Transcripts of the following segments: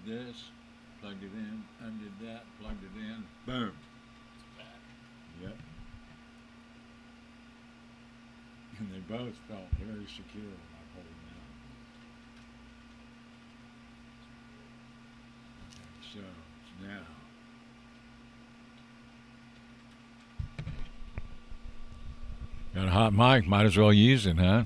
did this, plugged it in, undid that, plugged it in, boom. It's bad. Yep. And they both felt very secure when I pulled them out. Okay, so now got a hot mic, might as well use it, huh?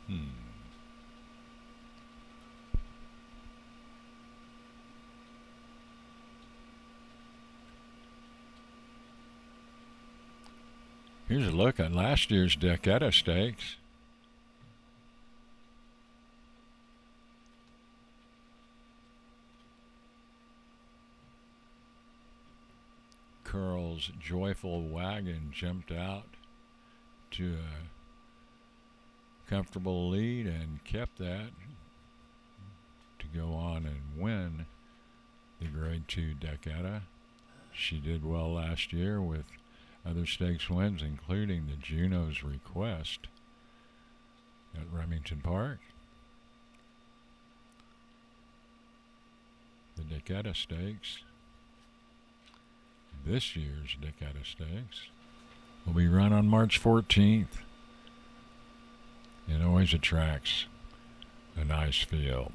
Hmm. Here's a look at last year's Decada Stakes. Curl's Joyful Wagon jumped out to a comfortable lead and kept that to go on and win the Grade 2 Decada. She did well last year with other stakes wins, including the Juno's Request at Remington Park. The Decada Stakes, this year's Decada Stakes, will be run on March 14th. It always attracts a nice field.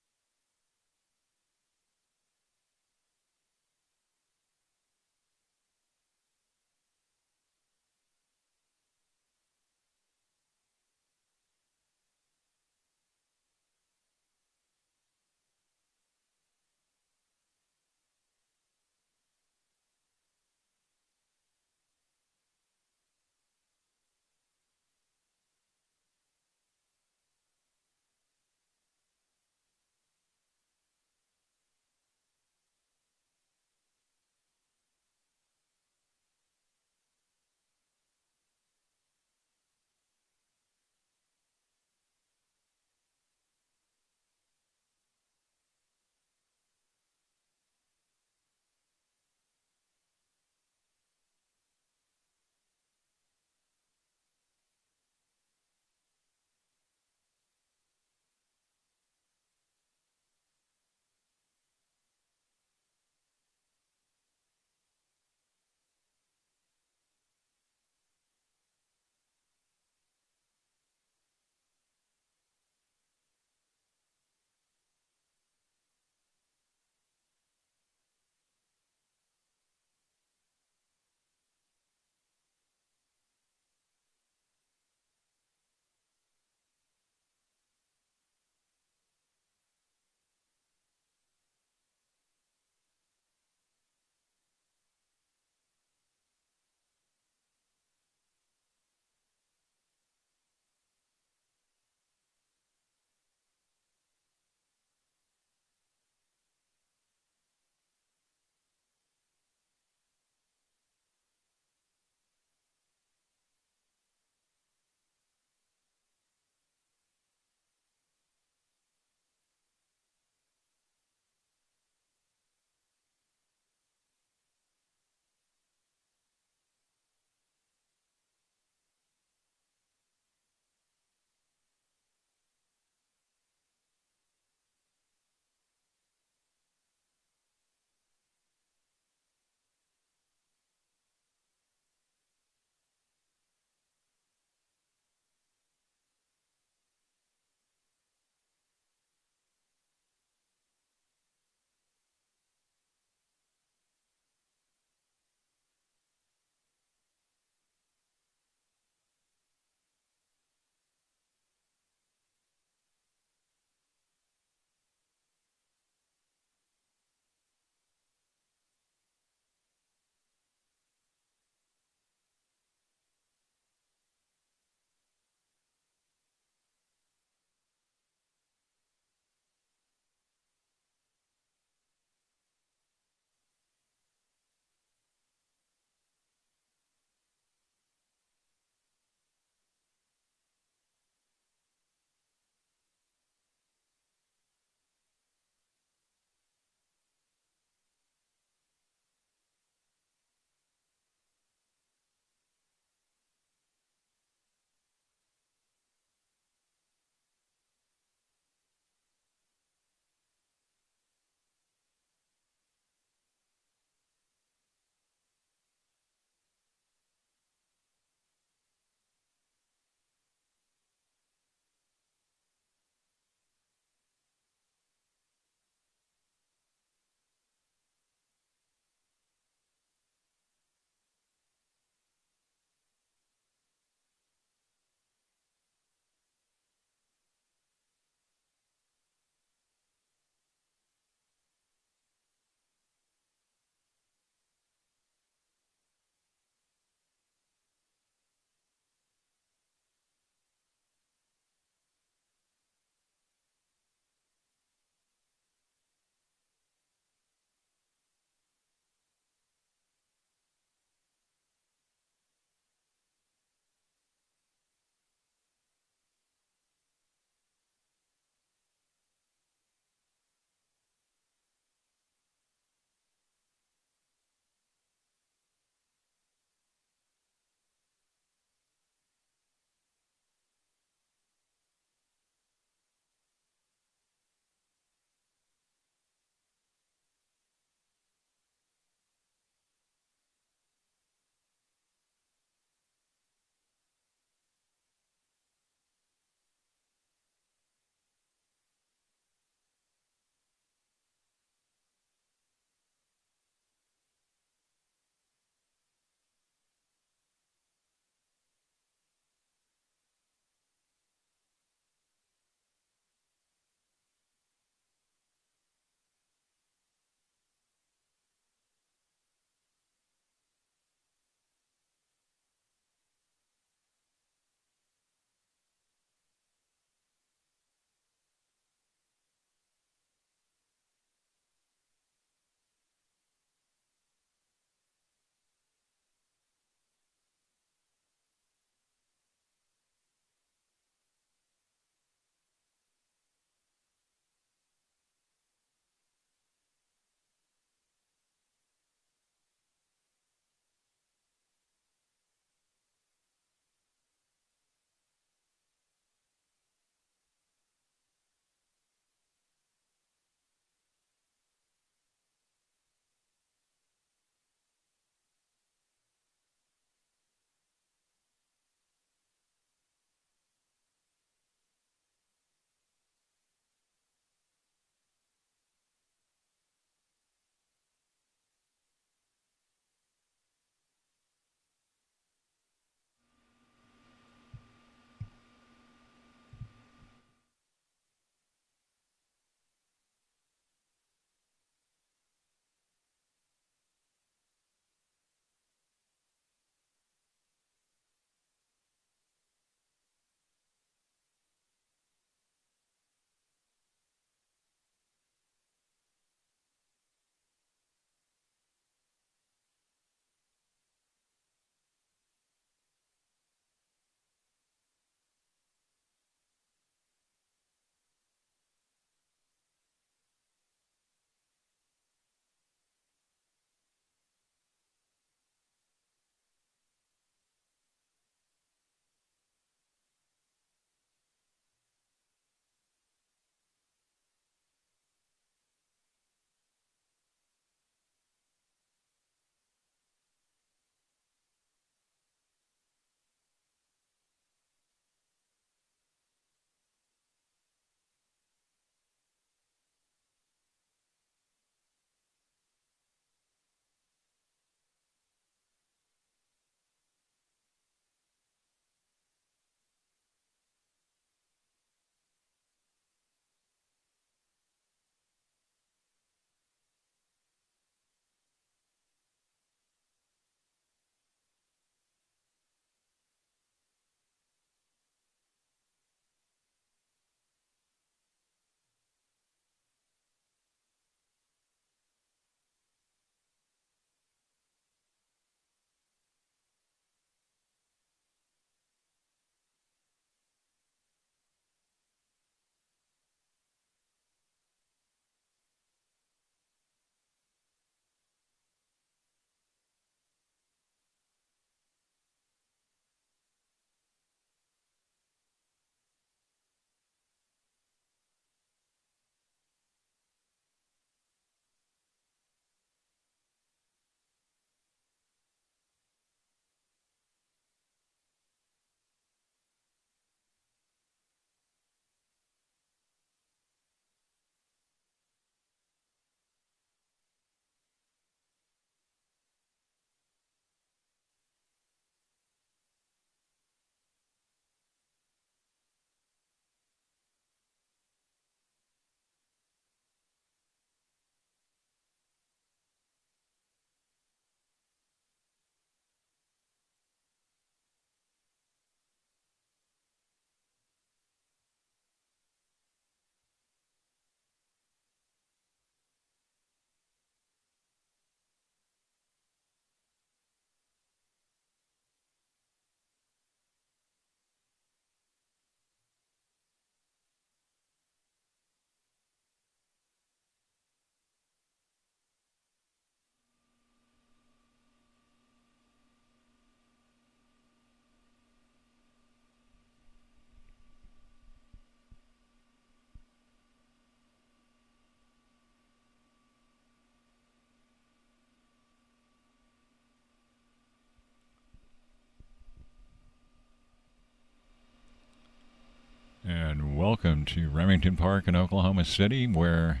welcome to Remington Park in Oklahoma City, where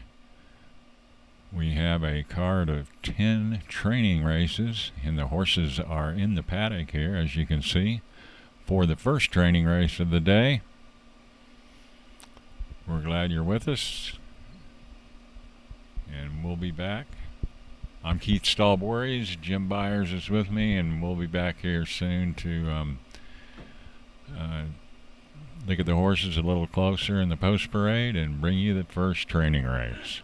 we have a card of 10 training races, and the horses are in the paddock here, as you can see, for the first training race of the day. We're glad you're with us, and we'll be back. I'm Keith Stallbories. Jim Byers is with me, and we'll be back here soon to look at the horses a little closer in the post parade and bring you the first training race.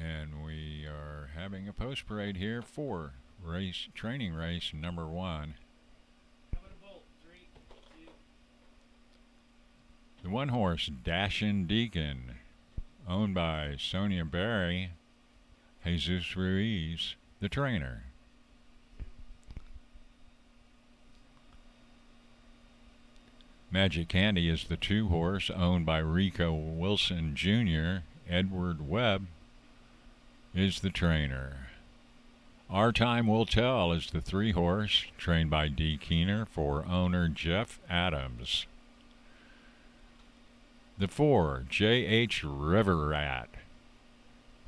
And we are having a post parade here for training race number 1. The one horse, Dashin' Deacon, owned by Sonia Berry, Jesus Ruiz, the trainer. Magic Candy is the 2 horse, owned by Rico Wilson Jr. Edward Webb is the trainer. Our Time Will Tell is the 3 horse, trained by D. Keener for owner Jeff Adams. The 4, J.H. River Rat.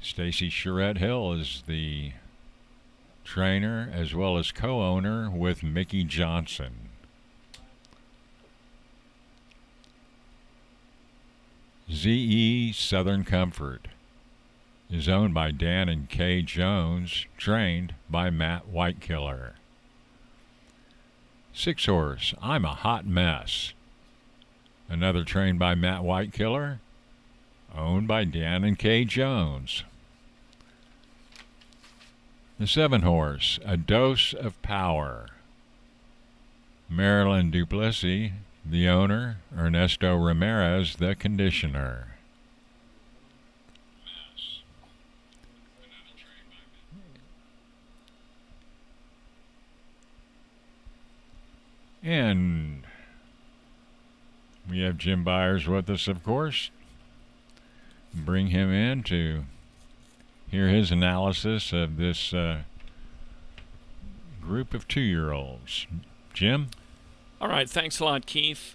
Stacy Charette Hill is the trainer, as well as co-owner with Mickey Johnson. Z.E. Southern Comfort is owned by Dan and Kay Jones, trained by Matt Whitekiller. 6 horse, I'm a Hot Mess. Another trained by Matt Whitekiller, owned by Dan and Kay Jones. The 7 horse, A Dose of Power. Marilyn Duplessis, the owner, Ernesto Ramirez, the conditioner. And we have Jim Byers with us, of course. Bring him in to hear his analysis of this group of 2-year-olds. Jim? All right, thanks a lot, Keith.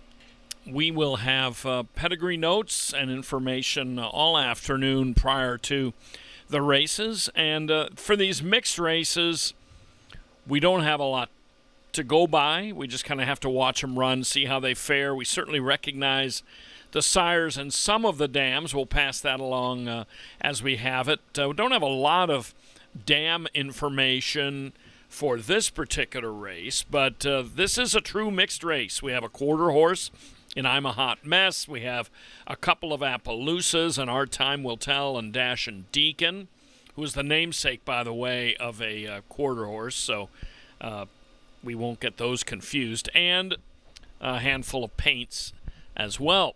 We will have pedigree notes and information all afternoon prior to the races. And for these mixed races, we don't have a lot to go by. We just kind of have to watch them run, see how they fare. We certainly recognize the sires and some of the dams. We'll pass that along as we have it. We don't have a lot of dam information for this particular race, but this is a true mixed race. We have a quarter horse in I'm a Hot Mess. We have a couple of Appaloosas, and Our Time Will Tell, and Dash and Deacon, who is the namesake, by the way, of a quarter horse, so we won't get those confused, and a handful of paints as well.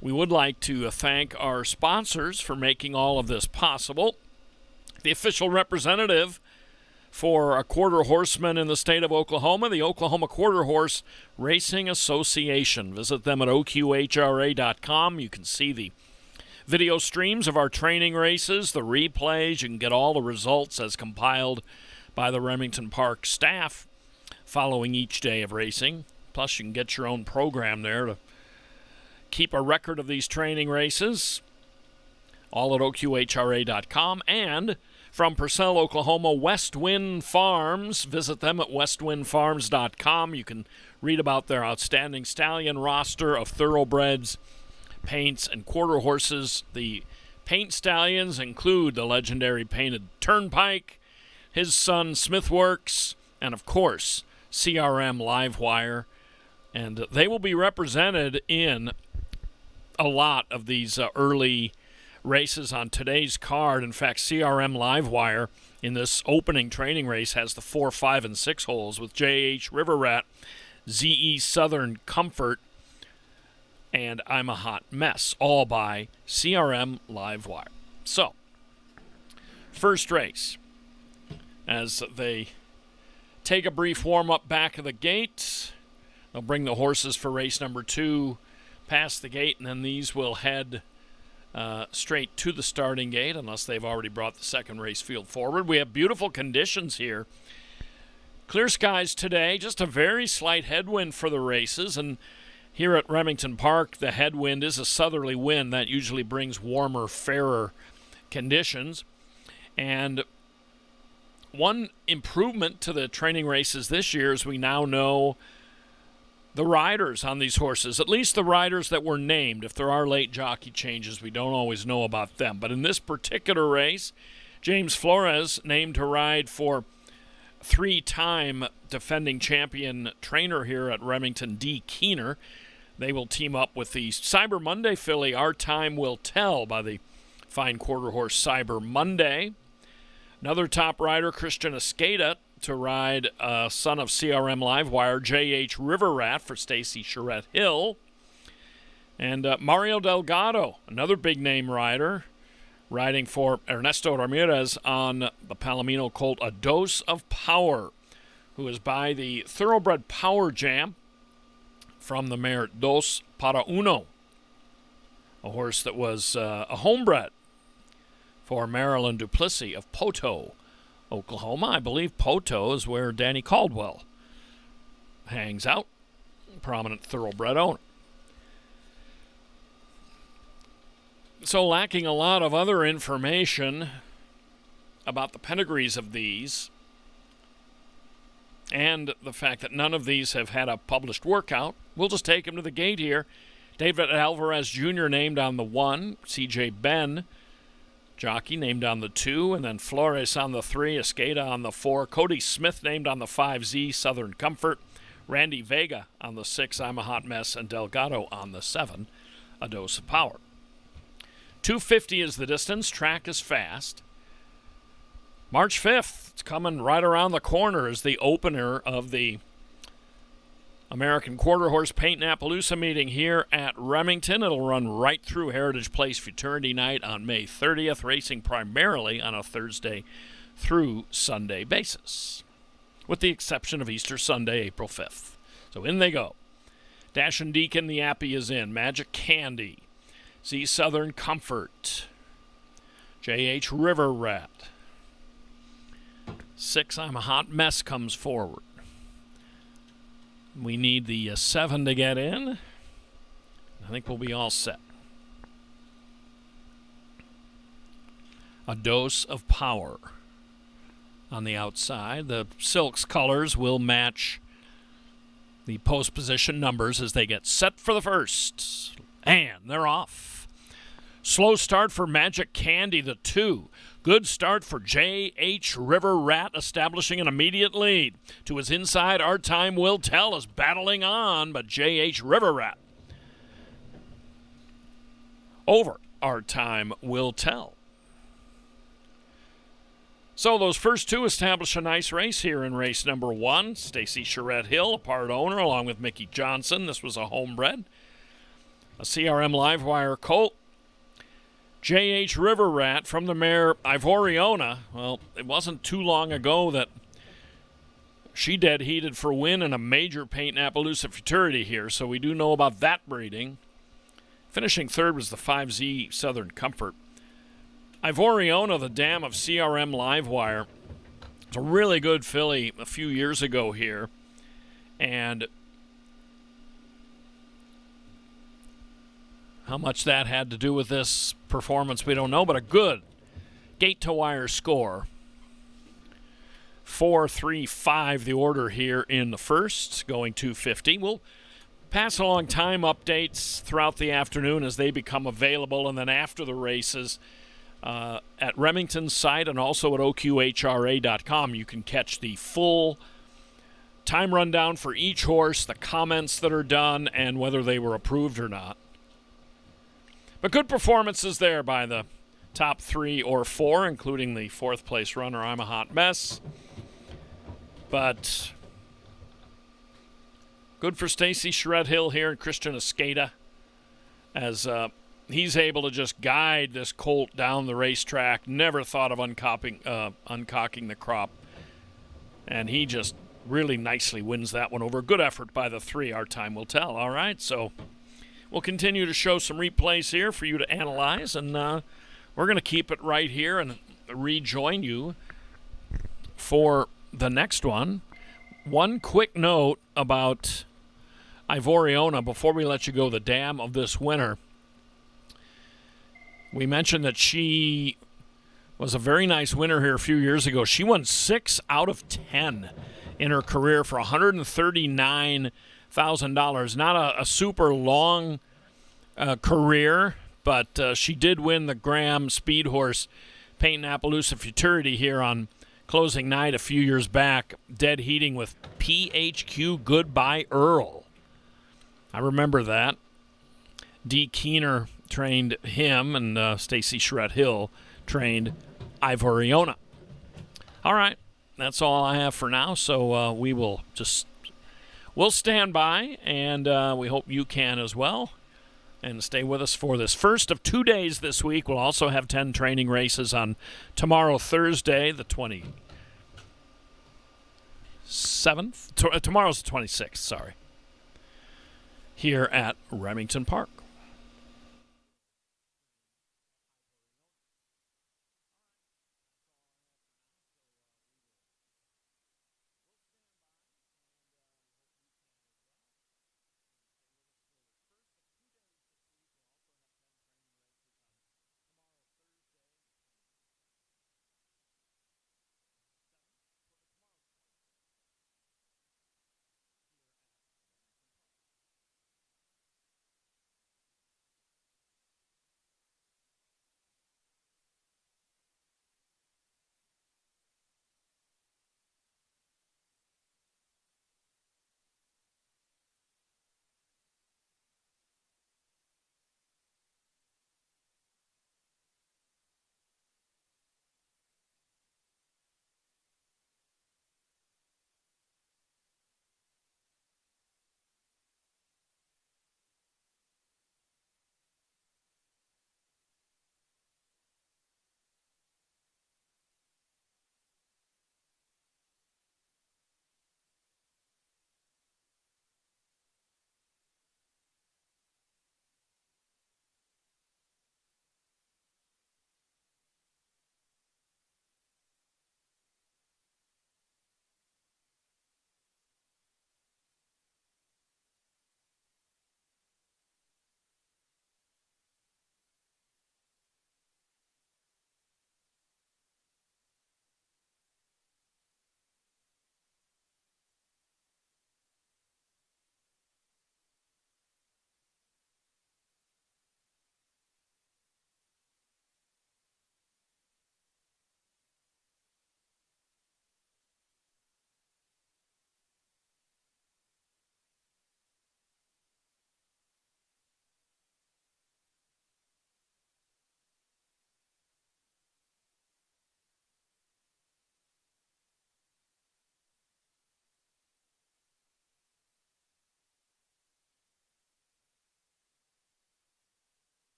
We would like to thank our sponsors for making all of this possible. The official representative for a quarter horseman in the state of Oklahoma, the Oklahoma Quarter Horse Racing Association. Visit them at oqhra.com. You can see the video streams of our training races, the replays. You can get all the results as compiled by the Remington Park staff following each day of racing. Plus, you can get your own program there to keep a record of these training races, all at oqhra.com. And from Purcell, Oklahoma, West Wind Farms. Visit them at westwindfarms.com. You can read about their outstanding stallion roster of thoroughbreds, paints, and quarter horses. The paint stallions include the legendary painted Turnpike, his son Smithworks, and of course CRM Livewire. And they will be represented in a lot of these early races on today's card. In fact, CRM Livewire in this opening training race has the 4, 5, and 6 holes with JH River Rat, ZE Southern Comfort, and I'm a Hot Mess, all by CRM Livewire. So, first race, as they take a brief warm-up back of the gate, they'll bring the horses for race number 2 past the gate, and then these will head straight to the starting gate unless they've already brought the second race field forward. We have beautiful conditions here. Clear skies today, just a very slight headwind for the races, and here at Remington Park, the headwind is a southerly wind that usually brings warmer, fairer conditions. And one improvement to the training races this year is we now know the riders on these horses, at least the riders that were named. If there are late jockey changes, we don't always know about them. But in this particular race, James Flores named to ride for 3-time defending champion trainer here at Remington, D. Keener. They will team up with the Cyber Monday filly, Our Time Will Tell, by the fine quarter horse Cyber Monday. Another top rider, Christian Escada, to ride son of CRM Livewire, JH River Rat, for Stacy Charette Hill. And Mario Delgado, another big-name rider, riding for Ernesto Ramirez on the Palomino colt, A Dose of Power, who is by the Thoroughbred Power Jam from the mare Dos Para Uno, a horse that was a homebred for Marilyn Duplessis of Poteau, Oklahoma. I believe Poteau is where Danny Caldwell hangs out, prominent thoroughbred owner. So, lacking a lot of other information about the pedigrees of these, and the fact that none of these have had a published workout, we'll just take them to the gate here. David Alvarez Jr. named on the 1, C.J. Ben, jockey, named on the 2, and then Flores on the 3, Escada on the 4, Cody Smith named on the 5Z, Southern Comfort, Randy Vega on the 6, I'm a Hot Mess, and Delgado on the 7, A Dose of Power. 250 is the distance. Track is fast. March 5th, it's coming right around the corner, is the opener of the American Quarter Horse Paint and Appaloosa meeting here at Remington. It'll run right through Heritage Place Fraternity Night on May 30th, racing primarily on a Thursday through Sunday basis, with the exception of Easter Sunday, April 5th. So in they go. Dash and Deacon, the Appy is in. Magic Candy, Z Southern Comfort, JH River Rat. 6, I'm a Hot Mess comes forward. We need the 7 to get in. I think we'll be all set. A Dose of Power on the outside. The silk's colors will match the post position numbers as they get set for the first. And they're off. Slow start for Magic Candy, the 2. Good start for J.H. River Rat, establishing an immediate lead. To his inside, Our Time Will Tell is battling on, but J.H. River Rat over Our Time Will Tell. So those first 2 establish a nice race here in race number 1. Stacy Charette Hill, a part owner, along with Mickey Johnson. This was a homebred. A CRM Livewire colt. J.H. River Rat from the mare Ivoriona. Well, it wasn't too long ago that she dead heated for win in a major Paint Appaloosa Futurity here, so we do know about that breeding. Finishing third was the 5Z Southern Comfort. Ivoriona, the dam of CRM Livewire. It's a really good filly a few years ago here. And how much that had to do with this performance, we don't know, but a good gate-to-wire score. 4-3-5 the order here in the first, going 250. We'll pass along time updates throughout the afternoon as they become available, and then after the races at Remington's site and also at OQHRA.com, you can catch the full time rundown for each horse, the comments that are done, and whether they were approved or not. But good performances there by the top 3 or 4, including the 4th place runner, I'm a Hot Mess. But good for Stacy Charette Hill here and Christian Escada as he's able to just guide this colt down the racetrack. Never thought of uncocking the crop. And he just really nicely wins that one over. Good effort by the 3, Our Time Will Tell. All right, so we'll continue to show some replays here for you to analyze, and we're going to keep it right here and rejoin you for the next one. One quick note about Ivoriona before we let you go, the dam of this winter. We mentioned that she was a very nice winner here a few years ago. She won 6 out of 10 in her career for $139,000. Not a super long career, but she did win the Graham Speed Horse Paint Appaloosa Futurity here on closing night a few years back, dead heating with PHQ Goodbye Earl. I remember that. Dee Keener trained him, and Stacy Charette Hill trained Ivoriona. All right, that's all I have for now, so we'll stand by, and we hope you can as well. And stay with us for this first of 2 days this week. We'll also have 10 training races on tomorrow, Thursday, the 27th. Tomorrow's the 26th, sorry. Here at Remington Park.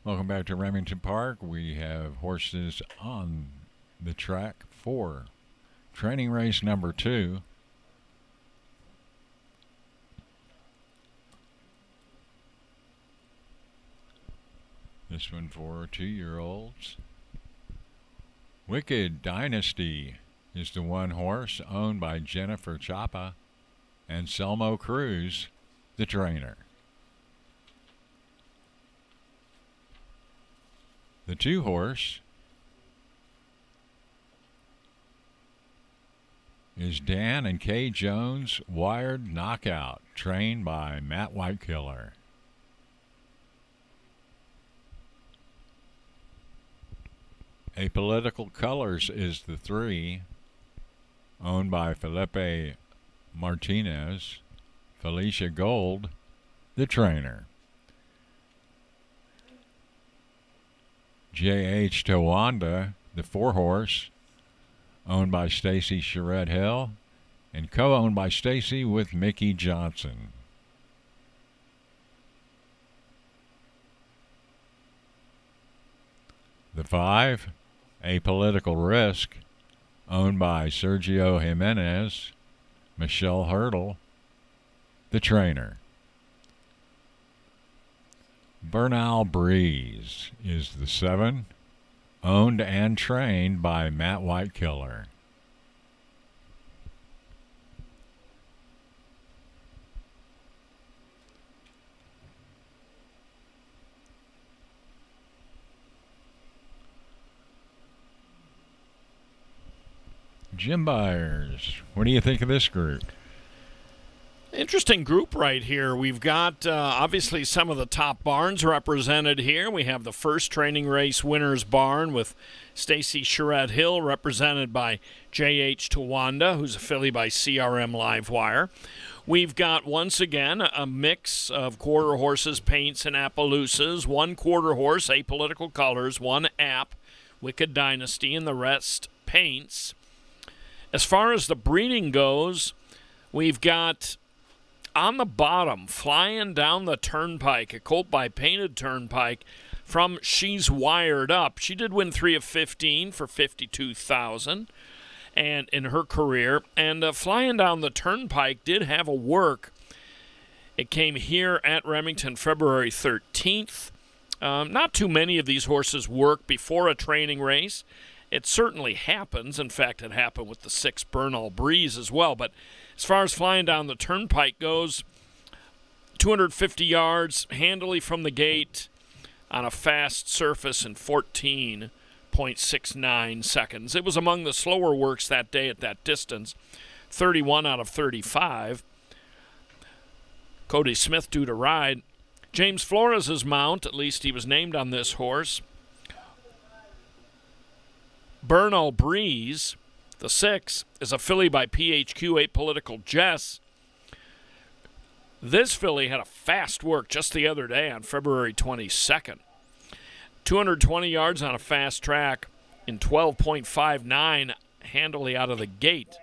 Welcome back to Remington Park. We have horses on the track for training race number 2. This one for 2-year-olds. Wicked Dynasty is the one horse owned by Jennifer Chapa and Selmo Cruz, the trainer. The 2 horse is Dan and Kay Jones Wired Knockout, trained by Matt Whitekiller. Apolitical Colors is the 3, owned by Felipe Martinez, Felicia Gold, the trainer. J.H. Towanda, the 4 horse, owned by Stacy Charette Hill and co-owned by Stacy with Mickey Johnson. The 5, Apolitical Risk, owned by Sergio Jimenez, Michelle Hurdle, the trainer. Bernal Breeze is the 7, owned and trained by Matt Whitekiller. Jim Byers, what do you think of this group? Interesting group right here. We've got obviously some of the top barns represented here. We have the first training race winners barn with Stacy Charette Hill, represented by J.H. Towanda, who's a filly by CRM Livewire. We've got, once again, a mix of quarter horses, Paints, and Appaloosas. 1 quarter horse, Apolitical Colors. 1 App, Wicked Dynasty, and the rest Paints. As far as the breeding goes, we've got on the bottom, Flying Down the Turnpike, a colt by Painted Turnpike from She's Wired Up. She did win 3 of 15 for $52,000 and in her career. And Flying Down the Turnpike did have a work. It came here at Remington February 13th. Not too many of these horses work before a training race. It certainly happens. In fact, it happened with the 6 Bernal Breeze as well. But as far as Flying Down the Turnpike goes, 250 yards, handily from the gate on a fast surface in 14.69 seconds. It was among the slower works that day at that distance, 31 out of 35. Cody Smith due to ride. James Flores' mount, at least he was named on this horse. Bernal Breeze, the 6, is a filly by PHQ Apolitical Jess. This filly had a fast work just the other day on February 22nd. 220 yards on a fast track in 12.59, handily out of the gate.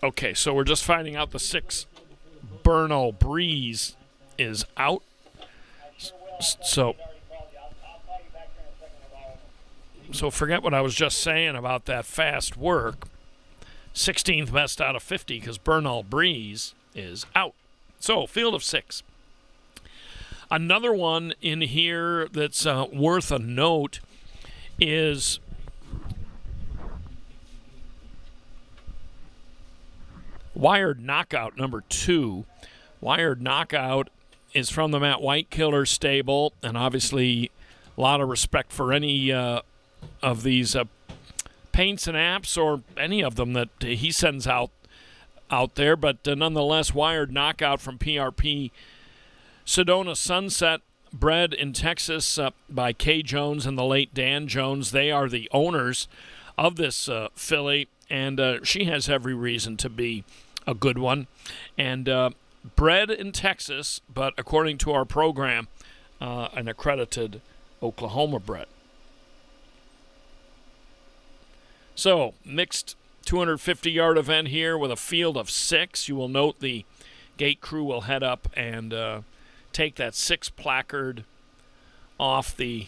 Okay, so we're just finding out the 6 Bernal Breeze is out. So forget what I was just saying about that fast work. 16th best out of 50 because Bernal Breeze is out. So field of 6. Another one in here that's worth a note is Wired Knockout number 2. Wired Knockout is from the Matt Whitekiller stable, and obviously a lot of respect for any of these Paints and Apps or any of them that he sends out there. But nonetheless, Wired Knockout from PRP Sedona Sunset, bred in Texas by Kay Jones and the late Dan Jones. They are the owners of this filly, and she has every reason to be a good one. And bred in Texas, but according to our program, an accredited Oklahoma bred. So, mixed 250-yard event here with a field of 6. You will note the gate crew will head up and take that 6 placard off the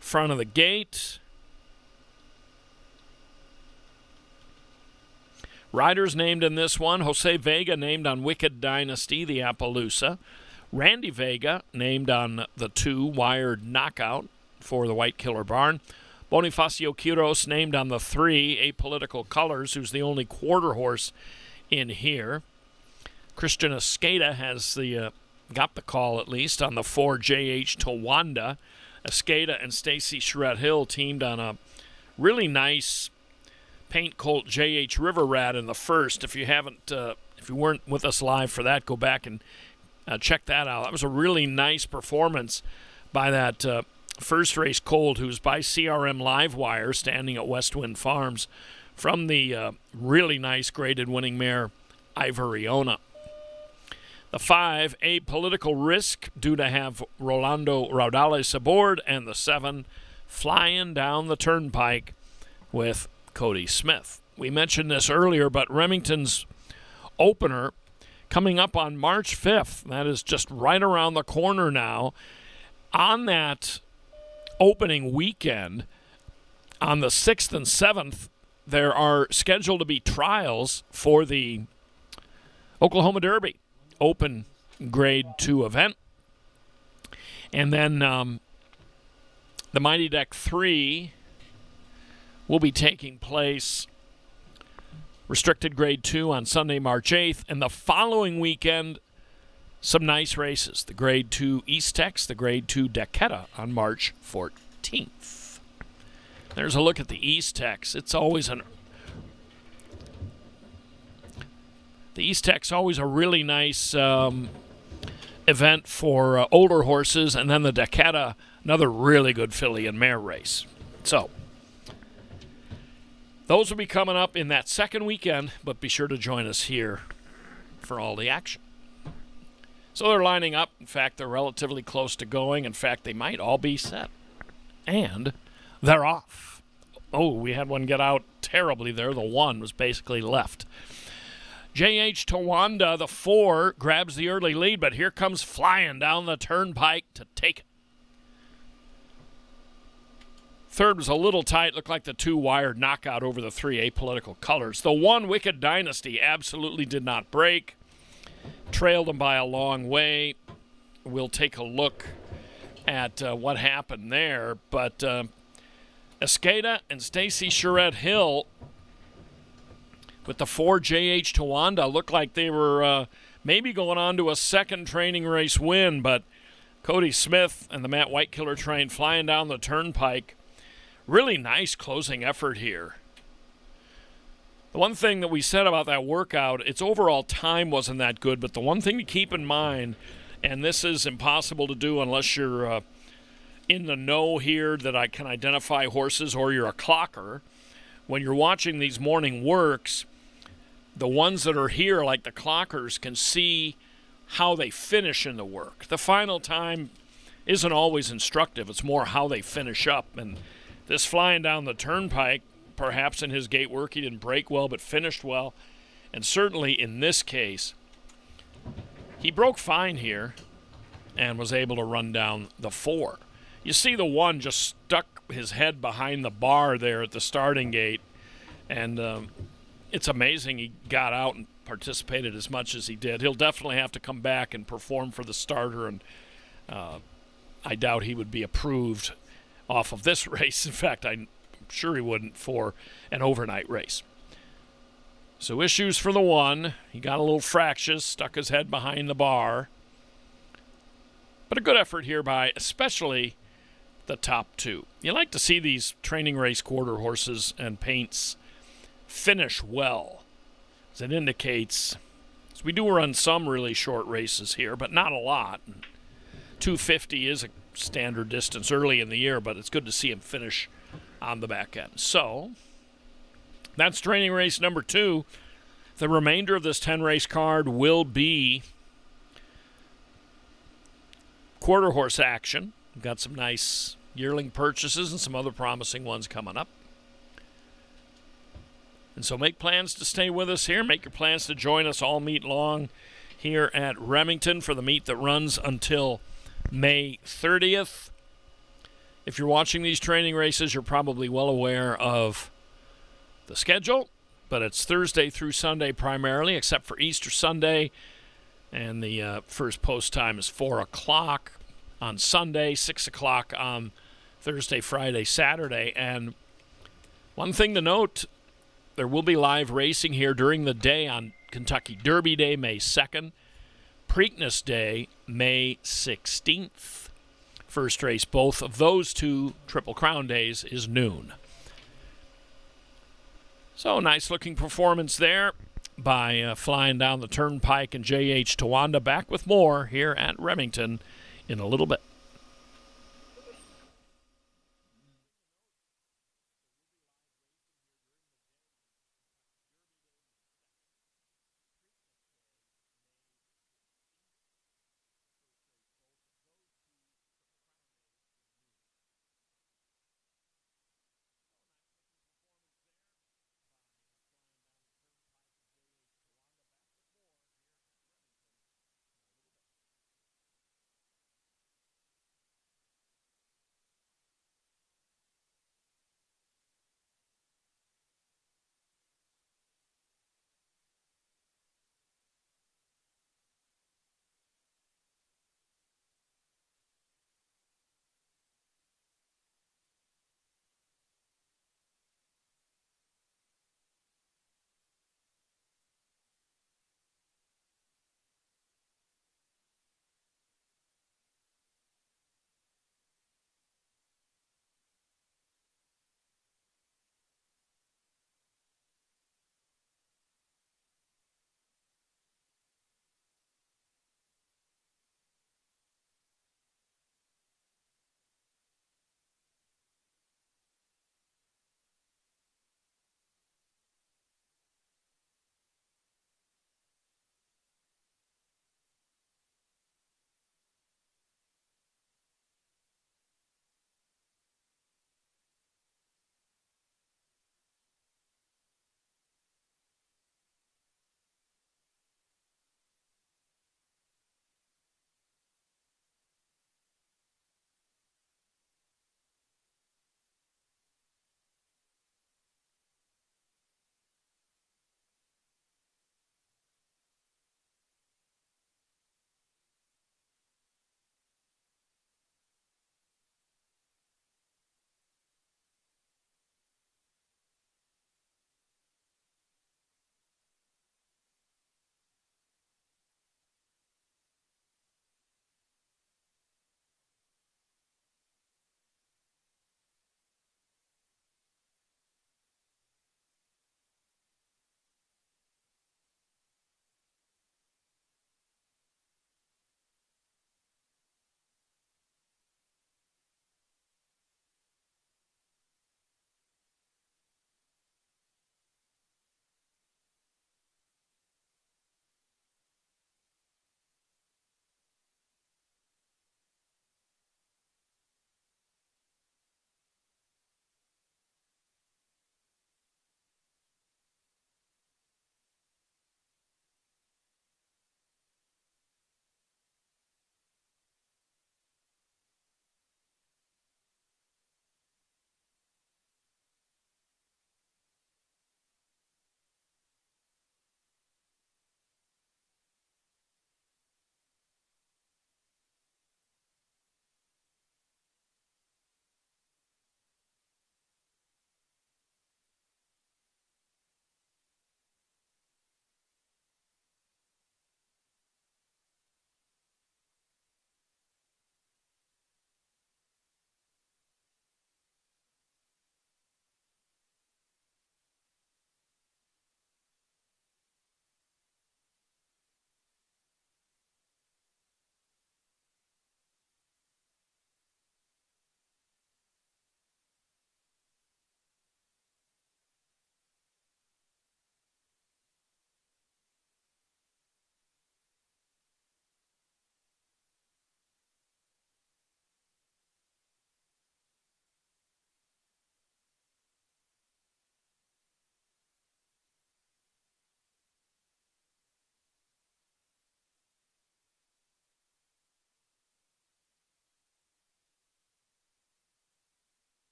front of the gate. Riders named in this one: Jose Vega named on Wicked Dynasty, the Appaloosa. Randy Vega named on the 2 Wired Knockout for the White Killer Barn. Bonifacio Quiros named on the 3 Apolitical Colors, who's the only quarter horse in here. Christian Escada has got the call, at least, on the 4 J.H. Tawanda. Escada and Stacy Charette Hill teamed on a really nice paint colt J.H. River Rat in the first. If you weren't with us live for that, go back and check that out. That was a really nice performance by that first race colt, who's by CRM Livewire, standing at Westwind Farms, from the really nice graded winning mare Ivoriona. The 5 Apolitical Risk, due to have Rolando Raudales aboard, and the 7 Flying Down the Turnpike with Cody Smith. We mentioned this earlier, but Remington's opener coming up on March 5th. That is just right around the corner now. On that opening weekend, on the 6th and 7th, there are scheduled to be trials for the Oklahoma Derby Open Grade 2 event. And then the Mighty Deck 3 will be taking place, restricted Grade 2, on Sunday, March 8th. And the following weekend, some nice races. The Grade 2 East Tex, the Grade 2 Decketta on March 14th. There's a look at the East Tex. It's always the East Tex always a really nice event for older horses, and then the Decketta, another really good filly and mare race. So those will be coming up in that second weekend, but be sure to join us here for all the action. So they're lining up. In fact, they're relatively close to going. In fact, they might all be set. And they're off. Oh, we had one get out terribly there. The 1 was basically left. J.H. Tawanda, the 4, grabs the early lead, but here comes Flying Down the Turnpike to take it. Third was a little tight. Looked like the 2 Wired Knockout over the 3 Apolitical Colors. The 1 Wicked Dynasty absolutely did not break. Trailed him by a long way. We'll take a look at what happened there. But Escada and Stacy Charette Hill with the 4 J.H. Tawanda looked like they were maybe going on to a second training race win. But Cody Smith and the Matt Whitekiller train Flying Down the Turnpike. Really nice closing effort here. The one thing that we said about that workout, its overall time wasn't that good, but the one thing to keep in mind, and this is impossible to do unless you're in the know here that I can identify horses or you're a clocker, when you're watching these morning works, the ones that are here, like the clockers, can see how they finish in the work. The final time isn't always instructive. It's more how they finish up. And this Flying Down the Turnpike, perhaps in his gate work, he didn't break well but finished well. And certainly in this case, he broke fine here and was able to run down the 4. You see the 1 just stuck his head behind the bar there at the starting gate. And it's amazing he got out and participated as much as he did. He'll definitely have to come back and perform for the starter, and I doubt he would be approved off of this race. In fact, I'm sure he wouldn't for an overnight race. So issues for the 1. He got a little fractious, stuck his head behind the bar. But a good effort here by especially the top 2. You like to see these training race quarter horses and paints finish well, as it indicates. So we do run some really short races here, but not a lot. 250 is a standard distance early in the year, but it's good to see him finish on the back end. So that's training race number 2. The remainder of this 10-race card will be quarter horse action. We've got some nice yearling purchases and some other promising ones coming up. And so make plans to stay with us here. Make your plans to join us all meet long here at Remington for the meet that runs until May 30th. If you're watching these training races, you're probably well aware of the schedule, but it's Thursday through Sunday primarily, except for Easter Sunday. And the first post time is 4 o'clock on Sunday, 6 o'clock on Thursday, Friday, Saturday. And one thing to note, there will be live racing here during the day on Kentucky Derby Day, May 2nd. Preakness Day, May 16th. First race, both of those two Triple Crown days, is noon. So, nice-looking performance there by flying down the turnpike and J.H. Tawanda. Back with more here at Remington in a little bit.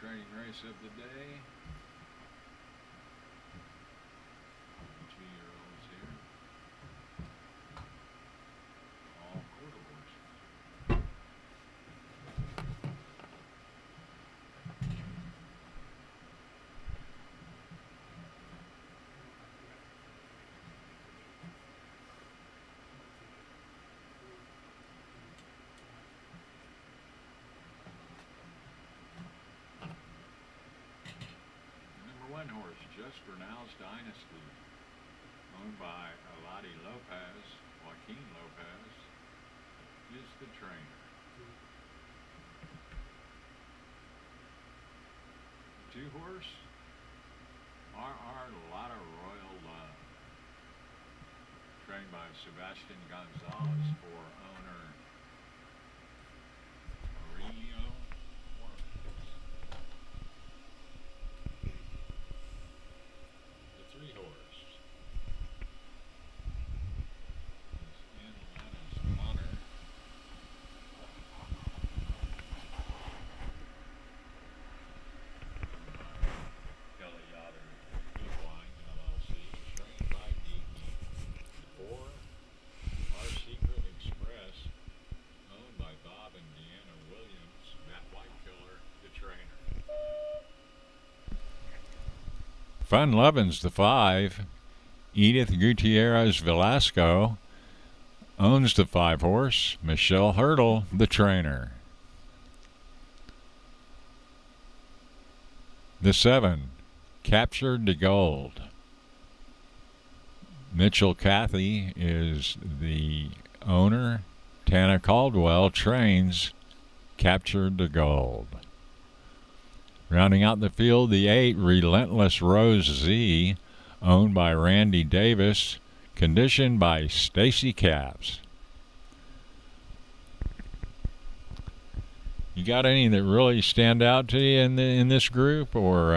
training race of the day. 2-year-olds here. All quarter horses. Number 1 horse, Just Bernal's Dynasty, owned by Eladi Lopez, Joaquin Lopez, is the trainer. 2 horse, R.R. Lotta Royal Love, trained by Sebastian Gonzalez for owner Aurelio Juarez. The 3 horse is in Lana's honor. Kelly Yoder Equine LLC, trained by Deaky. 4, Our Secret Express, owned by Bob and Deanna Williams, Matt Whitekiller, the trainer. Fun Lovin's the 5, Edith Gutierrez Velasco, owns the 5 horse, Michelle Hurdle, the trainer. The 7, Captured to Gold. Mitchell Cathy is the owner. Tana Caldwell trains Captured to Gold. Rounding out the field, the 8, Relentless Rose Z, owned by Randy Davis, conditioned by Stacy Capps. You got any that really stand out to you in this group, or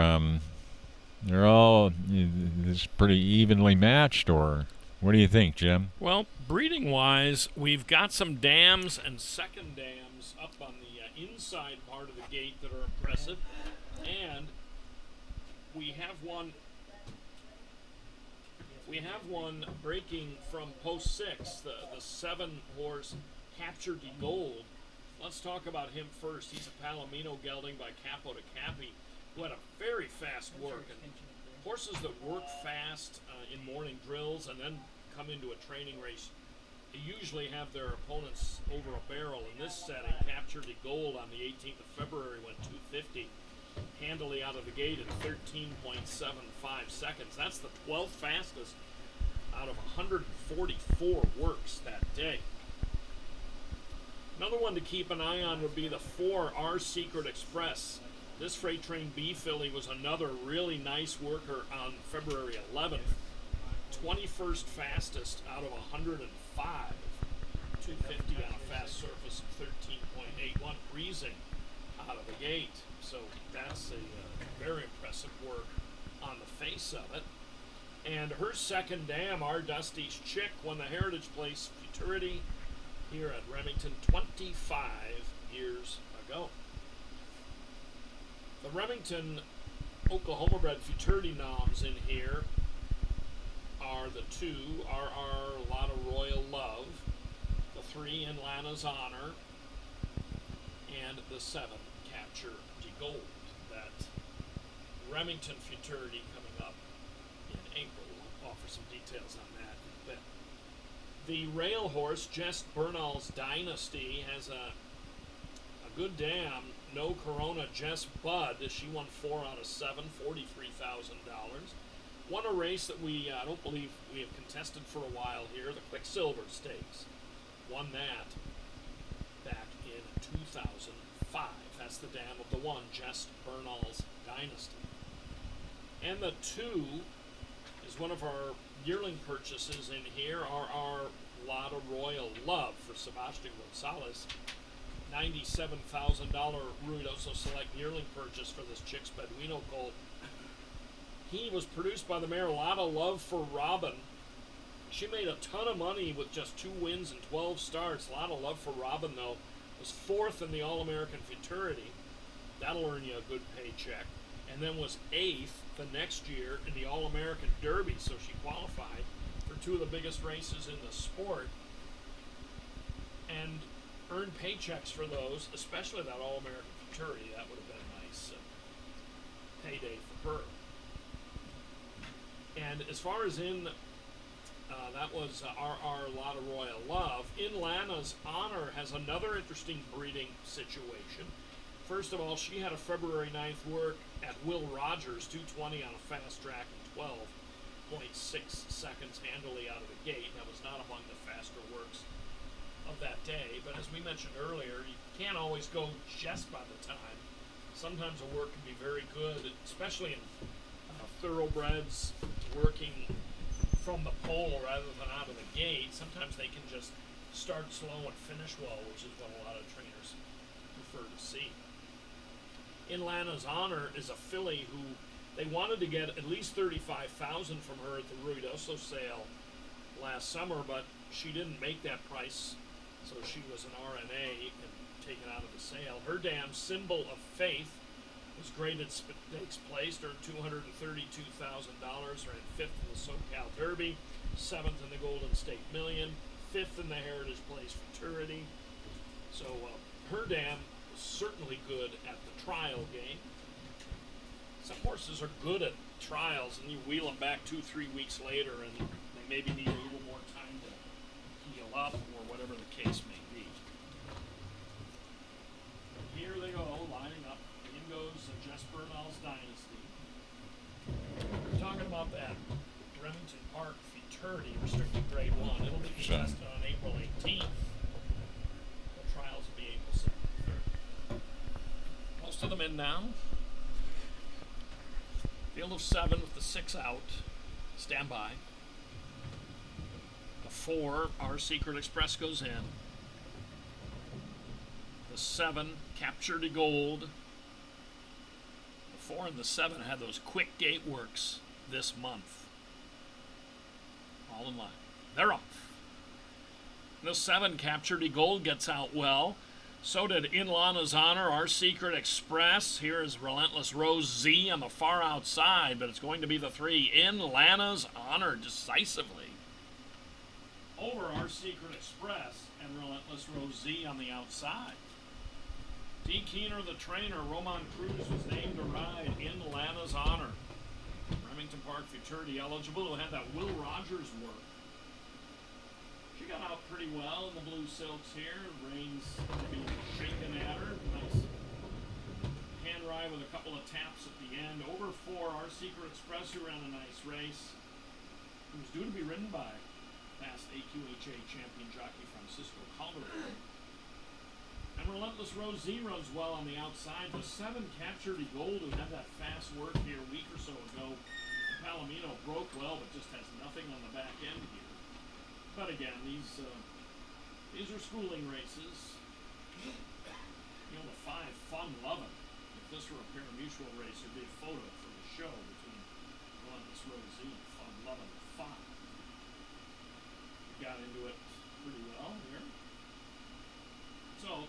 they're all it's pretty evenly matched, or what do you think, Jim? Well, breeding-wise, we've got some dams and second dams up on the inside part of the gate that are impressive, and we have one breaking from post 6, the 7 horse Captured to Gold. Let's talk about him first. He's a Palomino gelding by Capo de Capi, who had a very fast work. And horses that work fast in morning drills and then come into a training race, they usually have their opponents over a barrel. In this setting, Captured to Gold on the 18th of February went 250, handily out of the gate in 13.75 seconds. That's the 12th fastest out of 144 works that day. Another one to keep an eye on would be the 4, Our Secret Express. This freight train B filly was another really nice worker on February 11th. 21st fastest out of 105. 250 on a fast surface of 13.81, breezing out of the gate. So that's a very impressive work on the face of it. And her second dam, Our Dusty's Chick, won the Heritage Place Futurity here at Remington 25 years ago. The Remington Oklahoma bred Futurity noms in here are the 2, R.R. Lotta Royal Love, the 3, In Lana's Honor, and the 7, Capture de Gold. That Remington Futurity coming up in April. We'll offer some details on that in a bit. The rail horse, Just Bernal's Dynasty, has a good dam. No Corona, Jess Bud. She won 4 out of 7, $43,000. Won a race that I don't believe we have contested for a while here, the Quicksilver Stakes. Won that back in 2005. That's the dam of the 1, Just Bernal's Dynasty. And the 2 is one of our yearling purchases in here, our Lotta Royal Love for Sebastian Gonzalez. $97,000 Ruidoso Select yearling purchase for this Chicks Beduino colt. He was produced by the mare Lotta Love for Robin. She made a ton of money with just 2 wins and 12 starts. Lotta Love for Robin, though, was 4th in the All-American Futurity. That'll earn you a good paycheck. And then was 8th the next year in the All-American Derby, so she qualified for 2 of the biggest races in the sport and earned paychecks for those, especially that All-American Futurity. That would have been a nice payday for her. And as far as that was R.R. Lotta Royal Love. In Lana's honor has another interesting breeding situation. First of all, she had a February 9th work at Will Rogers, 220 on a fast track in 12.6 seconds handily out of the gate. That was not among the faster works of that day. But as we mentioned earlier, you can't always go just by the time. Sometimes a work can be very good, especially in thoroughbreds working from the pole rather than out of the gate. Sometimes they can just start slow and finish well, which is what a lot of trainers prefer to see. In Lana's honor is a filly who they wanted to get at least $35,000 from her at the Ruidoso sale last summer, but she didn't make that price, so she was an RNA and taken out of the sale. Her dam, Symbol of Faith, was graded stakes placed, earned $232,000, ran 5th in the SoCal Derby, 7th in the Golden State Million, 5th in the Heritage Place Futurity. So her dam was certainly good at the trial game. Some horses are good at trials, and you wheel them back 2-3 weeks later, and they maybe need a little more time to heal up, or whatever the case may be. And here they go, lining up. In goes Jess Bernal's Dynasty. We're talking about that Remington Park Futurity, restricted grade 1. It'll be contested on April 18th. The trials will be April 7th. Most of them in now. Field of 7 with the 6 out. Stand by. The 4, Our Secret Express, goes in. The 7, Capture de Gold. The 4 and the 7 had those quick gate works this month. All in line. They're off. The 7, Capture de Gold, gets out well. So did In Lana's Honor, Our Secret Express. Here is Relentless Rose Z on the far outside, but it's going to be the 3, In Lana's Honor, decisively over Our Secret Express, and Relentless Rose Z on the outside. D. Keener, the trainer, Roman Cruz, was named to ride In Lana's Honor. Remington Park Futurity eligible, who had that Will Rogers work. She got out pretty well in the blue silks here. Reins to be shaken at her. Nice hand ride with a couple of taps at the end. Over 4, Our Secret Express, who ran a nice race. It was due to be ridden by past AQHA champion jockey Francisco Calderon. And Relentless Rose Z runs well on the outside. The 7, Capture de Gold, who had that fast work here a week or so ago. Palomino broke well, but just has nothing on the back end here. But again, these are schooling races. You know, the 5, Fun Lovin'. If this were a pari-mutuel race, there'd be a photo for the show between Relentless Rose Z and Fun Lovin' at 5. Got into it pretty well here. So,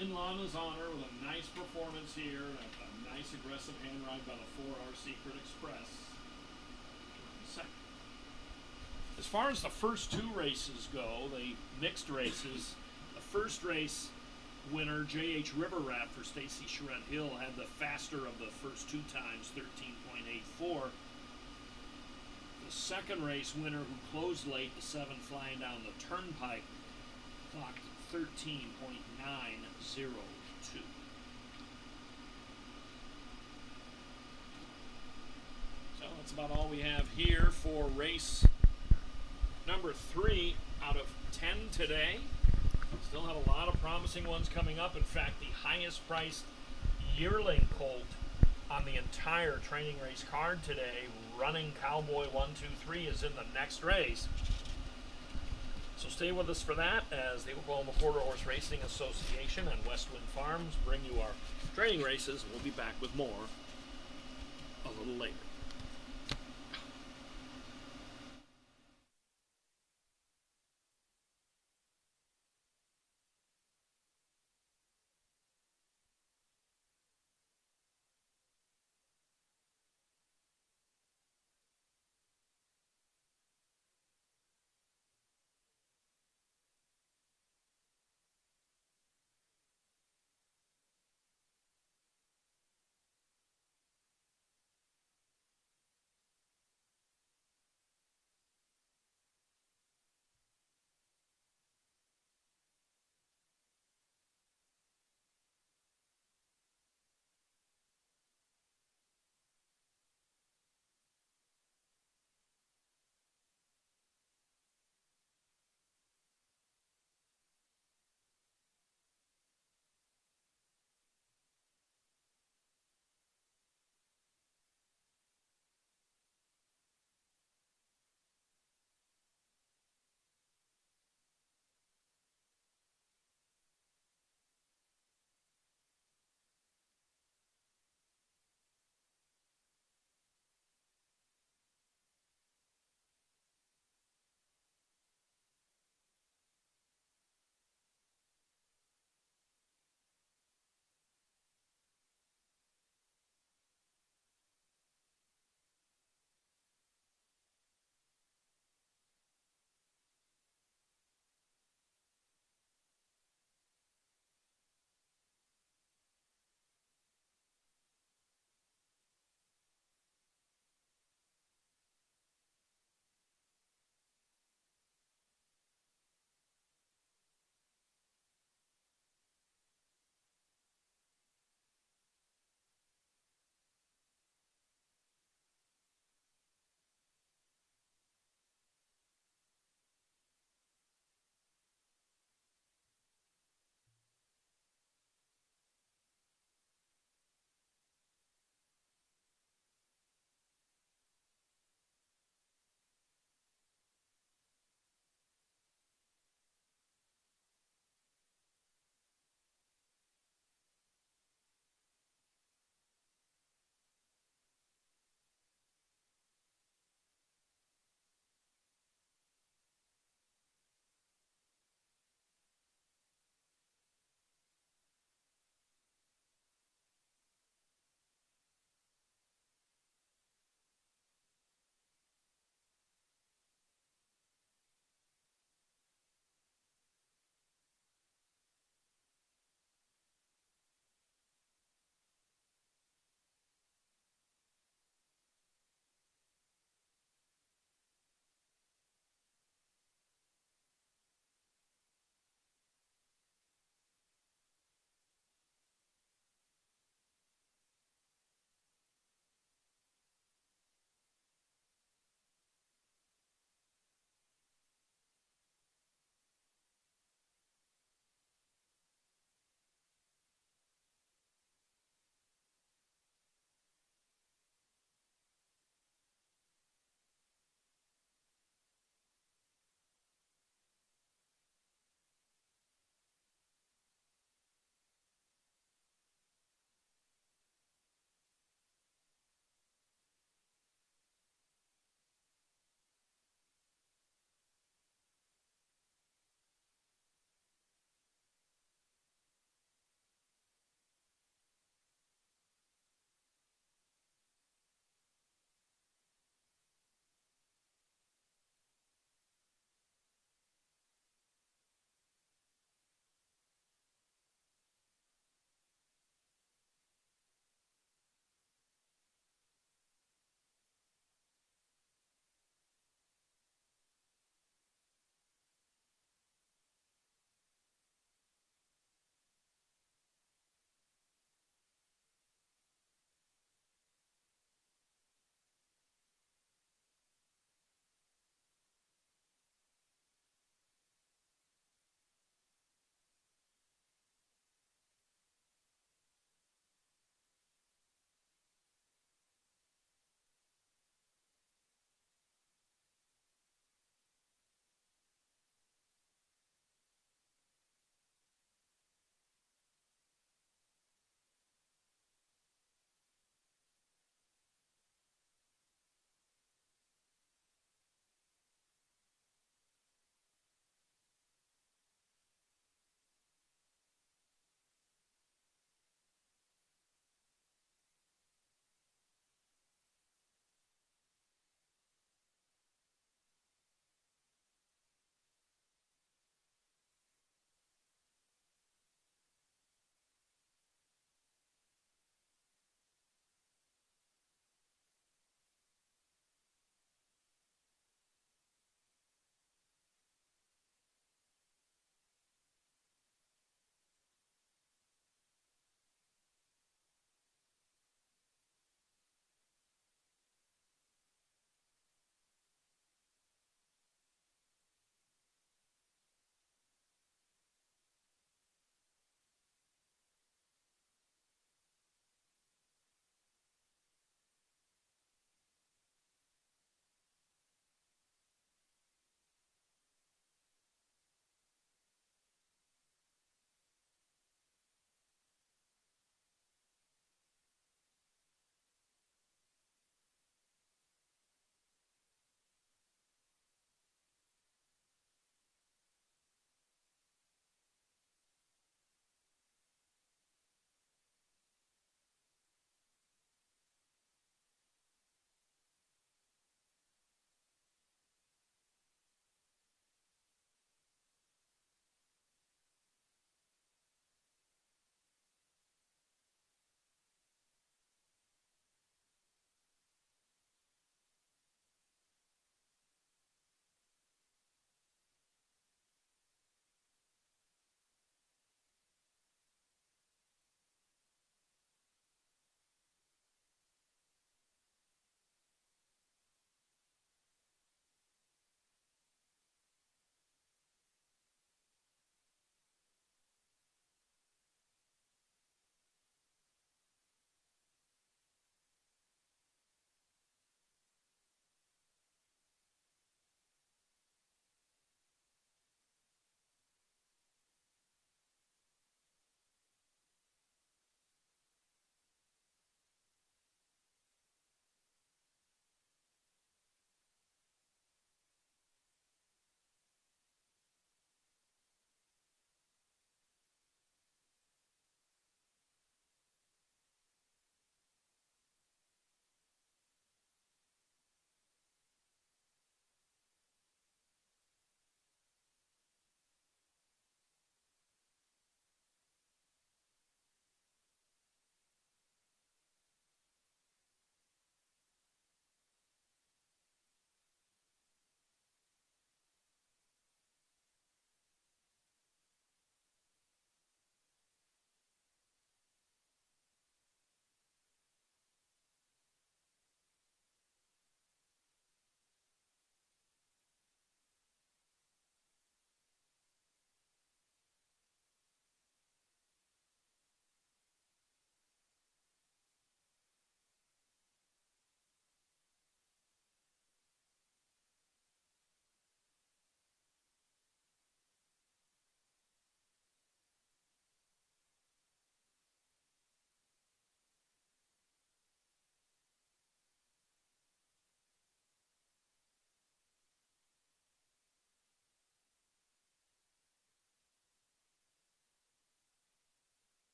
In Lana's Honor with a nice performance here, and a nice aggressive hand ride by the 4, Our Secret Express. Second. As far as the first 2 races go, the mixed races, the first race winner, J.H. River Rat for Stacy Charette Hill, had the faster of the first 2 times, 13.84. The second race winner, who closed late, the 7 flying down the turnpike, clocked 13.902. So that's about all we have here for race number 3 out of 10 today. Still have a lot of promising ones coming up. In fact, the highest priced yearling colt on the entire training race card today, Running Cowboy 123, is in the next race. So stay with us for that as the Oklahoma Quarter Horse Racing Association and Westwind Farms bring you our training races. We'll be back with more a little later.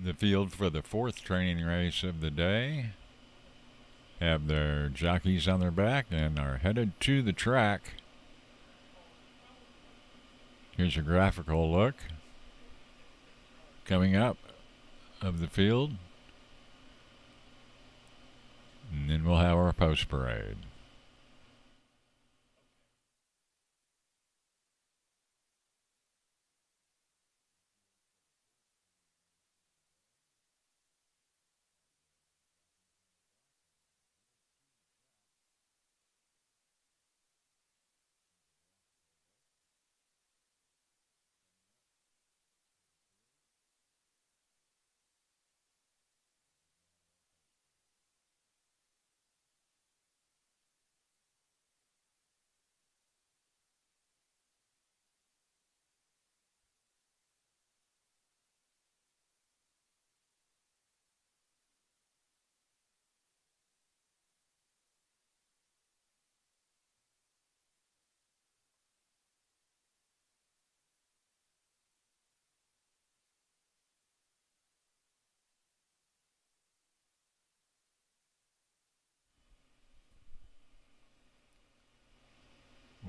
the field for the fourth training race of the day. Have their jockeys on their back and are headed to the track. Here's a graphical look coming up of the field. And then we'll have our post parade.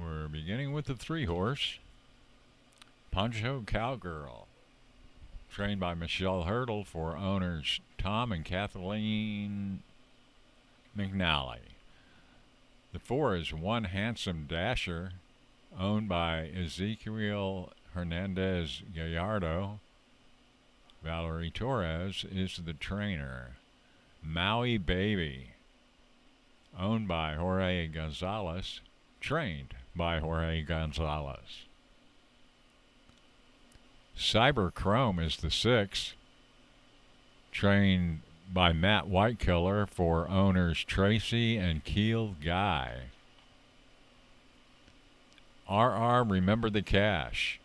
We're beginning with the 3-horse, Poncho Cowgirl, trained by Michelle Hurdle for owners Tom and Kathleen McNally. The 4 is One Handsome Dasher, owned by Ezekiel Hernandez Gallardo. Valerie Torres is the trainer. Maui Baby, owned by Jorge Gonzalez, trained by Jorge Gonzalez. Cyber Chrome is the 6, trained by Matt Whitekiller for owners Tracy and Keel Guy. RR Remember the Cash,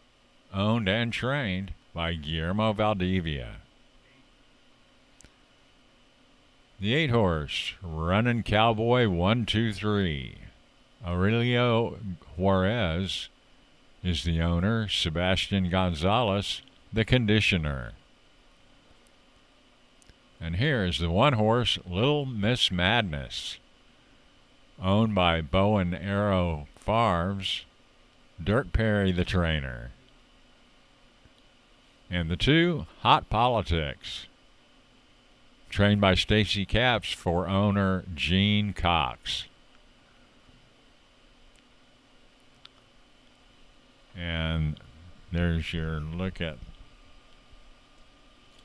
owned and trained by Guillermo Valdivia. The 8-horse, Running Cowboy 123. Aurelio Juarez is the owner, Sebastian Gonzalez, the conditioner. And here is the 1-horse, Little Miss Madness, owned by Bow and Arrow Farms, Dirk Perry, the trainer. And the 2, Hot Politics, trained by Stacy Capps for owner Gene Cox. And there's your look at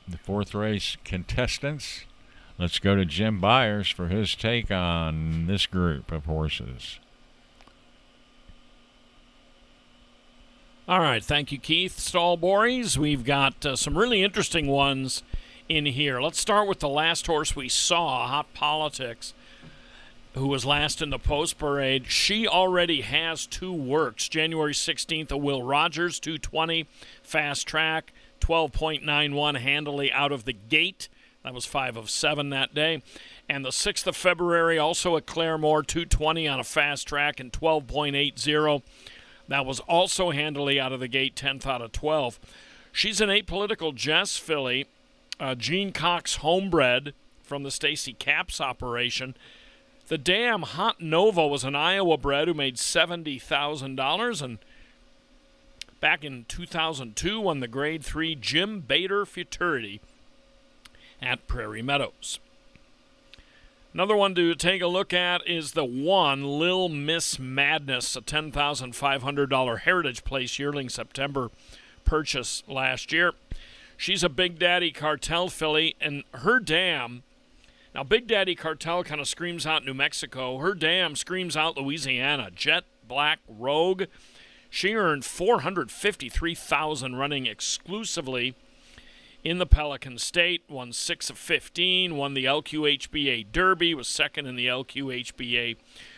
the 4th race contestants. Let's go to Jim Byers for his take on this group of horses. All right, thank you, Keith Stallbories. We've got some really interesting ones in here. Let's start with the last horse we saw, Hot Politics, who was last in the post parade. She already has 2 works. January 16th, a Will Rogers 220 fast track, 12.91 handily out of the gate. That was 5 of 7 that day. And the 6th of February, also at Claremore, 220 on a fast track and 12.80. That was also handily out of the gate, 10th out of 12. She's an Apolitical Jess filly, Gene Cox homebred from the Stacy Capps operation. The dam Hot Nova was an Iowa bred who made $70,000 and back in 2002 won the Grade 3 Jim Bader Futurity at Prairie Meadows. Another one to take a look at is the 1, Lil Miss Madness, a $10,500 Heritage Place yearling September purchase last year. She's a Big Daddy Cartel filly, and her dam, now Big Daddy Cartel kind of screams out New Mexico. Her dam screams out Louisiana. Jet Black Rogue. She earned $453,000 running exclusively in the Pelican State, won 6 of 15, won the LQHBA Derby, was second in the LQHBA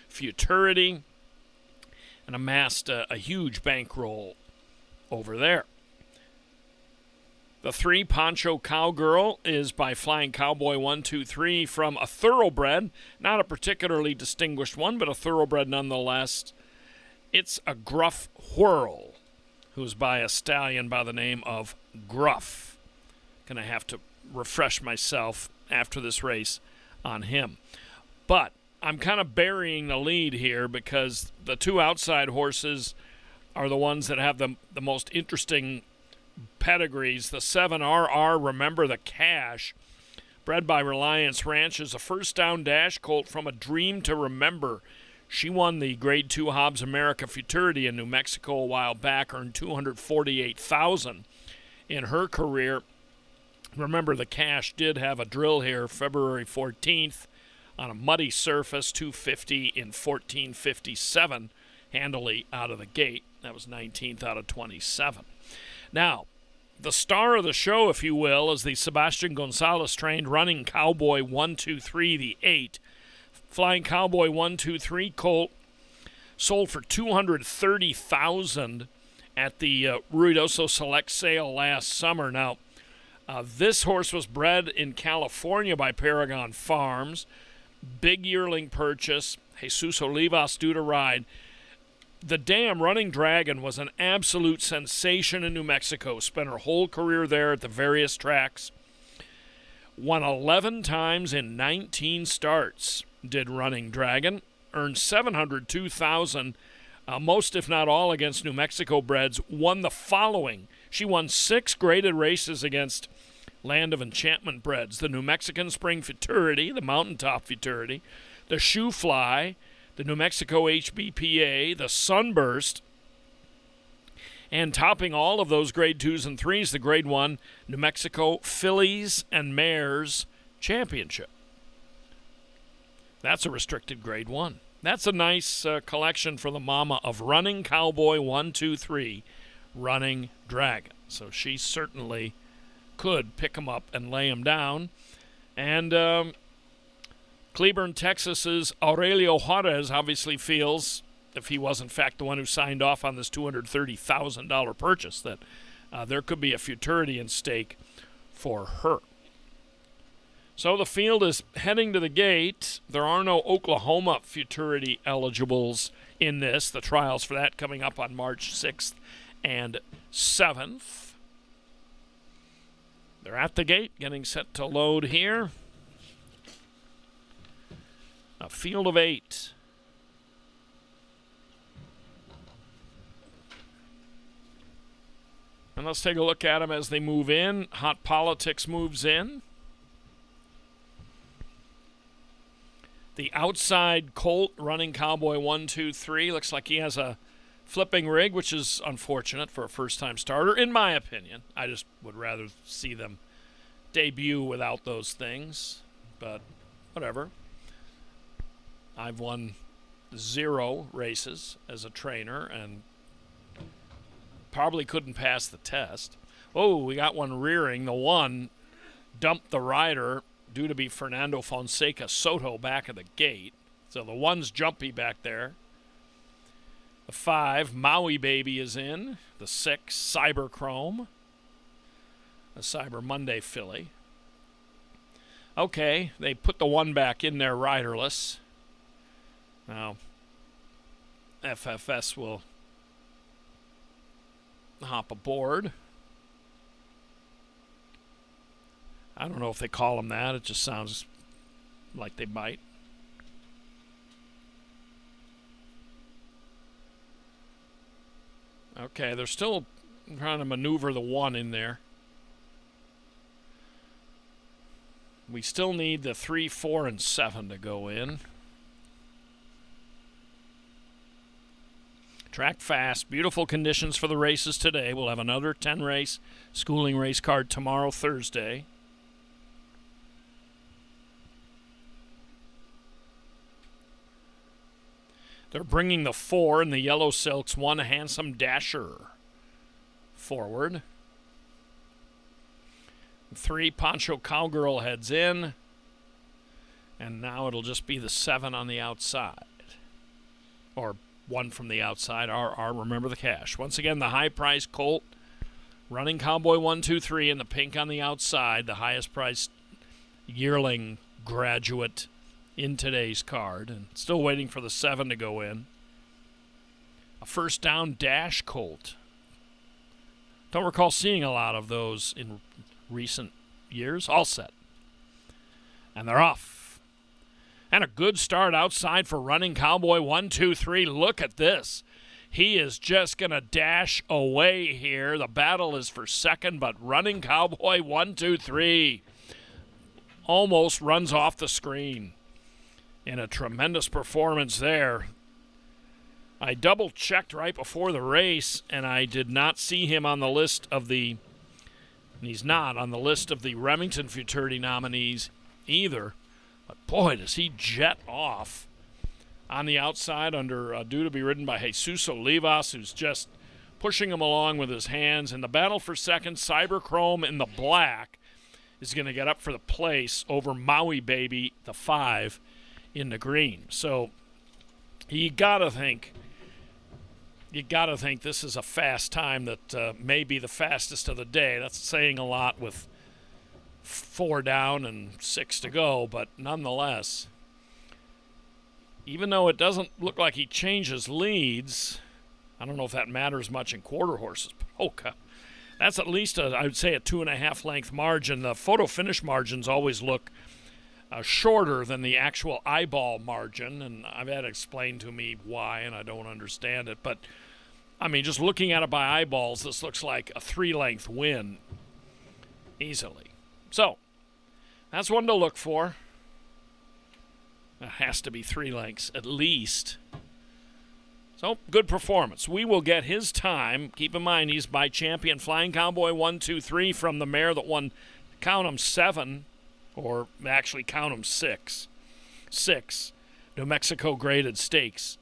Futurity, and amassed a huge bankroll over there. The 3, Poncho Cowgirl, is by Flying Cowboy 123 from a thoroughbred, not a particularly distinguished one, but a thoroughbred nonetheless. It's a Gruff Whirl, who's by a stallion by the name of Gruff. Going to have to refresh myself after this race on him. But I'm kind of burying the lead here because the two outside horses are the ones that have the most interesting pedigrees. The 7RR, Remember the Cash, bred by Reliance Ranch, is a first down dash colt from A Dream to Remember. She won the Grade 2 Hobbs America Futurity in New Mexico a while back, earned $248,000 in her career. Remember the Cash did have a drill here February 14th on a muddy surface, 250 in 14:57, handily out of the gate. That was 19th out of 27. Now, the star of the show, if you will, is the Sebastian Gonzalez trained Running Cowboy 123, the 8. Flying Cowboy 123 colt sold for $230,000 at the Ruidoso Select sale last summer. Now, this horse was bred in California by Paragon Farms. Big yearling purchase. Jesus Olivas due to ride. The dam Running Dragon was an absolute sensation in New Mexico. Spent her whole career there at the various tracks. Won 11 times in 19 starts, did Running Dragon. Earned $702,000, most if not all against New Mexico breds. Won the following. She won 6 graded races against Land of Enchantment breds. The New Mexican Spring Futurity, the Mountaintop Futurity, the Shoe Fly, the New Mexico HBPA, the Sunburst, and topping all of those Grade 2s and 3s, the Grade 1 New Mexico Fillies and Mares Championship. That's a restricted Grade 1. That's a nice collection for the mama of Running Cowboy 123, Running Dragon. So she certainly could pick him up and lay him down. And Cleburne, Texas's Aurelio Juarez obviously feels, if he was in fact the one who signed off on this $230,000 purchase, that there could be a futurity in stake for her. So the field is heading to the gate. There are no Oklahoma futurity eligibles in this. The trials for that coming up on March 6th and 7th. They're at the gate, getting set to load here. A field of 8. And let's take a look at them as they move in. Hot Politics moves in. The outside colt, Running Cowboy 123, looks like he has a flipping rig, which is unfortunate for a first-time starter, in my opinion. I just would rather see them debut without those things, but whatever. I've won 0 races as a trainer and probably couldn't pass the test. Oh, we got one rearing. The 1 dumped the rider due to be Fernando Fonseca Soto back of the gate. So the 1's jumpy back there. The 5, Maui Baby, is in. The 6, Cyberchrome, a Cyber Monday filly. Okay, they put the 1 back in there riderless. Now, FFS will hop aboard. I don't know if they call them that. It just sounds like they might. Okay, they're still trying to maneuver the 1 in there. We still need the 3, 4, and 7 to go in. Track fast. Beautiful conditions for the races today. We'll have another 10-race schooling race card tomorrow, Thursday. They're bringing the 4 in the Yellow Silks, 1 Handsome Dasher forward. 3, Poncho Cowgirl heads in. And now it'll just be the 7 on the outside. Or 1 from the outside, RR, Remember the Cash. Once again, the high-priced colt, Running Cowboy 123 in the pink on the outside, the highest-priced yearling graduate in today's card, and still waiting for the 7 to go in. A first down dash colt. Don't recall seeing a lot of those in recent years. All set. And they're off. And a good start outside for Running Cowboy. 1, 2, 3. Look at this. He is just going to dash away here. The battle is for second, but Running Cowboy, 1, 2, 3. Almost runs off the screen. In a tremendous performance there. I double-checked right before the race, and I did not see him on the list of the, and he's not on the list of the Remington Futurity nominees either. But boy, does he jet off on the outside under due to be ridden by Jesus Olivas, who's just pushing him along with his hands. In the battle for second, Cyberchrome in the black is going to get up for the place over Maui Baby, the 5, in the green. So you got to think this is a fast time that may be the fastest of the day. That's saying a lot with 4 down and 6 to go, but nonetheless, even though it doesn't look like he changes leads, I don't know if that matters much in quarter horses. Polka. That's at least, I would say, a 2.5 length margin. The photo finish margins always look shorter than the actual eyeball margin, and I've had it explained to me why, and I don't understand it. But, I mean, just looking at it by eyeballs, this looks like a 3-length win easily. So, that's one to look for. It has to be 3 lengths at least. So, good performance. We will get his time. Keep in mind, he's by champion Flying Cowboy 1, 2, 3 from the mare that won, count them 7, or actually count them 6. 6 New Mexico graded stakes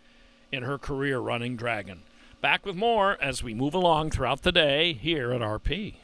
in her career running Dragon. Back with more as we move along throughout the day here at RP.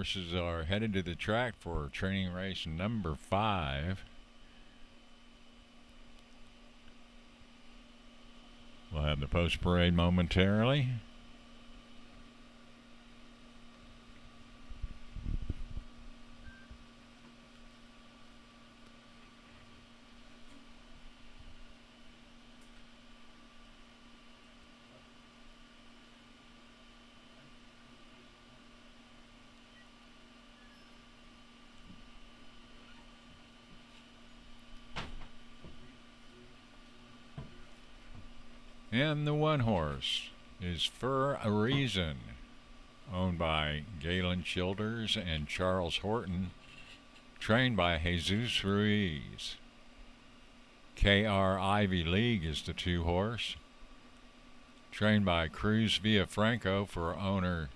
Horses are headed to the track for training race number 5. We'll have the post parade momentarily. And the 1 horse is For a Reason, owned by Galen Childers and Charles Horton, trained by Jesus Ruiz. KR Ivy League is the 2 horse, trained by Cruz Villafranco for owner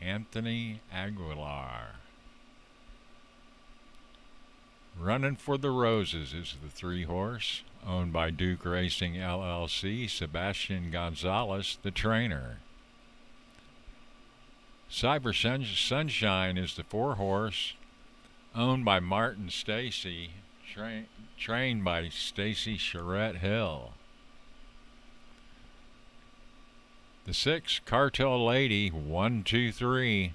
Anthony Aguilar. Running for the Roses is the 3 horse, owned by Duke Racing LLC, Sebastian Gonzalez, the trainer. Sunshine is the 4 horse, owned by Martin Stacy, trained by Stacy Charette Hill. The 6, Cartel Lady 123,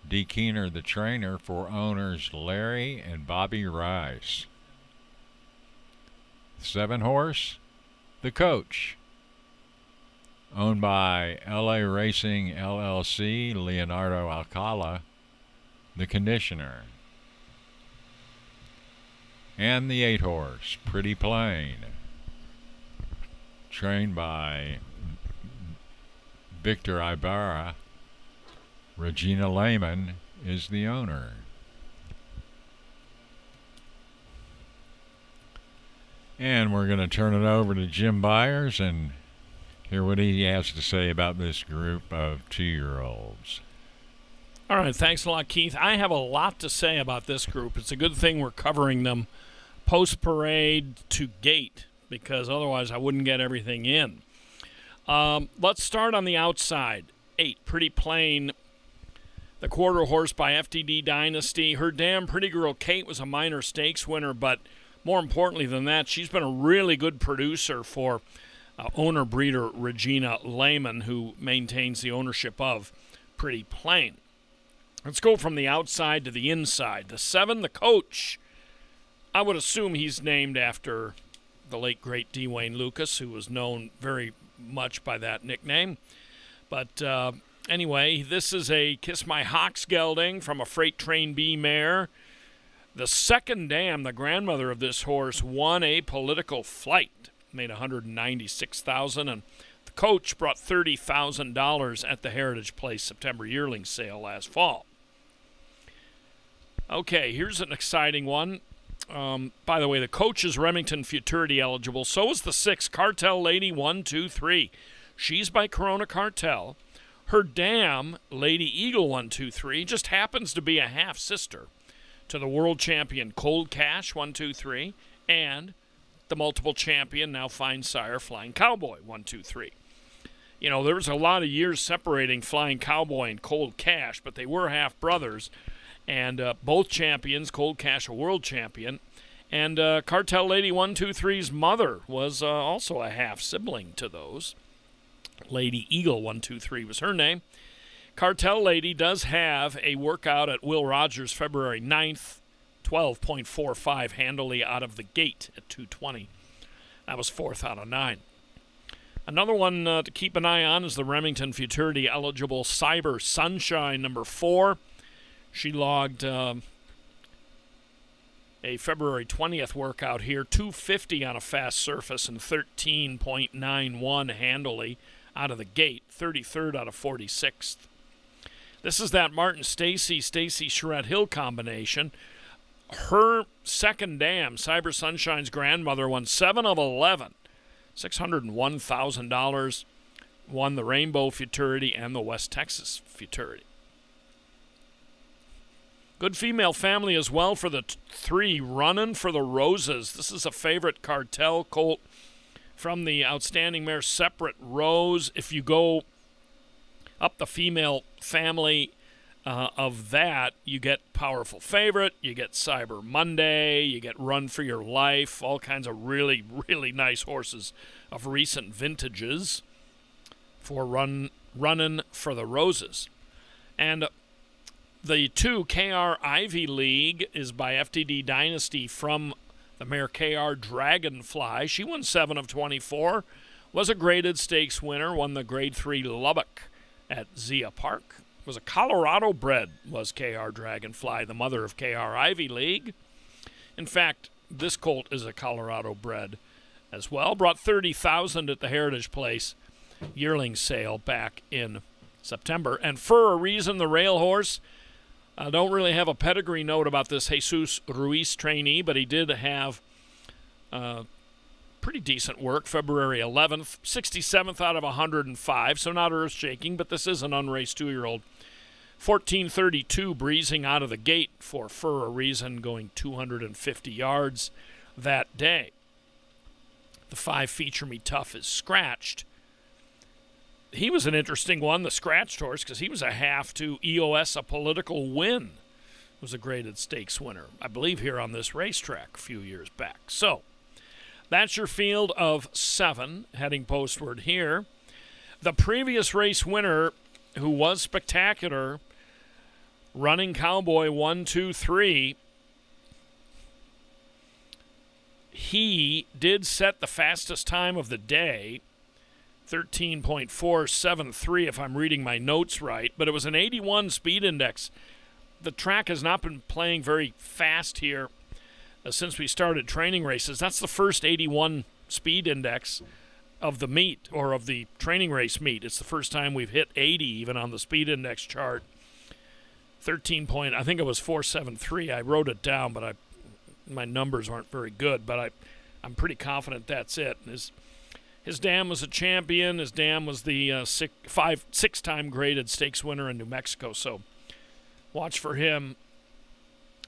D. Keener, the trainer, for owners Larry and Bobby Rice. 7 horse, The Coach, owned by LA Racing LLC, Leonardo Alcala, the conditioner. And the 8 horse, Pretty Plain, trained by Victor Ibarra. Regina Lehman is the owner. And we're going to turn it over to Jim Byers and hear what he has to say about this group of 2-year-olds. All right, thanks a lot, Keith. I have a lot to say about this group. It's a good thing we're covering them post-parade to gate, because otherwise I wouldn't get everything in. Let's start on the outside. 8, Pretty Plain, the quarter horse by FTD Dynasty. Her dam, Pretty Girl Kate, was a minor stakes winner, but more importantly than that, she's been a really good producer for owner-breeder Regina Lehman, who maintains the ownership of Pretty Plain. Let's go from the outside to the inside. The 7, The Coach. I would assume he's named after the late, great D. Wayne Lucas, who was known very much by that nickname. But anyway, this is a Kiss My Hawks gelding from a Freight Train B mare. The 2nd dam, the grandmother of this horse, won a political flight, made $196,000, and the Coach brought $30,000 at the Heritage Place September yearling sale last fall. Okay, here's an exciting one. By the way, the Coach is Remington Futurity eligible. So is the 6, Cartel Lady 123. She's by Corona Cartel. Her dam, Lady Eagle 123, just happens to be a half-sister to the world champion Cold Cash 123 and the multiple champion, now fine sire, Flying Cowboy 123. You know, there was a lot of years separating Flying Cowboy and Cold Cash, but they were half-brothers. And both champions, Cold Cash a world champion, and Cartel Lady 123's mother was also a half-sibling to those. Lady Eagle 123 was her name. Cartel Lady does have a workout at Will Rogers February 9th, 12.45 handily out of the gate at 220. That was 4th out of 9. Another one to keep an eye on is the Remington Futurity eligible Cyber Sunshine number 4. She logged a February 20th workout here, 250 on a fast surface and 13.91 handily out of the gate, 33rd out of 46th. This is that Martin Stacy Charette Hill combination. Her 2nd dam, Cyber Sunshine's grandmother, won 7 of 11, $601,000, won the Rainbow Futurity and the West Texas Futurity. Good female family as well for the 3, Runnin' for the Roses. This is a favorite Cartel colt from the outstanding mare Separate Rose. If you go up the female family, of that, you get Powerful Favorite, you get Cyber Monday, you get Run for Your Life, all kinds of really, really nice horses of recent vintages for running for the Roses. And the 2 KR Ivy League is by FTD Dynasty from the mare KR Dragonfly. She won 7 of 24, was a graded stakes winner, won the Grade 3 Lubbock at Zia Park. Was a Colorado bred, was KR Dragonfly, the mother of KR Ivy League. In fact, this colt is a Colorado bred as well. Brought $30,000 at the Heritage Place yearling sale back in September. And For a Reason, the rail horse, I don't really have a pedigree note about this Jesus Ruiz trainee, but he did have pretty decent work. February 11th, 67th out of 105, so not earth-shaking, but this is an unraced 2-year-old. 14:32 breezing out of the gate for a Reason, going 250 yards that day. The 5 Feature Me Tough is scratched. He was an interesting one, the scratched horse, because he was a half to EOS A Political Win. Was a graded stakes winner, I believe, here on this racetrack a few years back. So that's your field of 7 heading postward here. The previous race winner, who was spectacular, Running Cowboy 1, 2, 3, he did set the fastest time of the day, 13.473 if I'm reading my notes right, but it was an 81 speed index. The track has not been playing very fast here since we started training races. That's the first 81 speed index of the meet, or of the training race meet. It's the first time we've hit 80 even on the speed index chart. 13 point, I think it was 473. I wrote it down, but my numbers aren't very good, but I'm pretty confident that's it. His dam was a champion. His dam was the six-time graded stakes winner in New Mexico, so watch for him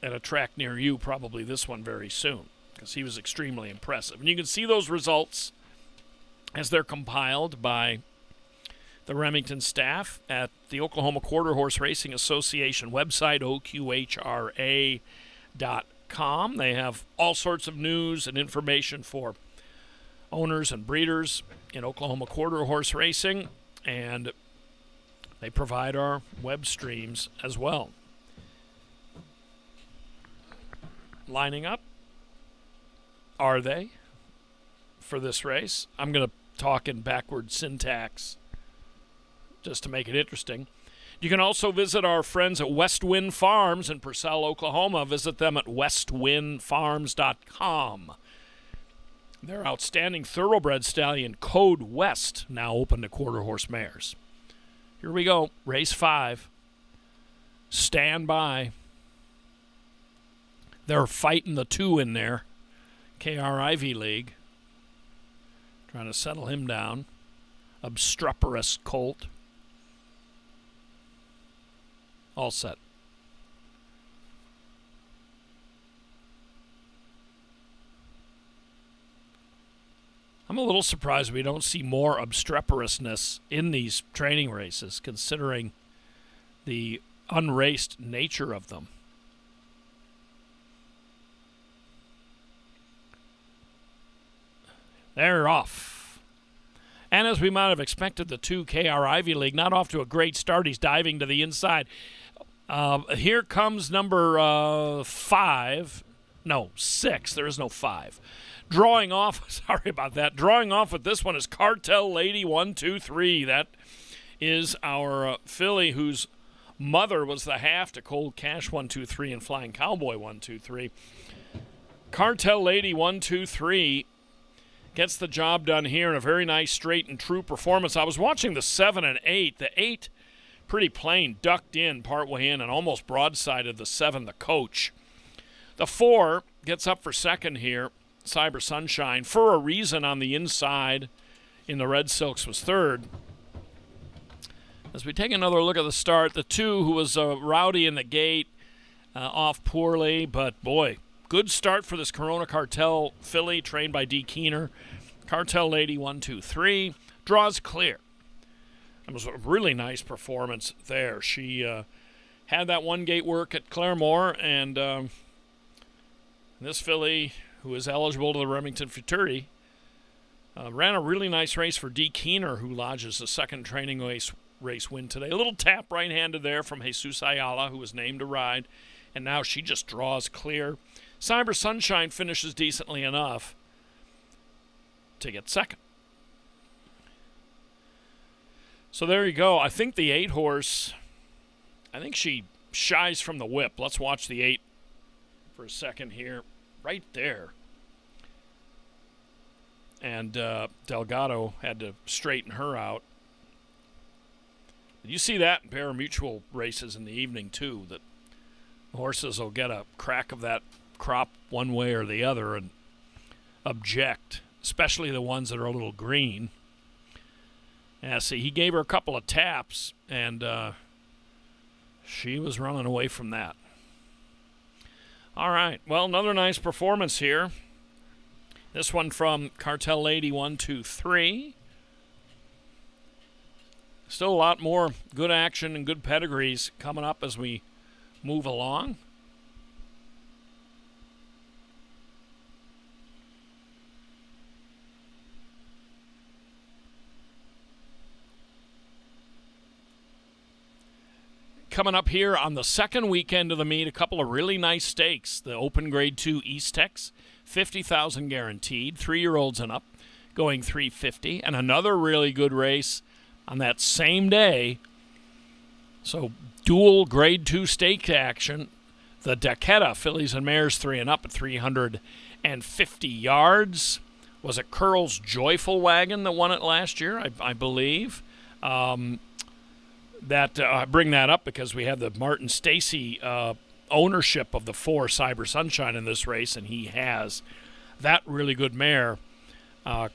at a track near you, probably this one very soon, because he was extremely impressive. And you can see those results as they're compiled by the Remington staff at the Oklahoma Quarter Horse Racing Association website, oqhra.com. They have all sorts of news and information for owners and breeders in Oklahoma Quarter Horse Racing, and they provide our web streams as well. Lining up, are they, for this race? I'm going to talk in backward syntax just to make it interesting. You can also visit our friends at West Wind Farms in Purcell, Oklahoma. Visit them at westwindfarms.com. Their outstanding thoroughbred stallion, Code West, now open to quarter horse mares. Here we go, race 5. Stand by. They're fighting the 2 in there. KR Ivy League. Trying to settle him down. Obstreperous colt. All set. I'm a little surprised we don't see more obstreperousness in these training races, considering the unraced nature of them. They're off. And as we might have expected, the 2 KR Ivy League, not off to a great start. He's diving to the inside. Here comes number 5. No, 6. There is no 5. Drawing off, sorry about that. Drawing off with this one is Cartel Lady 1, 2, 3. That is our filly whose mother was the half to Cold Cash 1, 2, 3 and Flying Cowboy 1, 2, 3. Cartel Lady 1, 2, 3 gets the job done here in a very nice straight and true performance. I was watching the 7 and 8. The 8, pretty plain, ducked in partway in and almost broadsided the 7, the coach. The 4 gets up for second here. Cyber Sunshine, For a Reason on the inside in the Red Silks was third. As we take another look at the start, the 2, who was rowdy in the gate, off poorly, but boy, good start for this Corona Cartel filly, trained by D. Keener. Cartel Lady 1, 2, 3 draws clear. It was a really nice performance there. She had that one gate work at Claremore, and this filly, who is eligible to the Remington Futurity, ran a really nice race for D. Keener, who lodges a second training race win today. A little tap right-handed there from Jesus Ayala, who was named to ride, and now she just draws clear. Cyber Sunshine finishes decently enough to get second. So there you go. I think the 8-horse, I think she shies from the whip. Let's watch the 8 for a second here. Right there. And Delgado had to straighten her out. You see that in pari-mutuel races in the evening, too, that horses will get a crack of that crop one way or the other and object, especially the ones that are a little green. Yeah, see, he gave her a couple of taps, and she was running away from that. All right, well, another nice performance here. This one from Cartel Lady 123. Still a lot more good action and good pedigrees coming up as we move along. Coming up here on the second weekend of the meet, a couple of really nice stakes. The Open Grade 2 East Tex, $50,000 guaranteed, 3-year-olds and up, going $350, and another really good race on that same day. So dual Grade 2 stake action. The Daquetta fillies and mares 3 and up at 350 yards. Was it Curl's Joyful Wagon that won it last year? I believe. I bring that up because we have the Martin Stacy ownership of the 4 Cyber Sunshine in this race, and he has that really good mare,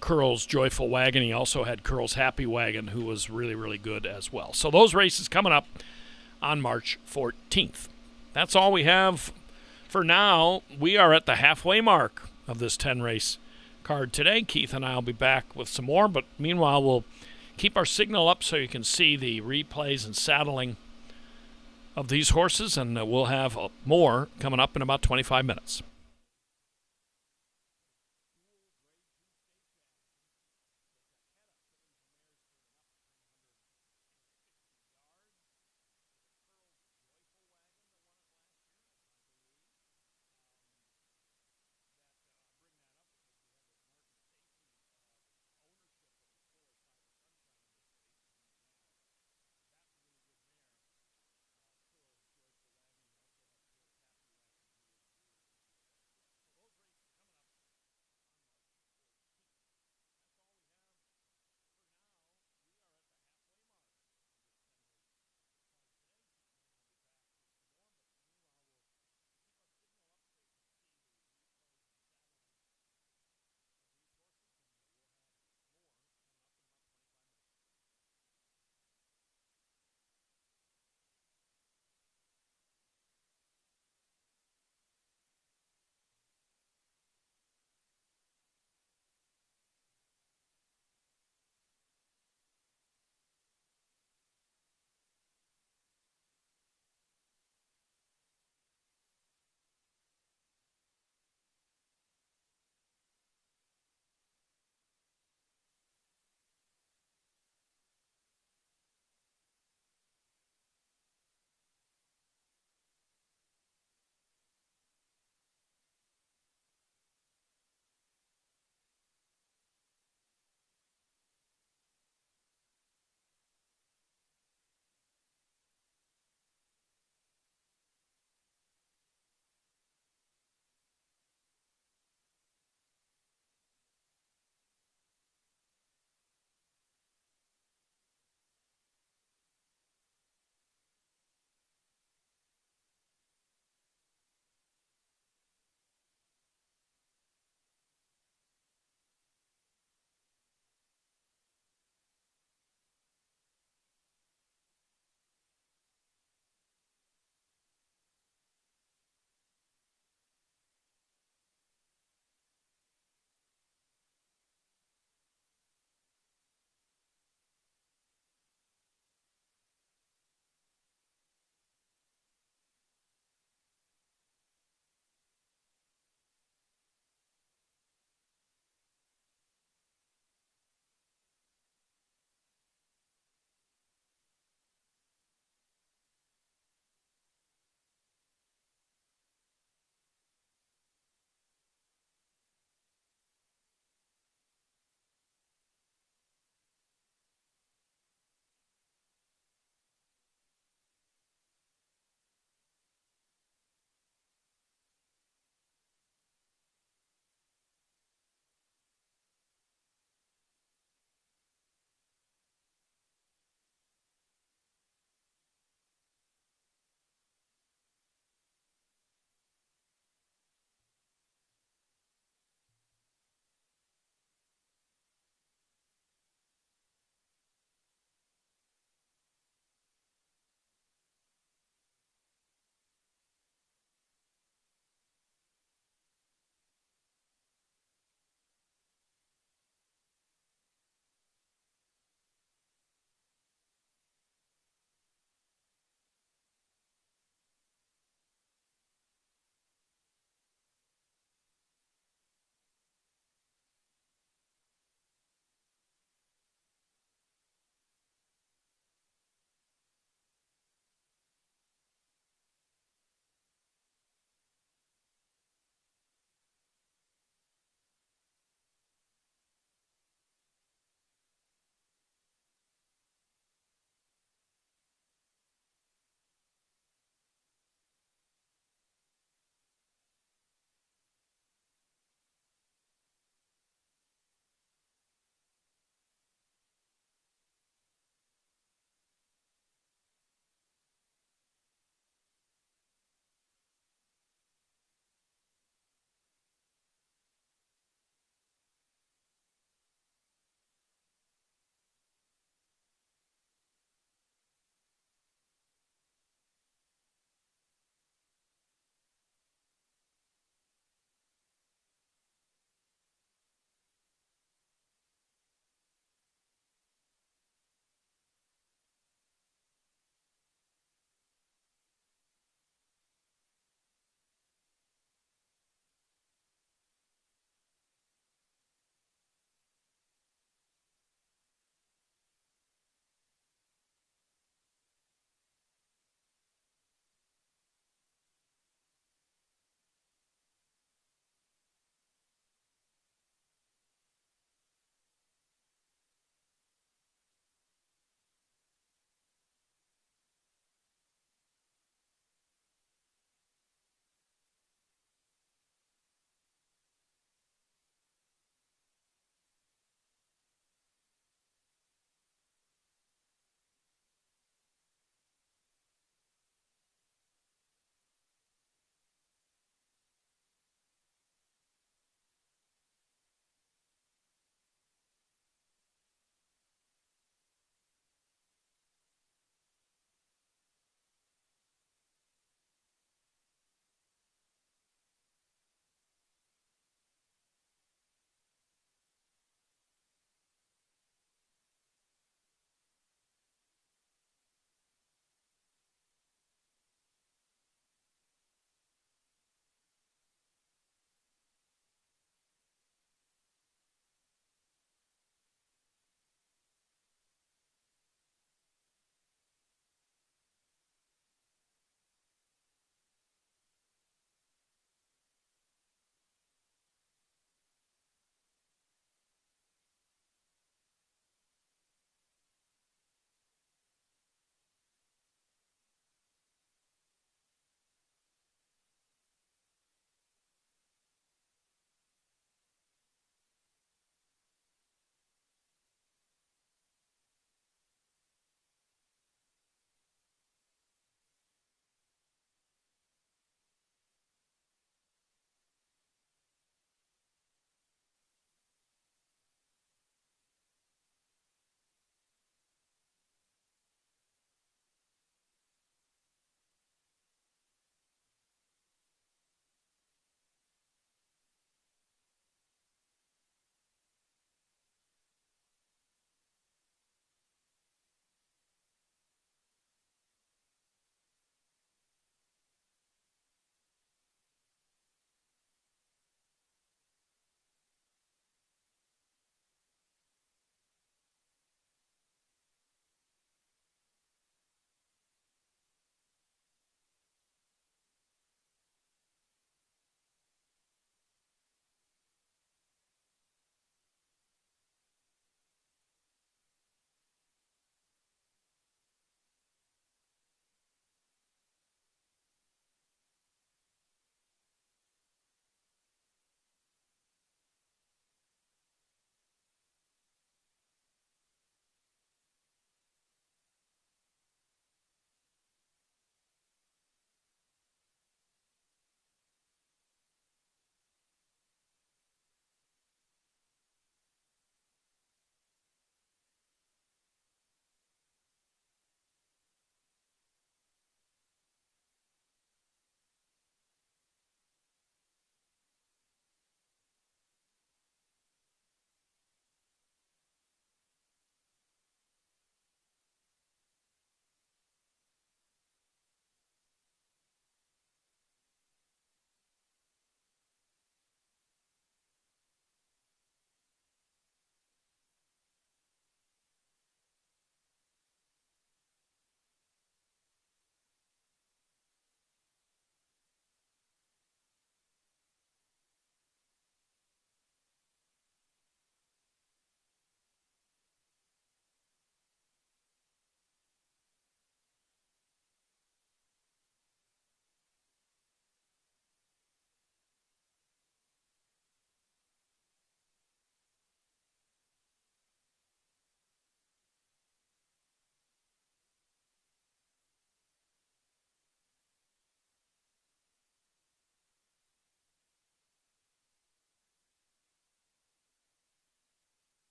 Curl's Joyful Wagon. He also had Curl's Happy Wagon, who was really, really good as well. So those races coming up on March 14th. That's all we have for now. We are at the halfway mark of this 10-race card today. Keith and I will be back with some more, but meanwhile we'll keep our signal up so you can see the replays and saddling of these horses, and we'll have more coming up in about 25 minutes.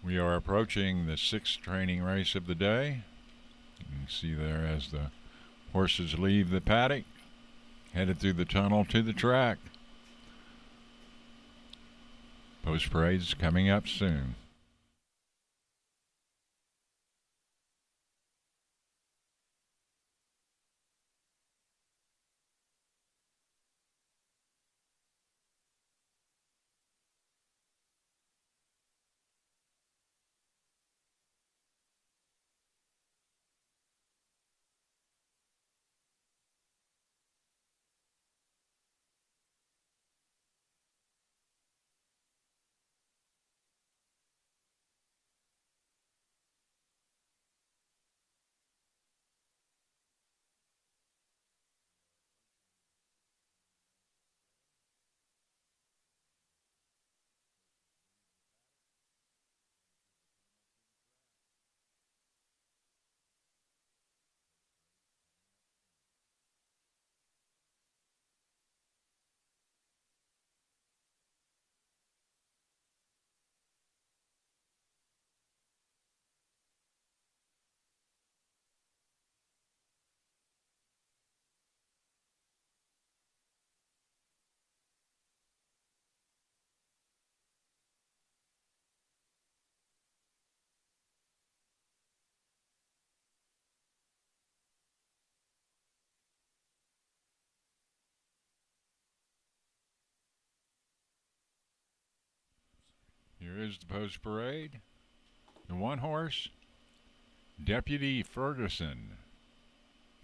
We are approaching the 6th training race of the day. You can see there as the horses leave the paddock, headed through the tunnel to the track. Post parade's coming up soon. Here is the post parade. The one horse, Deputy Ferguson,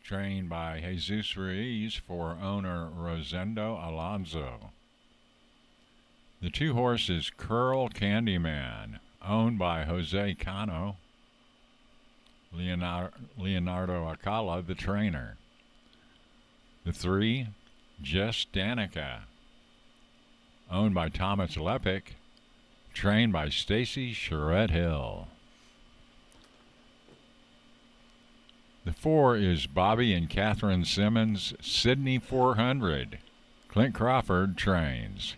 trained by Jesus Ruiz for owner Rosendo Alonso. The 2 horses, Curl Candyman, owned by Jose Cano, Leonardo Acala, the trainer. The 3, Jess Danica, owned by Thomas Lepic, trained by Stacy Charette Hill. The 4 is Bobby and Catherine Simmons, Sydney 400. Clint Crawford trains.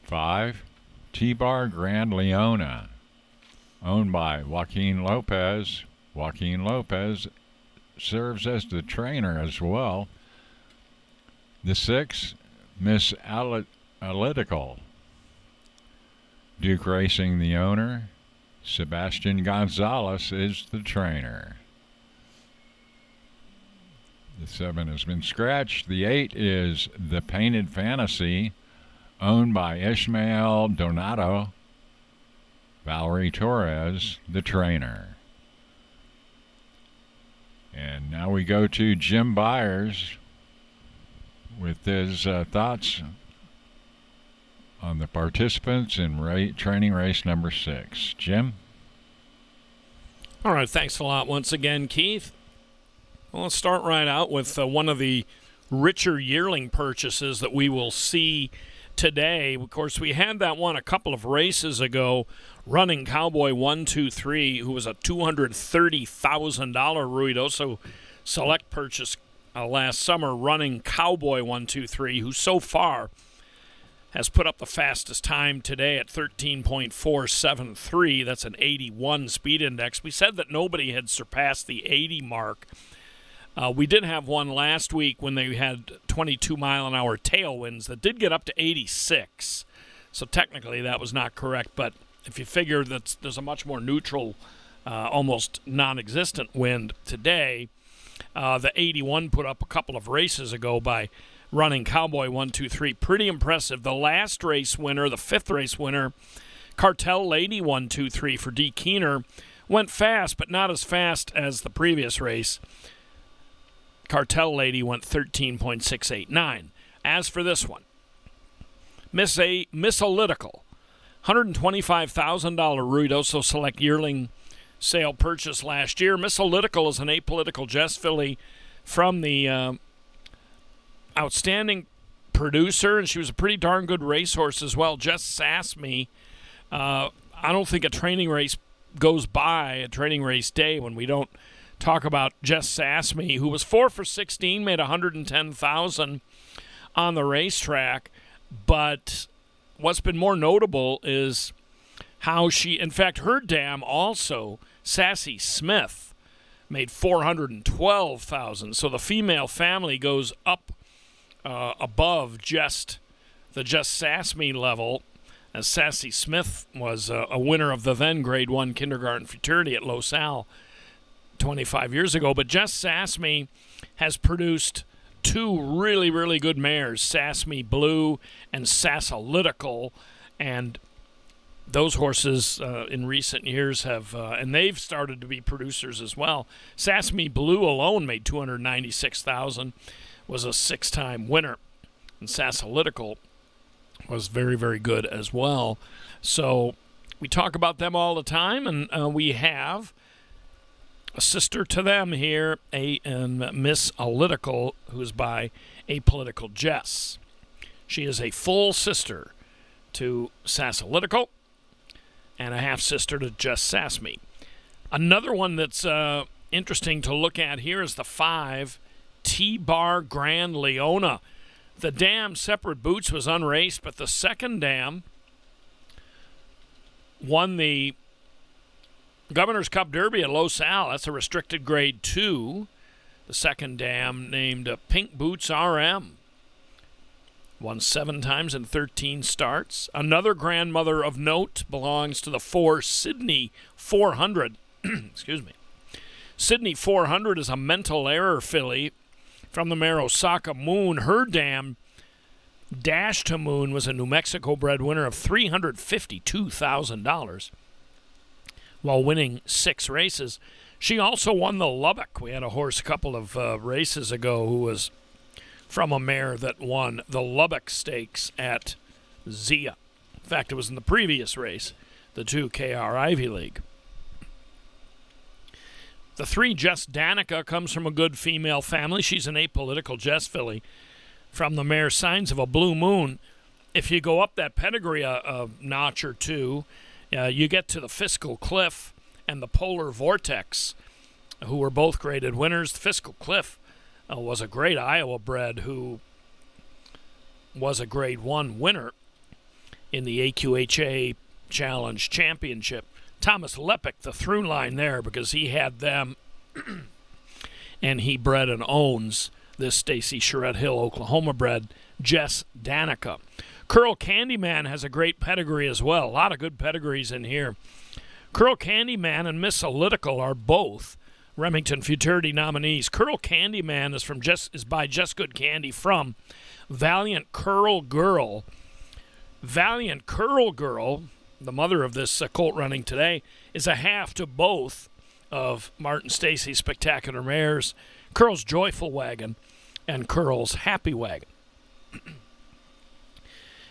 5, T-Bar Grand Leona, owned by Joaquin Lopez. Joaquin Lopez serves as the trainer as well. The 6, Miss Analytical, Duke Racing the owner. Sebastian Gonzalez is the trainer. The 7 has been scratched. The 8 is The Painted Fantasy, owned by Ishmael Donato. Valerie Torres, the trainer. And now we go to Jim Byers with his thoughts on the participants in training race number 6. Jim? All right, thanks a lot once again, Keith. Well, let's start right out with one of the richer yearling purchases that we will see today. Of course, we had that one a couple of races ago, Running Cowboy 123, who was a $230,000 Ruidoso Select purchase last summer. Running Cowboy 123, who so far has put up the fastest time today at 13.473. That's an 81 speed index. We said that nobody had surpassed the 80 mark. We did have one last week when they had 22-mile-an-hour tailwinds that did get up to 86. So technically that was not correct, but if you figure that there's a much more neutral, almost non-existent wind today, the 81 put up a couple of races ago by Running Cowboy 123. Pretty impressive. The last race winner, the 5th race winner, Cartel Lady 123 for D. Keener, went fast, but not as fast as the previous race. Cartel Lady went 13.689. As for this one, Miss Analytical, $125,000 Ruidoso Select yearling sale purchase last year. Miss Analytical is an apolitical Jess filly from the outstanding producer, and she was a pretty darn good racehorse as well. Just sassed me. I don't think a training race goes by, a training race day, when we don't talk about Jess Sass Me, who was 4 for 16, made $110,000 on the racetrack. But what's been more notable is how she, in fact, her dam also, Sassy Smith, made $412,000. So the female family goes up above just Sass Me level, as Sassy Smith was a winner of the then Grade 1 kindergarten fraternity at Los Al 25 years ago. But Just Sass Me has produced two really, really good mares, Sass Me Blue and Sassalytical, and those horses in recent years have, and they've started to be producers as well. Sass Me Blue alone made $296,000, was a 6-time winner, and Sassalytical was very, very good as well. So we talk about them all the time, and we have a sister to them here, Miss Alytical, who's by Apolitical Jess. She is a full sister to Sassalytical and a half-sister to Just Sass Me. Another one that's interesting to look at here is the 5 T-Bar Grand Leona. The dam Separate Boots was unraced, but the second dam won the Governor's Cup Derby at Los Al. That's a restricted Grade 2. The second dam, named Pink Boots RM, won 7 times in 13 starts. Another grandmother of note belongs to the 4 Sydney 400. Excuse me. Sydney 400 is a mental error filly from the mare Osaka Moon. Her dam, Dash to Moon, was a New Mexico bred winner of $352,000 while winning 6 races. She also won the Lubbock. We had a horse a couple of races ago who was from a mare that won the Lubbock Stakes at Zia. In fact, it was in the previous race, the 2 KR Ivy League. The 3 Jess Danica comes from a good female family. She's an Apolitical Jess filly from the mare Signs of a Blue Moon. If you go up that pedigree a notch or two, you get to the Fiscal Cliff and the Polar Vortex, who were both graded winners. The Fiscal Cliff was a great Iowa bred who was a Grade 1 winner in the AQHA Challenge Championship. Thomas Lepic, the through line there, because he had them and he bred and owns this Stacy Charette Hill, Oklahoma bred Jess Danica. Curl Candyman has a great pedigree as well. A lot of good pedigrees in here. Curl Candyman and Miss Alytical are both Remington Futurity nominees. Curl Candyman is by Just Good Candy from Valiant Curl Girl. Valiant Curl Girl, the mother of this colt running today, is a half to both of Martin Stacy's spectacular mares, Curl's Joyful Wagon and Curl's Happy Wagon.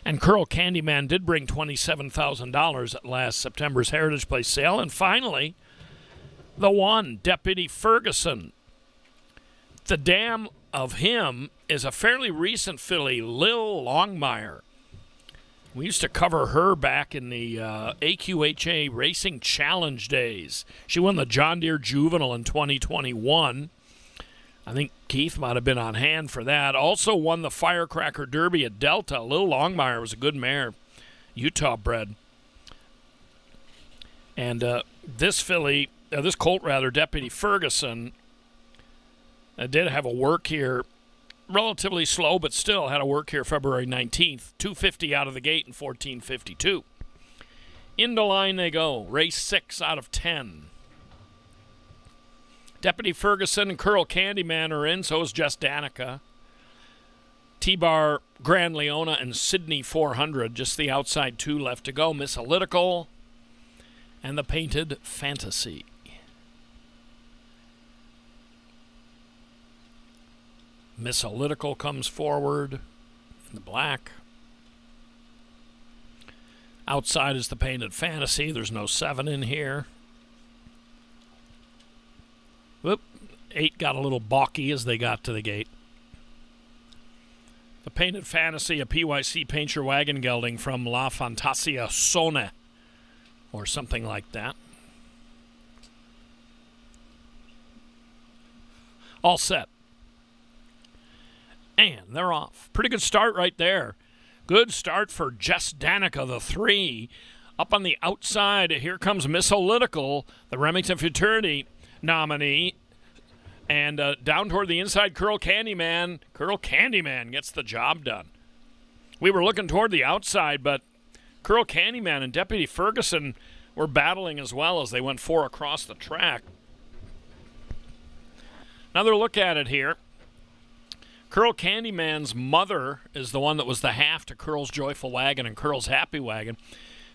And Curl Candyman did bring $27,000 at last September's Heritage Place sale. And finally, the 1, Deputy Ferguson. The dam of him is a fairly recent filly, Lil Longmire. We used to cover her back in the AQHA Racing Challenge days. She won the John Deere Juvenile in 2021. I think Keith might have been on hand for that. Also won the Firecracker Derby at Delta. Lil Longmire was a good mare, Utah bred. And this colt, Deputy Ferguson, did have a work here, relatively slow, but still had a work here February 19th. 250 out of the gate and 1452. Into line they go. Race 6 out of 10. Deputy Ferguson and Curl Candyman are in, so is Jess Danica. T-Bar, Grand Leona, and Sydney 400, just the outside 2 left to go. Miss Alytical and the Painted Fantasy. Miss Alytical comes forward in the black. Outside is the Painted Fantasy. There's no 7 in here. Whoop. 8 got a little balky as they got to the gate. The Painted Fantasy, a PYC Paint Your Wagon gelding from La Fantasia Sone, or something like that. All set. And they're off. Pretty good start right there. Good start for Jess Danica, the 3. Up on the outside, here comes Miss Political, the Remington Futurity nominee. And down toward the inside, Curl Candyman. Curl Candyman gets the job done. We were looking toward the outside, but Curl Candyman and Deputy Ferguson were battling as well as they went 4 across the track. Another look at it here. Curl Candyman's mother is the one that was the half to Curl's Joyful Wagon and Curl's Happy Wagon.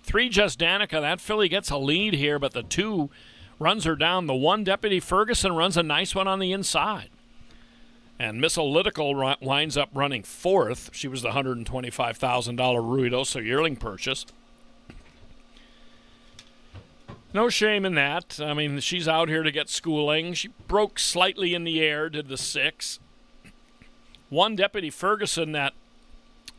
3 Just Danica, that filly gets a lead here, but the 2 runs her down. The 1 Deputy Ferguson runs a nice one on the inside. And Miss Political winds up running 4th. She was the $125,000 Ruidoso yearling purchase. No shame in that. I mean, she's out here to get schooling. She broke slightly in the air, did the 6. 1 Deputy Ferguson, that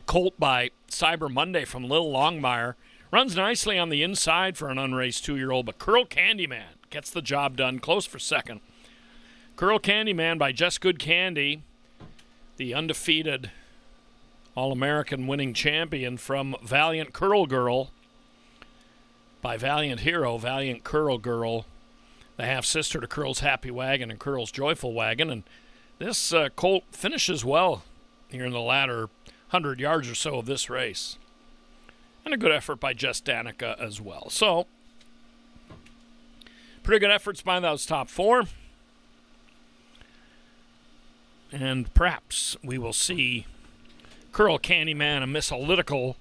colt by Cyber Monday from Lil Longmire, runs nicely on the inside for an unraced 2-year-old, but Curl Candyman gets the job done, close for second. Curl Candyman by Just Good Candy, the undefeated All-American winning champion from Valiant Curl Girl, by Valiant Hero, Valiant Curl Girl, the half-sister to Curl's Happy Wagon and Curl's Joyful Wagon. And this colt finishes well here in the latter 100 yards or so of this race. And a good effort by Just Danica as well. So, pretty good efforts by those top 4. And perhaps we will see Curl Candyman and Miss Political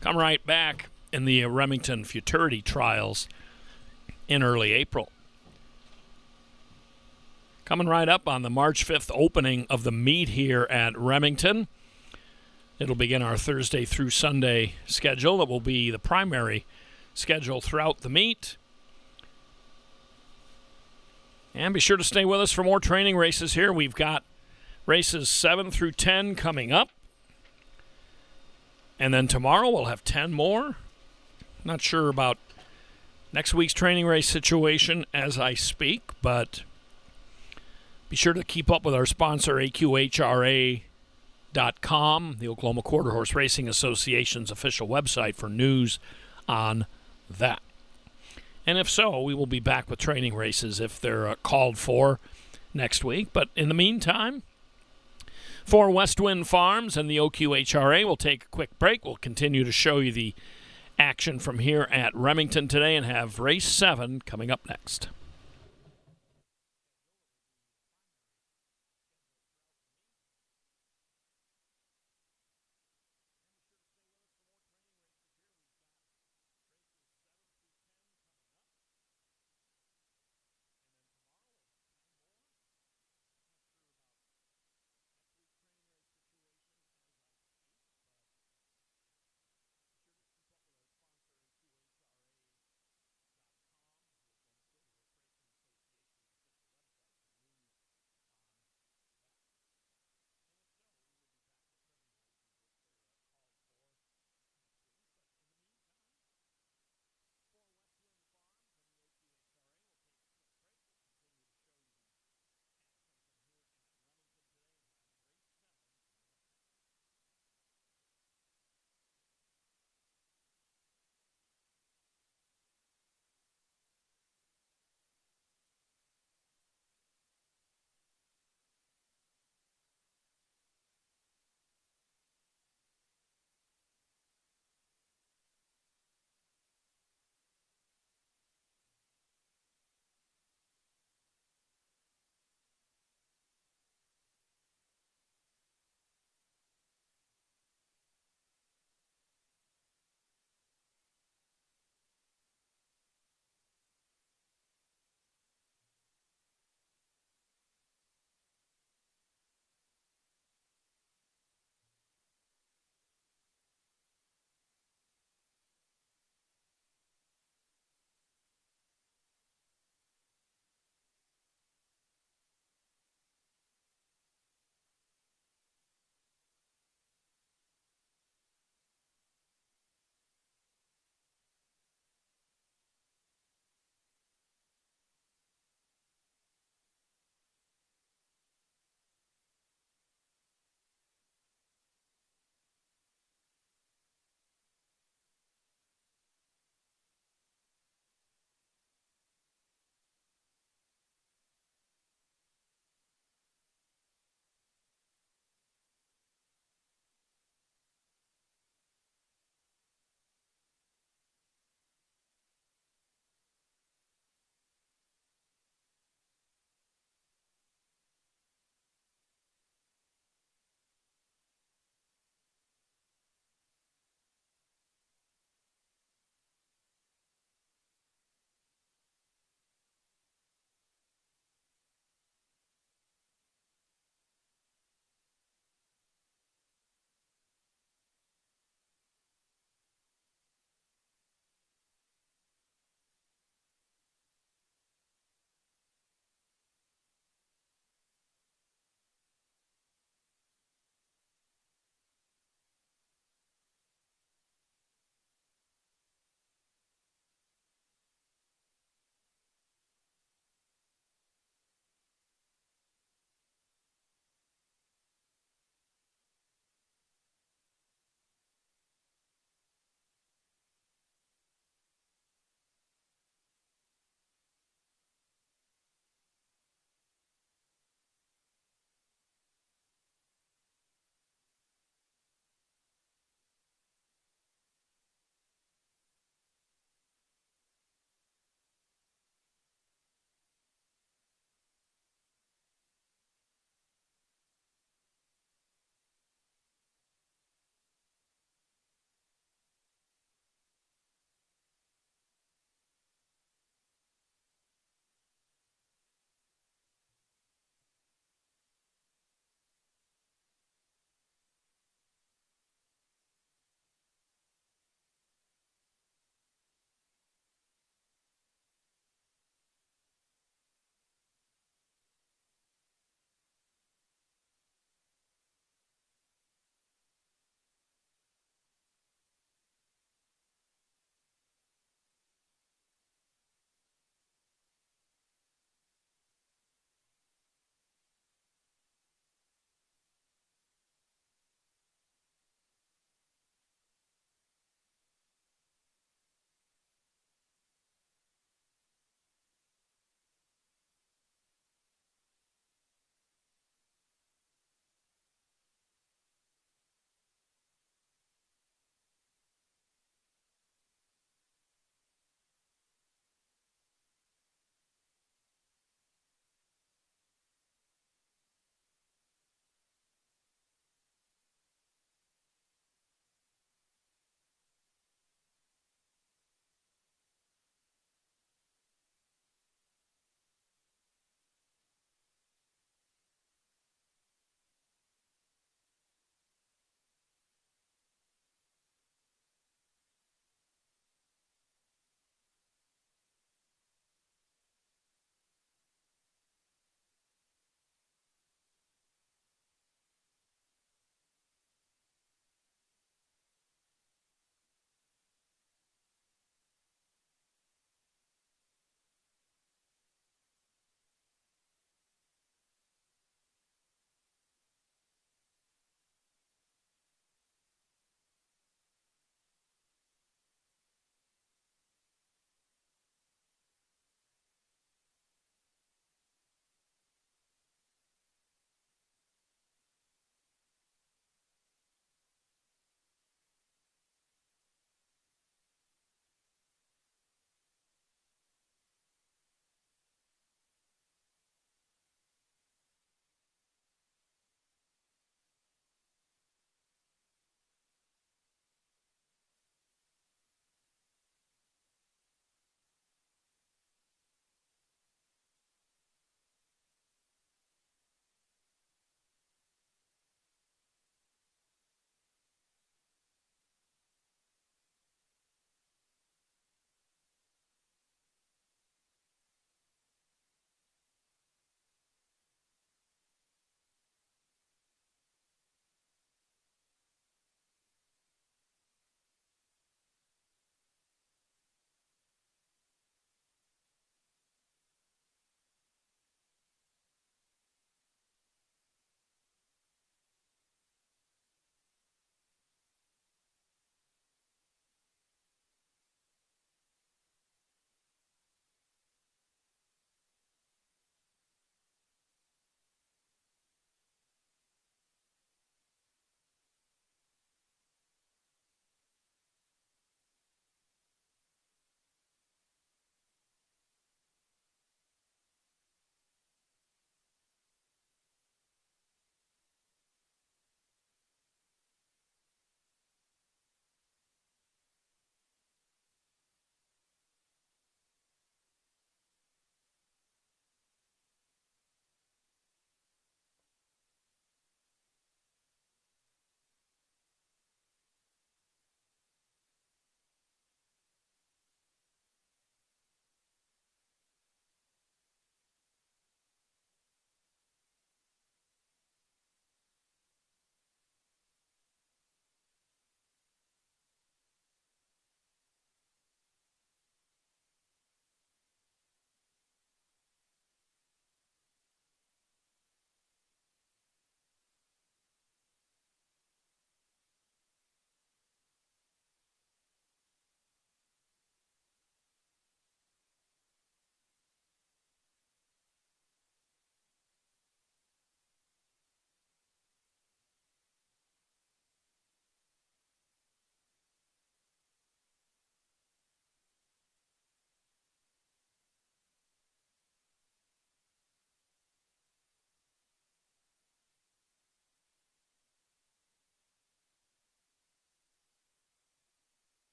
come right back in the Remington Futurity Trials in early April. Coming right up on the March 5th opening of the meet here at Remington. It'll begin our Thursday through Sunday schedule. It will be the primary schedule throughout the meet. And be sure to stay with us for more training races here. We've got races 7 through 10 coming up. And then tomorrow we'll have 10 more. Not sure about next week's training race situation as I speak, but be sure to keep up with our sponsor, AQHRA.com, the Oklahoma Quarter Horse Racing Association's official website, for news on that. And if so, we will be back with training races if they're called for next week. But in the meantime, for West Wind Farms and the OQHRA, we'll take a quick break. We'll continue to show you the action from here at Remington today and have race 7 coming up next.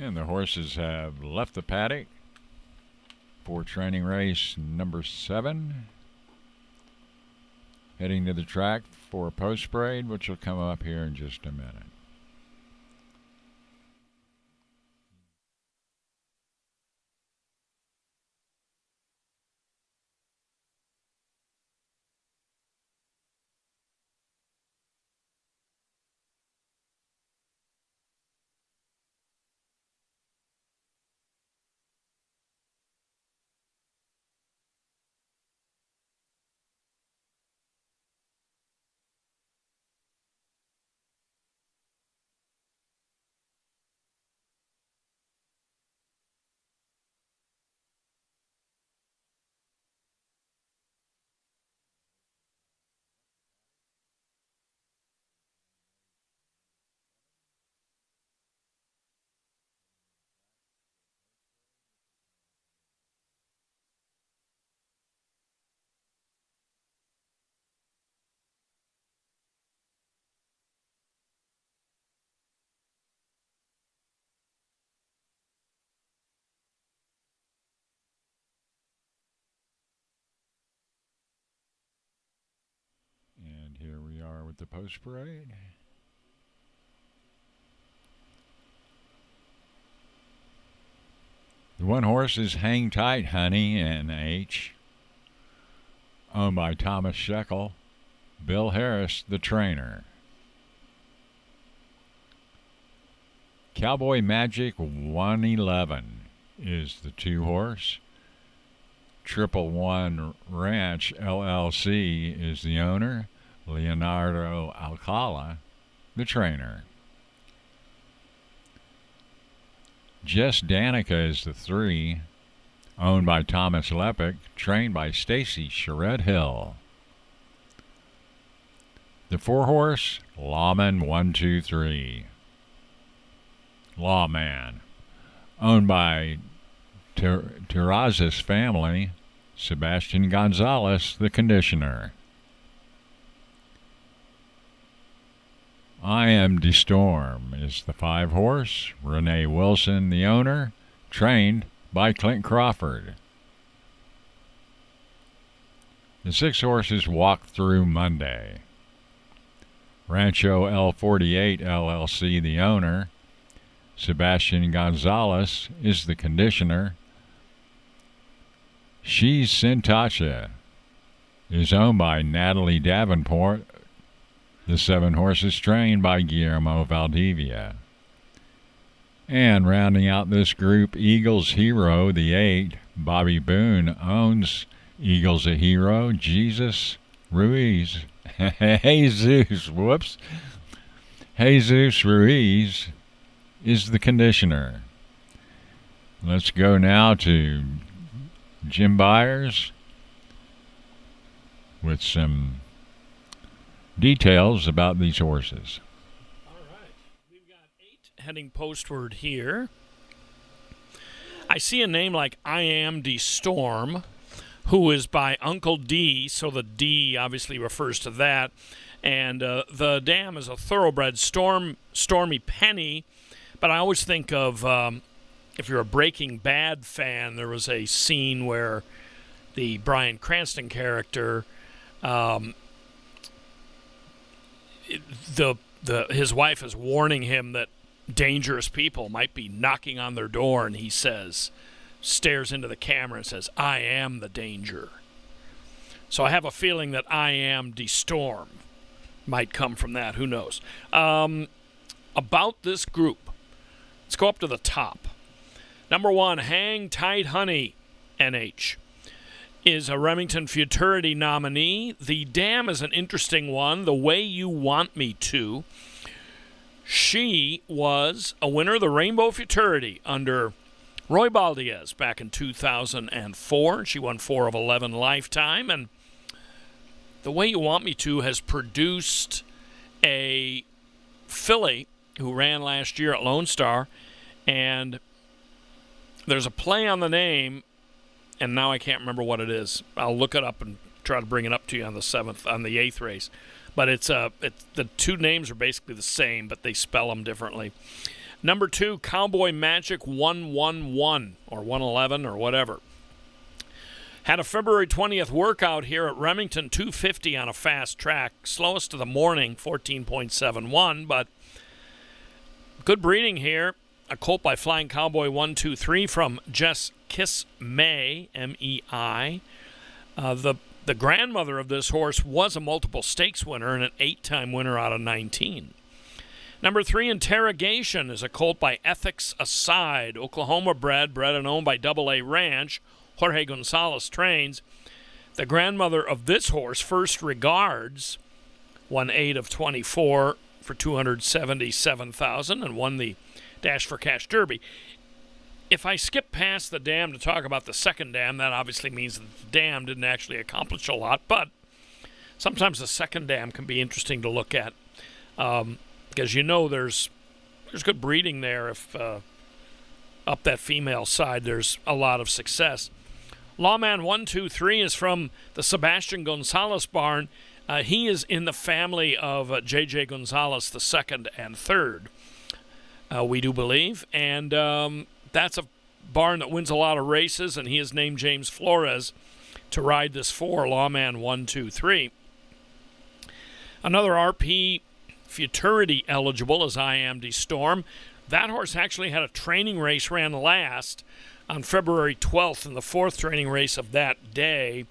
And the horses have left the paddock for training race number 7. Heading to the track for post parade, which will come up here in just a minute. And here we are with the post parade. The one horse is Hang Tight Honey, NH, owned by Thomas Shekel, Bill Harris, the trainer. Cowboy Magic 111 is the 2 horse. Triple One Ranch LLC is the owner. Leonardo Alcala, the trainer. Jess Danica is the 3, owned by Thomas Lepic, trained by Stacy Charette Hill. The 4 horse, Lawman 123. Lawman, owned by Terrazas family, Sebastian Gonzalez, the conditioner. I Am DeStorm is the 5 horse, Renee Wilson, the owner, trained by Clint Crawford. The 6 horses walked through Monday. Rancho L48 LLC, the owner, Sebastian Gonzalez is the conditioner. She's Sintacha is owned by Natalie Davenport. The 7 horses trained by Guillermo Valdivia. And rounding out this group, Eagles Hero, the 8, Bobby Boone owns Eagles a Hero, Jesus Ruiz. Jesus Ruiz is the conditioner. Let's go now to Jim Byers with some details about these horses. All right. We've got 8 heading postward here. I see a name like I Am DeStorm, who is by Uncle D, so the D obviously refers to that. And the dam is a thoroughbred, Stormy Penny. But I always think of, if you're a Breaking Bad fan, there was a scene where the Bryan Cranston character, his wife is warning him that dangerous people might be knocking on their door, and he stares into the camera and says, I am the danger. So I have a feeling that I Am DeStorm might come from that. Who knows? About this group, let's go up to the top. Number 1, Hang Tight Honey, NH, is a Remington Futurity nominee. The dam is an interesting one, The Way You Want Me To. She was a winner of the Rainbow Futurity under Roy Baldiez back in 2004. She won 4 of 11 lifetime, and The Way You Want Me To has produced a filly who ran last year at Lone Star, and there's a play on the name, and now I can't remember what it is. I'll look it up and try to bring it up to you on the 8th race. But it's the 2 names are basically the same, but they spell them differently. Number 2, Cowboy Magic 111 or 111 or whatever. Had a February 20th workout here at Remington, 250 on a fast track. Slowest of the morning, 14.71, but good breeding here. A colt by Flying Cowboy 123 from Jess Kiss May, M-E-I. The grandmother of this horse was a multiple stakes winner and an 8-time winner out of 19. Number 3, Interrogation, is a colt by Ethics Aside, Oklahoma bred and owned by Double A Ranch. Jorge Gonzalez trains. The grandmother of this horse, First Regards, won 8 of 24 for $277,000 and won the Dash for Cash Derby. If I skip past the dam to talk about the second dam, that obviously means that the dam didn't actually accomplish a lot, but sometimes the second dam can be interesting to look at. Because there's good breeding there if up that female side there's a lot of success. Lawman 123 is from the Sebastian Gonzalez barn. He is in the family of J.J. Gonzalez the second and third, we do believe. And that's a barn that wins a lot of races, and he has named James Flores to ride this for Lawman 123. Another RP Futurity eligible is IMD Storm. That horse actually had a training race, ran last on February 12th in the 4th training race of that day.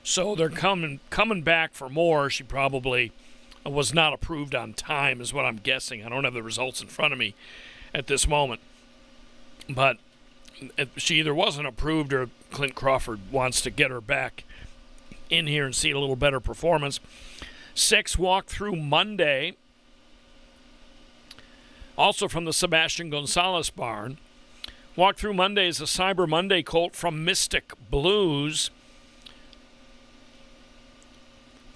So they're coming back for more. She probably was not approved on time is what I'm guessing. I don't have the results in front of me at this moment. But she either wasn't approved or Clint Crawford wants to get her back in here and see a little better performance. 6, Walk Through Monday, also from the Sebastian Gonzalez barn. Walk Through Monday is a Cyber Monday colt from Mystic Blues.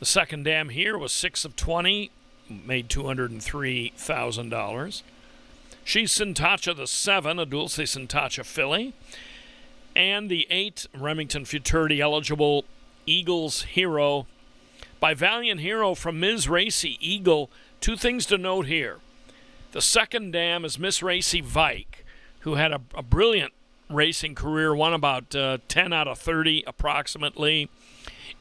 The second dam here was 6 of 20, made $203,000. She's Sintacha the 7, a Dulce Sintacha filly. And the 8, Remington Futurity eligible Eagles Hero by Valiant Hero from Ms. Racy Eagle. 2 things to note here. The second dam is Miss Racy Vike, who had a brilliant racing career, won about 10 out of 30 approximately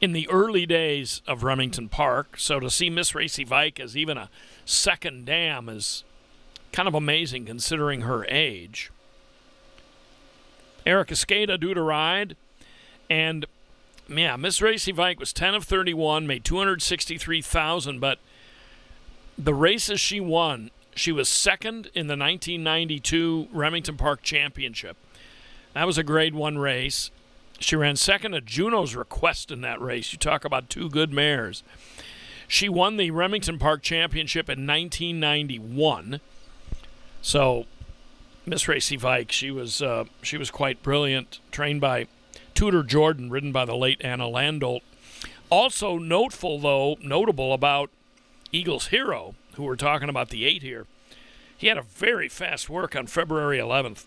in the early days of Remington Park. So to see Miss Racy Vike as even a second dam is kind of amazing considering her age. Eric Escada due to ride. And, yeah, Miss Racy Vike was 10 of 31, made $263,000, but the races she won, she was second in the 1992 Remington Park Championship. That was a Grade 1 race. She ran second at Juno's request in that race. You talk about 2 good mares. She won the Remington Park Championship in 1991. So, Miss Racy Vike, she was quite brilliant, trained by Tudor Jordan, ridden by the late Anna Landolt. Also notable about Eagles Hero, who we're talking about the 8 here. He had a very fast work on February 11th.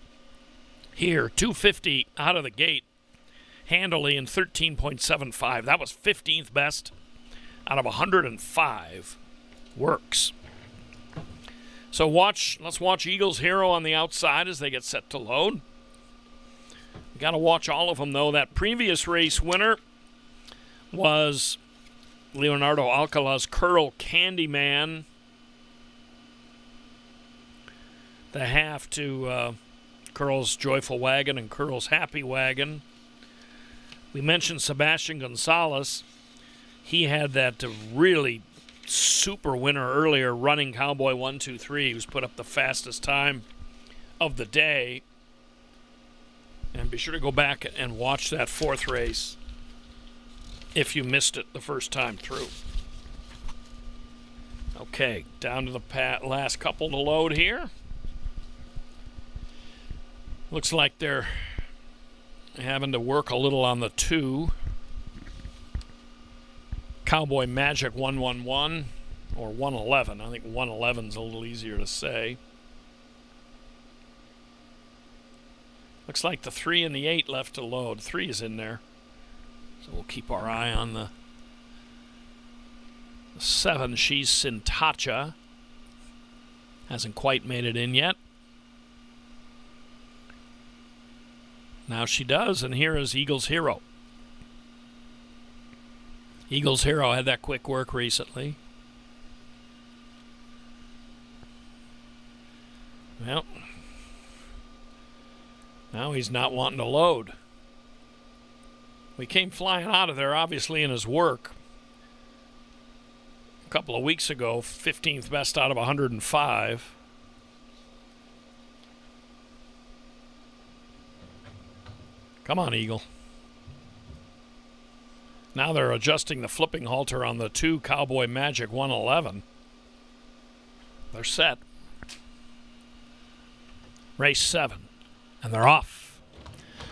Here, 250 out of the gate, handily in 13.75. That was 15th best out of 105 works. So let's watch Eagles Hero on the outside as they get set to load. You got to watch all of them, though. That previous race winner was Leonardo Alcala's Curl Candyman, the half to Curl's Joyful Wagon and Curl's Happy Wagon. We mentioned Sebastian Gonzalez. He had that really super winner earlier, Running Cowboy 123. He was put up the fastest time of the day. And be sure to go back and watch that 4th race if you missed it the first time through. Okay, down to the last couple to load here. Looks like they're having to work a little on the 2. Cowboy Magic 111 or 111. I think 111 is a little easier to say. Looks like the 3 and the 8 left to load. 3 is in there. So we'll keep our eye on the 7. She's Sintacha. Hasn't quite made it in yet. Now she does, and here is Eagles Hero. Eagles Hero had that quick work recently. Well, now he's not wanting to load. We came flying out of there, obviously, in his work. A couple of weeks ago, 15th best out of 105. Come on, Eagle. Now they're adjusting the flipping halter on the 2 Cowboy Magic 111. They're set. Race 7. And they're off.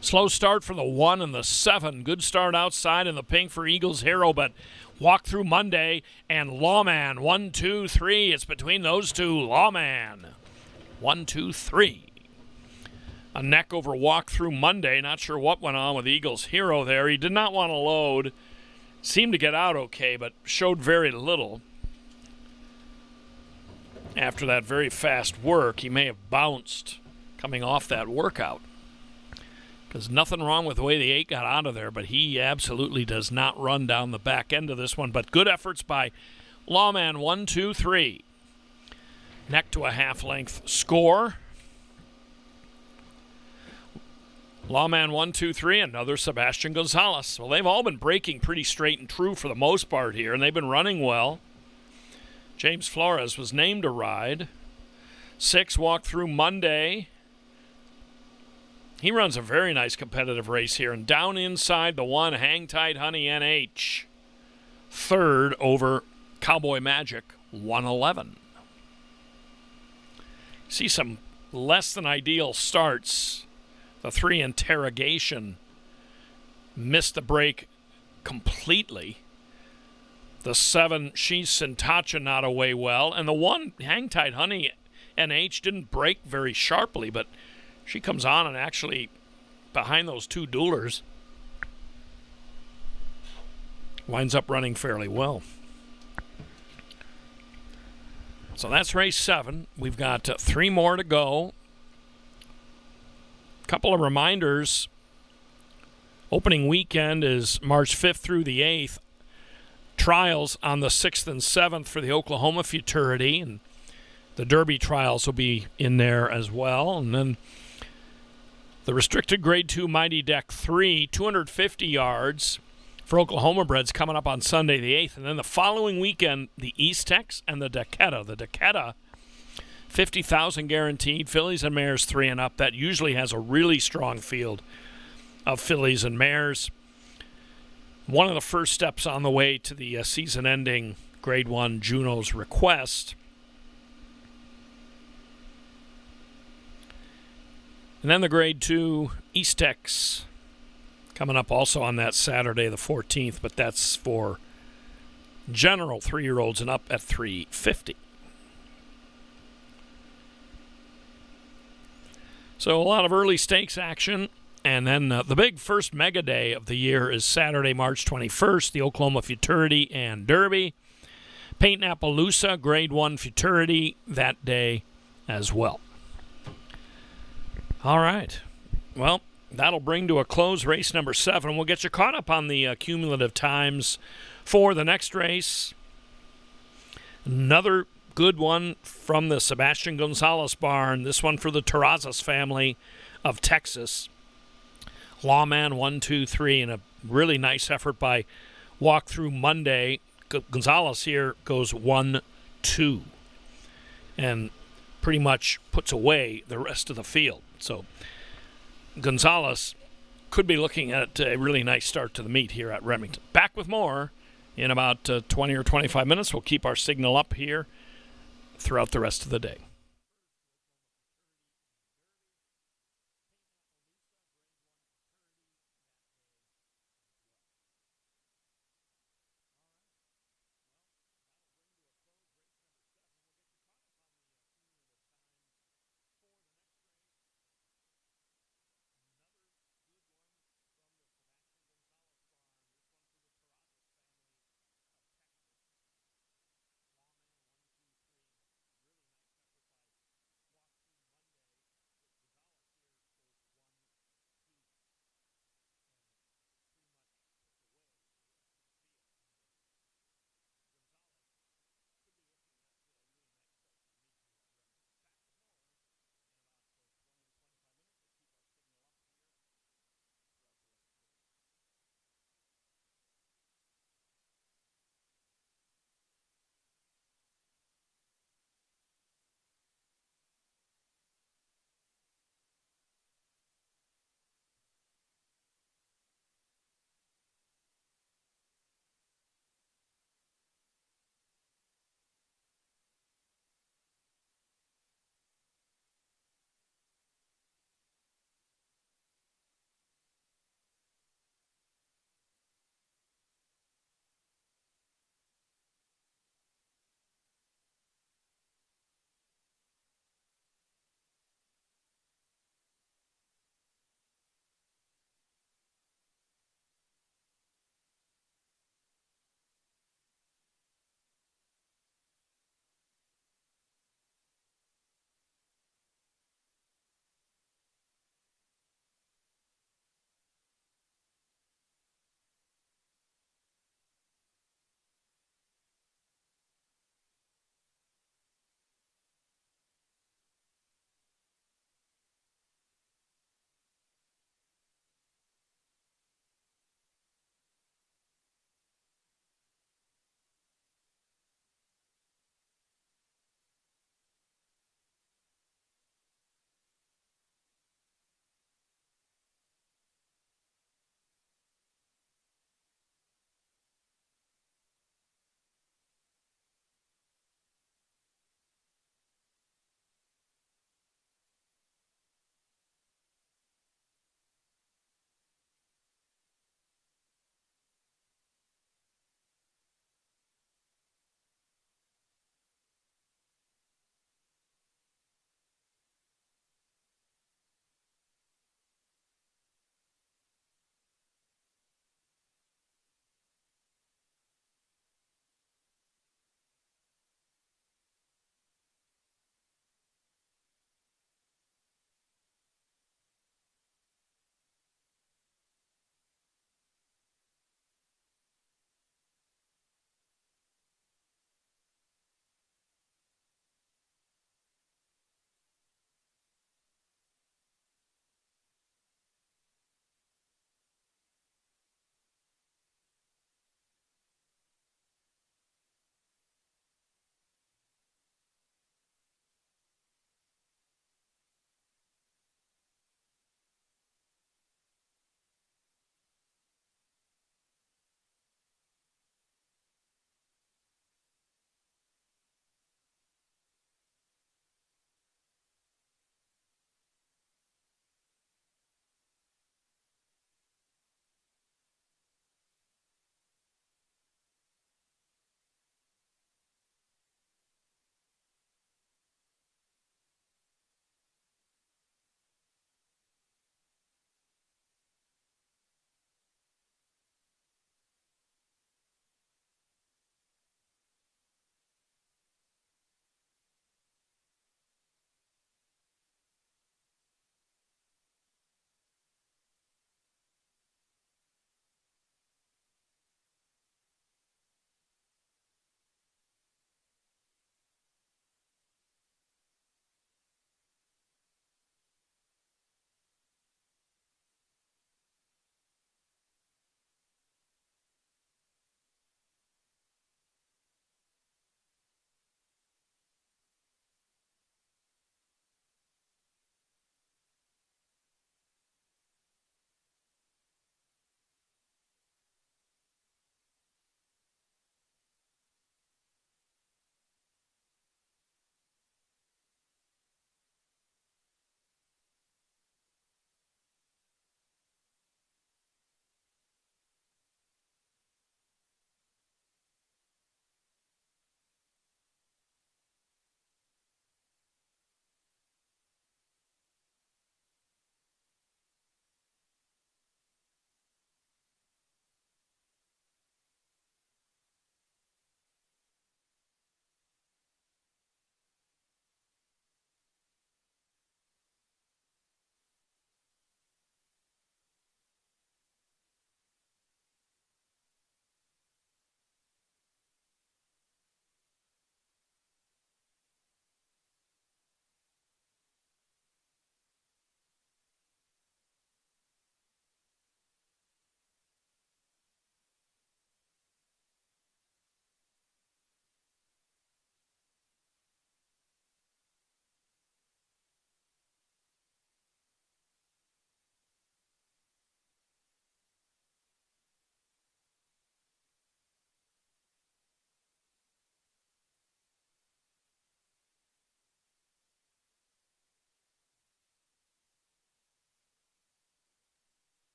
Slow start for the 1 and the 7. Good start outside in the pink for Eagles Hero, but walk through Monday and Lawman. 1, 2, 3. It's between those two. Lawman. 1, 2, 3. A neck over walk through Monday. Not sure what went on with Eagles Hero there. He did not want to load. Seemed to get out okay, but showed very little. After that very fast work, he may have bounced coming off that workout. Because nothing wrong with the way the 8 got out of there, but he absolutely does not run down the back end of this one. But good efforts by Lawman. 1, 2, 3. Neck to a half-length score. Lawman 1, 2, 3, another Sebastian Gonzalez. Well, they've all been breaking pretty straight and true for the most part here, and they've been running well. James Flores was named to ride. 6 walked through Monday. He runs a very nice competitive race here, and down inside the 1, Hang Tight Honey NH. 3rd over Cowboy Magic 111. See some less than ideal starts. The 3 Interrogation missed the break completely. The 7 She's Sintacha not away well. And the 1 Hang Tight Honey NH didn't break very sharply, but she comes on and actually behind those 2 duelers winds up running fairly well. So that's race 7. We've got 3 more to go. Couple of reminders. Opening weekend is March 5th through the 8th. Trials on the 6th and 7th for the Oklahoma Futurity, and the Derby trials will be in there as well. And then the restricted Grade 2 Mighty Deck 3, 250 yards for Oklahoma breds coming up on Sunday the 8th. And then the following weekend, the East Tex and the Dequetta. The Dequetta, 50,000 guaranteed, fillies and mares 3 and up. That usually has a really strong field of fillies and mares. One of the first steps on the way to the season-ending Grade 1 Juno's Request. And then the Grade 2 East Tex coming up also on that Saturday the 14th, but that's for general 3-year-olds and up at $350. So a lot of early stakes action. And then the big first mega day of the year is Saturday, March 21st, the Oklahoma Futurity and Derby. Paint Appaloosa, Grade 1 Futurity that day as well. All right. Well, that'll bring to a close race number 7. We'll get you caught up on the cumulative times for the next race. Another good one from the Sebastian Gonzalez barn. This one for the Terrazas family of Texas. Lawman 1, 2, 3, and a really nice effort by Walk Through Monday. Gonzalez here goes 1, 2, and pretty much puts away the rest of the field. So Gonzalez could be looking at a really nice start to the meet here at Remington. Back with more in about 20 or 25 minutes. We'll keep our signal up here throughout the rest of the day.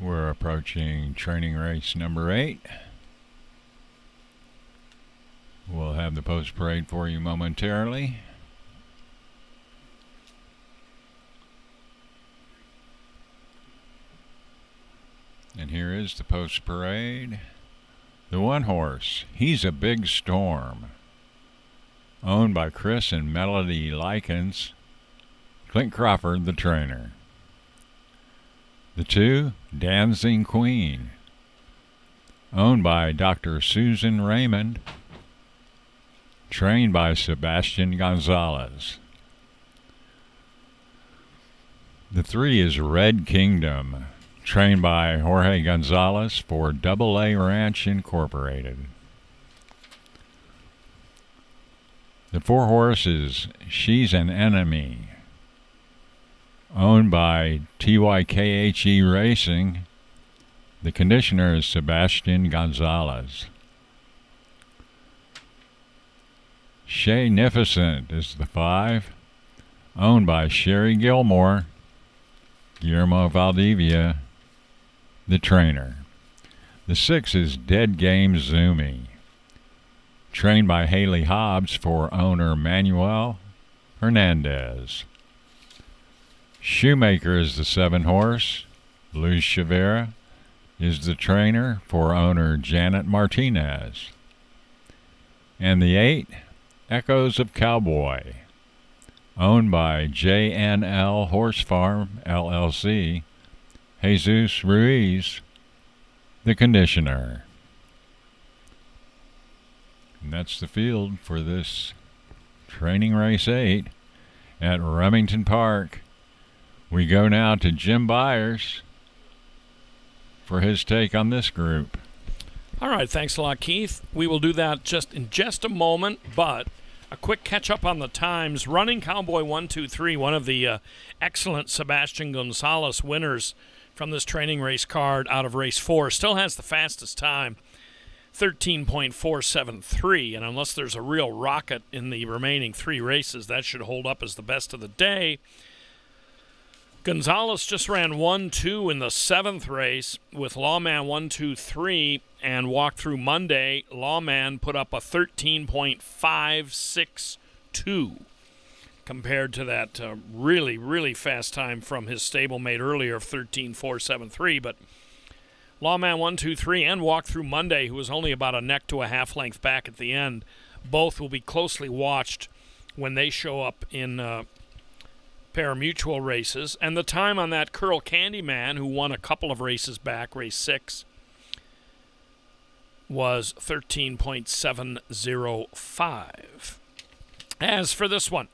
We're approaching training race number 8. We'll have the post parade for you momentarily. And here is the post parade. The one horse, He's a Big Storm, owned by Chris and Melody Likens, Clint Crawford, the trainer. The 2, Dancing Queen, owned by Dr. Susan Raymond, trained by Sebastian Gonzalez. The 3 is Red Kingdom, trained by Jorge Gonzalez for AA Ranch Incorporated. The 4 horse is She's an Enemy, owned by TYKHE Racing. The conditioner is Sebastian Gonzalez. Shaynificent is the 5, owned by Sherry Gilmore, Guillermo Valdivia, the trainer. The 6 is Dead Game Zoomy, trained by Haley Hobbs for owner Manuel Hernandez. Shoemaker is the 7 horse. Luz Chavera is the trainer for owner Janet Martinez. And the 8, Echoes of Cowboy, owned by JNL Horse Farm, LLC, Jesus Ruiz, the conditioner. And that's the field for this training race 8 at Remington Park. We go now to Jim Byers for his take on this group. All right, thanks a lot, Keith. We will do that in just a moment, but a quick catch-up on the times. Running Cowboy 123, one of the excellent Sebastian Gonzalez winners from this training race card out of race 4, still has the fastest time, 13.473, and unless there's a real rocket in the remaining 3 races, that should hold up as the best of the day. Gonzalez just ran 1-2 in the 7th race with Lawman 1-2-3 and walked through Monday. Lawman put up a 13.562 compared to that really, really fast time from his stablemate earlier of 13.473. But Lawman 1-2-3 and walked through Monday, who was only about a neck to a half length back at the end. Both will be closely watched when they show up in pari-mutuel races. And the time on that Curl Candyman, who won a couple of races back, race 6, was 13.705. As for this one,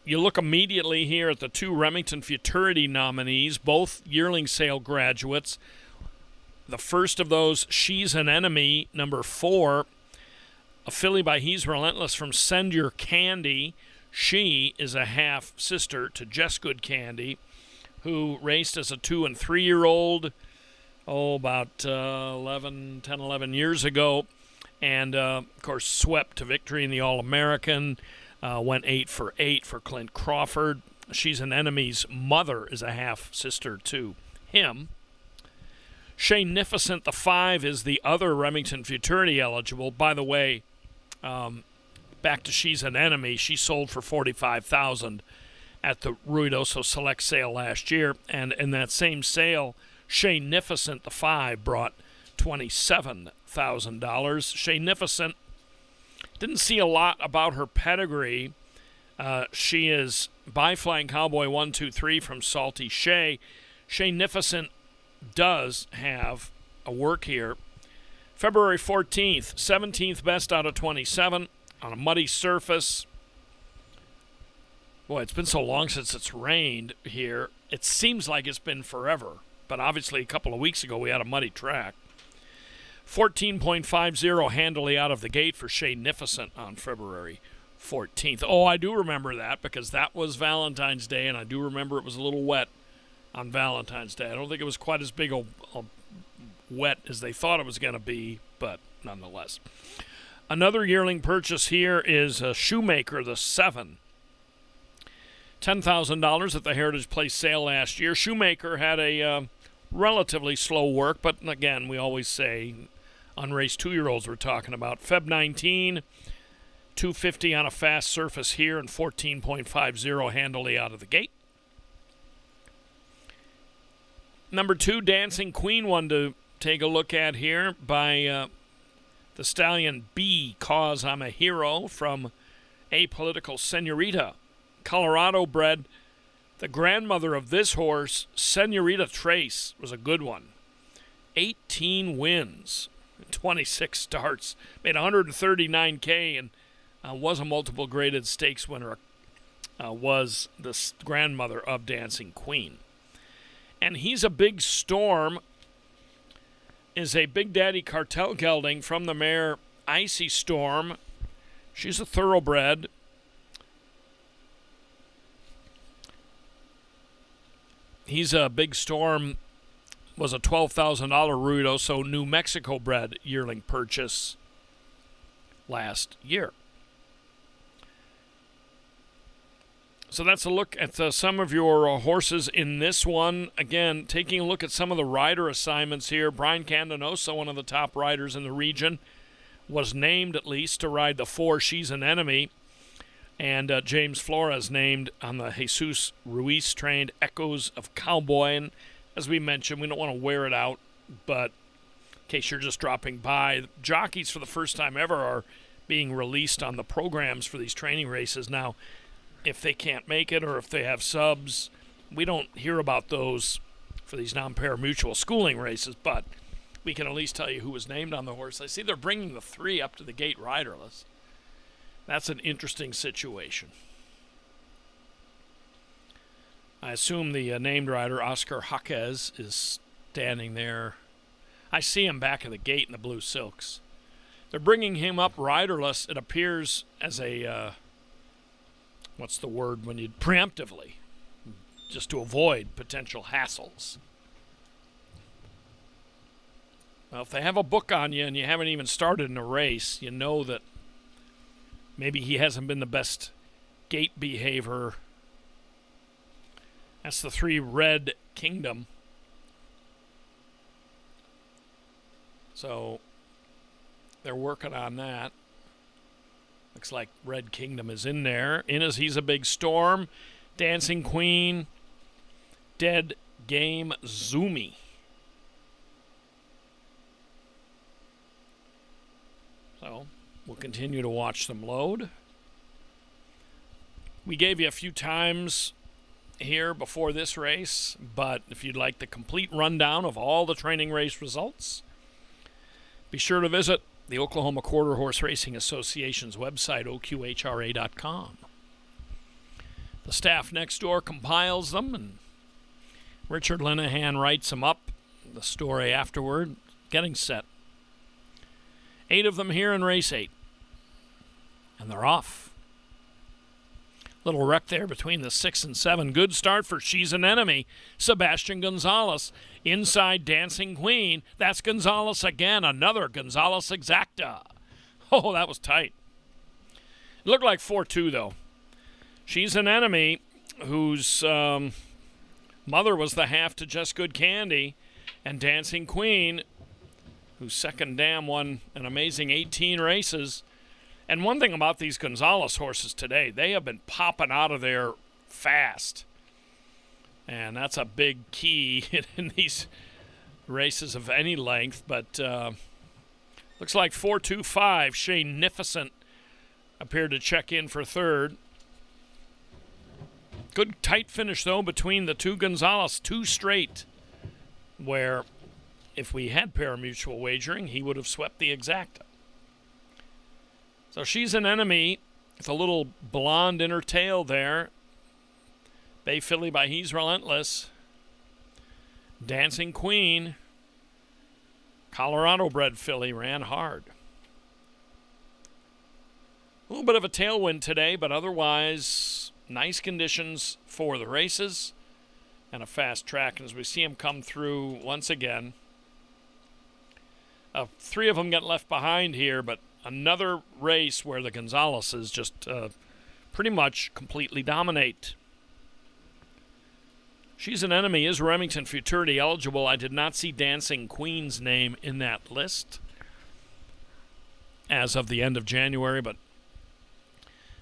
you look immediately here at the 2 Remington Futurity nominees, both yearling sale graduates. The first of those, She's an Enemy, number 4, a filly by He's Relentless from Send Your Candy. She is a half-sister to Just Good Candy, who raced as a 2- and 3-year-old, about 11 years ago, and, of course, swept to victory in the All-American, went 8 for 8 for Clint Crawford. She's an Enemy's mother is a half-sister to him. Shaynificent, the 5, is the other Remington Futurity eligible. By the way, back to She's an Enemy, she sold for $45,000 at the Ruidoso Select sale last year, and in that same sale, Shaynificent, the 5, brought $27,000. Shaynificent, didn't see a lot about her pedigree. She is Bi-Flying Cowboy 1-2-3 from Salty Shay. Shaynificent does have a work here. February 14th, 17th best out of 27 on a muddy surface. Boy, it's been so long since it's rained here. It seems like it's been forever, but obviously a couple of weeks ago we had a muddy track. 14.50 handily out of the gate for Shaynificent on February 14th. Oh, I do remember that because that was Valentine's Day, and I do remember it was a little wet on Valentine's Day. I don't think it was quite as big a wet as they thought it was going to be, but nonetheless. Another yearling purchase here is Shoemaker, the 7. $10,000 at the Heritage Place sale last year. Shoemaker had a relatively slow work, but again, we always say unraced 2-year-olds we're talking about. Feb 19, 250 on a fast surface here and 14.50 handily out of the gate. Number 2, Dancing Queen, one to take a look at here by the stallion B, Cause I'm a Hero from Apolitical Senorita. Colorado bred. The grandmother of this horse, Senorita Trace, was a good one. 18 wins, 26 starts, made $139K, and was a multiple graded stakes winner. Was the grandmother of Dancing Queen. And He's a Big Storm is a Big Daddy Cartel gelding from the mare Icy Storm. She's a thoroughbred. He's a Big Storm was a $12,000 Ruido, so New Mexico bred yearling purchase last year. So that's a look at some of your horses in this one. Again, taking a look at some of the rider assignments here. Brian Candanosa, one of the top riders in the region, was named at least to ride the 4 She's an Enemy. And James Flores named on the Jesus Ruiz-trained Echoes of Cowboy. And as we mentioned, we don't want to wear it out, but in case you're just dropping by, jockeys for the first time ever are being released on the programs for these training races. Now, if they can't make it or if they have subs, we don't hear about those for these non-parimutuel schooling races, but we can at least tell you who was named on the horse. I see they're bringing the 3 up to the gate riderless. That's an interesting situation. I assume the named rider, Oscar Jaquez, is standing there. I see him back at the gate in the blue silks. They're bringing him up riderless, it appears, as a, what's the word when you preemptively, just to avoid potential hassles. Well, if they have a book on you and you haven't even started in a race, you know that maybe he hasn't been the best gate behavior. That's the 3 Red Kingdom. So they're working on that. Looks like Red Kingdom is in there. In as He's a Big Storm, Dancing Queen, Dead Game Zoomy. So we'll continue to watch them load. We gave you a few times here before this race, but if you'd like the complete rundown of all the training race results, be sure to visit the Oklahoma Quarter Horse Racing Association's website, oqhra.com. The staff next door compiles them, and Richard Linehan writes them up, the story afterward, getting set. 8 of them here in race 8. And they're off. Little wreck there between the 6 and 7. Good start for She's an Enemy. Sebastian Gonzalez. Inside Dancing Queen. That's Gonzalez again. Another Gonzalez Exacta. Oh, that was tight. It looked like 4-2, though. She's an Enemy, whose mother was the half to Just Good Candy. And Dancing Queen, whose second dam won an amazing 18 races. And one thing about these Gonzalez horses today, they have been popping out of there fast. And that's a big key in these races of any length. But looks like 4-2-5. Shane-nificent appeared to check in for third. Good tight finish, though, between the 2 Gonzalez, 2 straight, where if we had parimutuel wagering, he would have swept the Exacta. So She's an Enemy with a little blonde inner tail there. Bay Filly by He's Relentless. Dancing Queen. Colorado bred filly ran hard. A little bit of a tailwind today, but otherwise nice conditions for the races and a fast track. And as we see them come through once again, 3 of them get left behind here, but another race where the Gonzaleses just pretty much completely dominate. She's an Enemy. Is Remington Futurity eligible? I did not see Dancing Queen's name in that list as of the end of January, but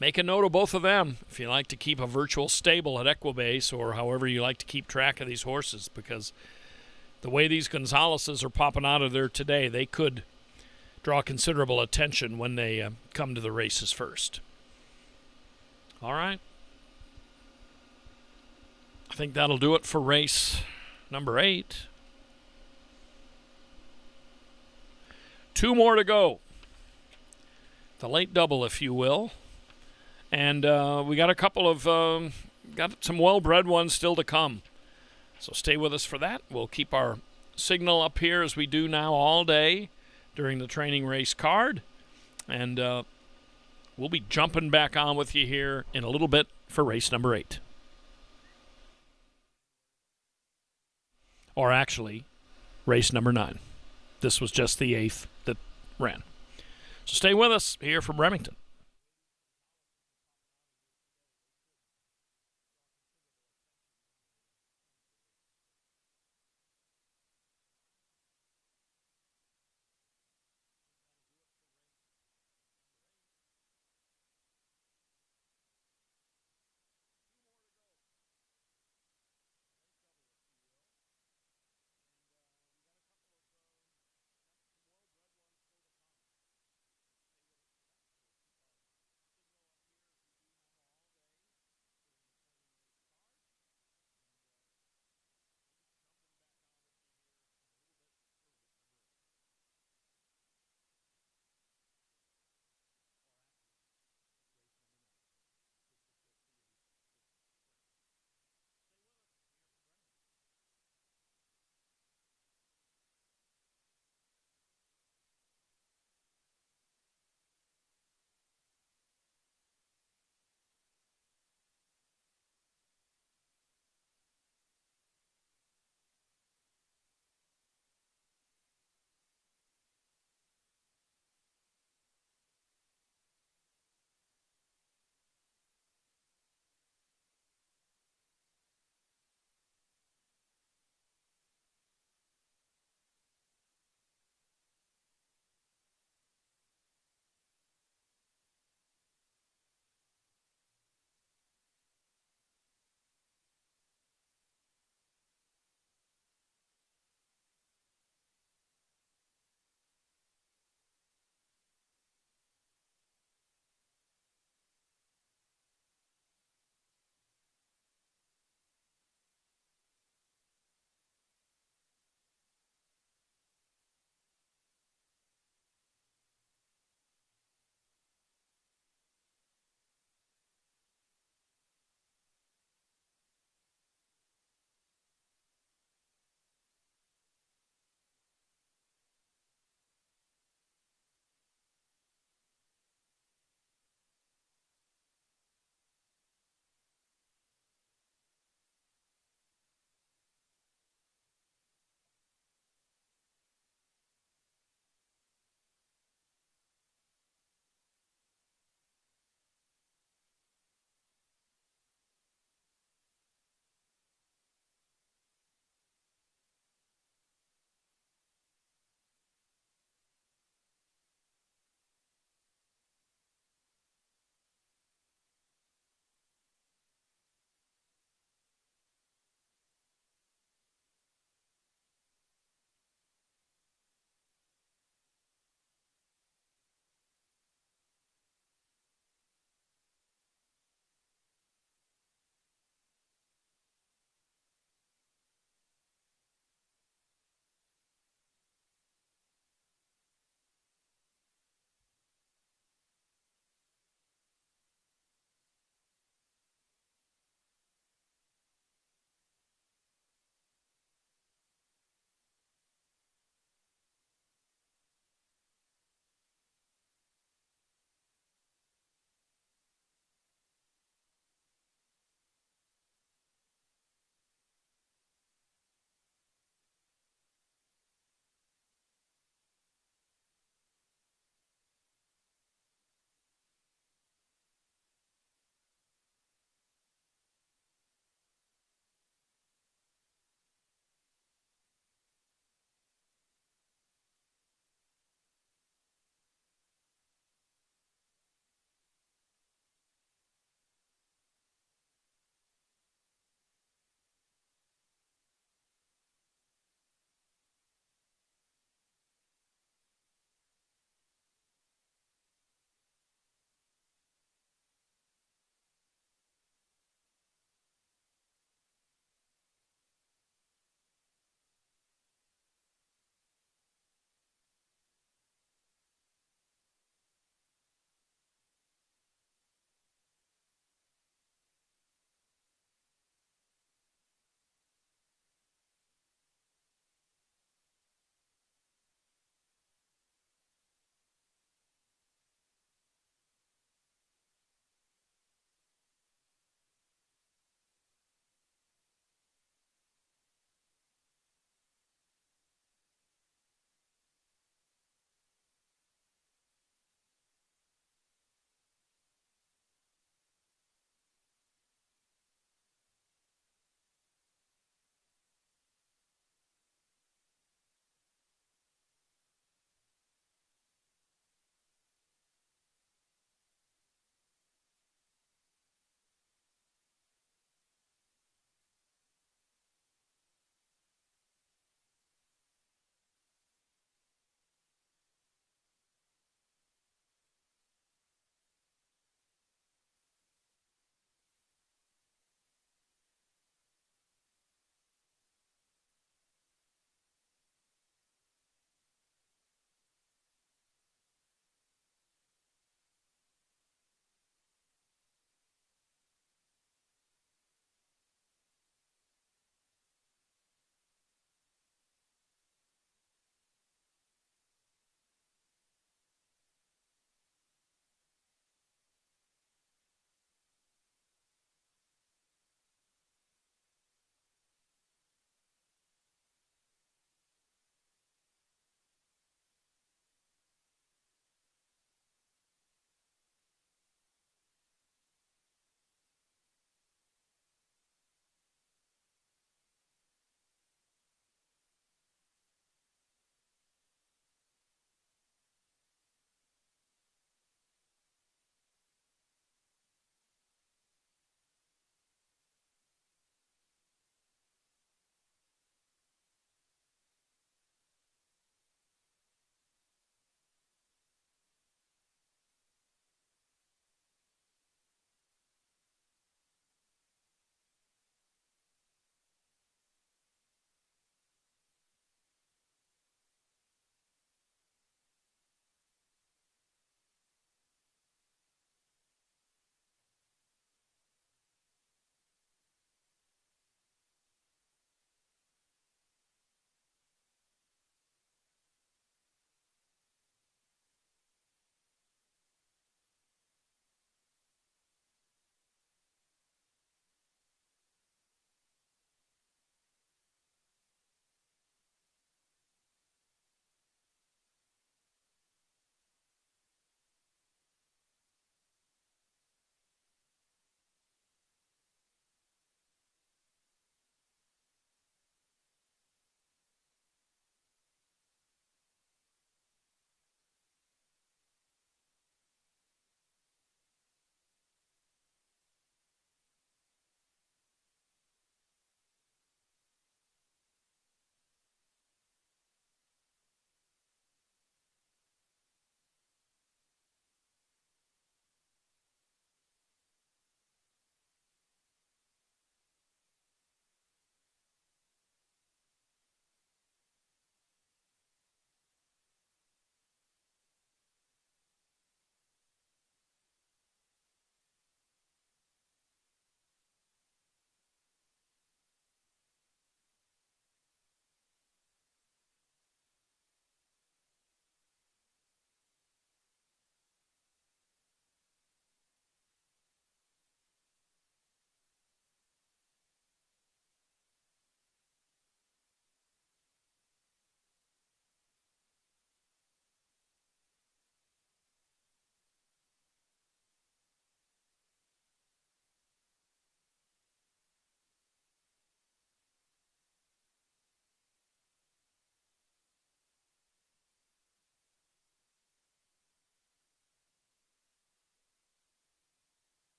make a note of both of them if you like to keep a virtual stable at Equibase or however you like to keep track of these horses, because the way these Gonzaleses are popping out of there today, they could draw considerable attention when they come to the races first. All right. I think that'll do it for race number 8. 2 more to go. The late double, if you will. And we got a couple of, got some well-bred ones still to come. So stay with us for that. We'll keep our signal up here as we do now all day during the training race card. And we'll be jumping back on with you here in a little bit for race number 8. Or actually, race number 9. This was just the 8th that ran. So stay with us here from Remington.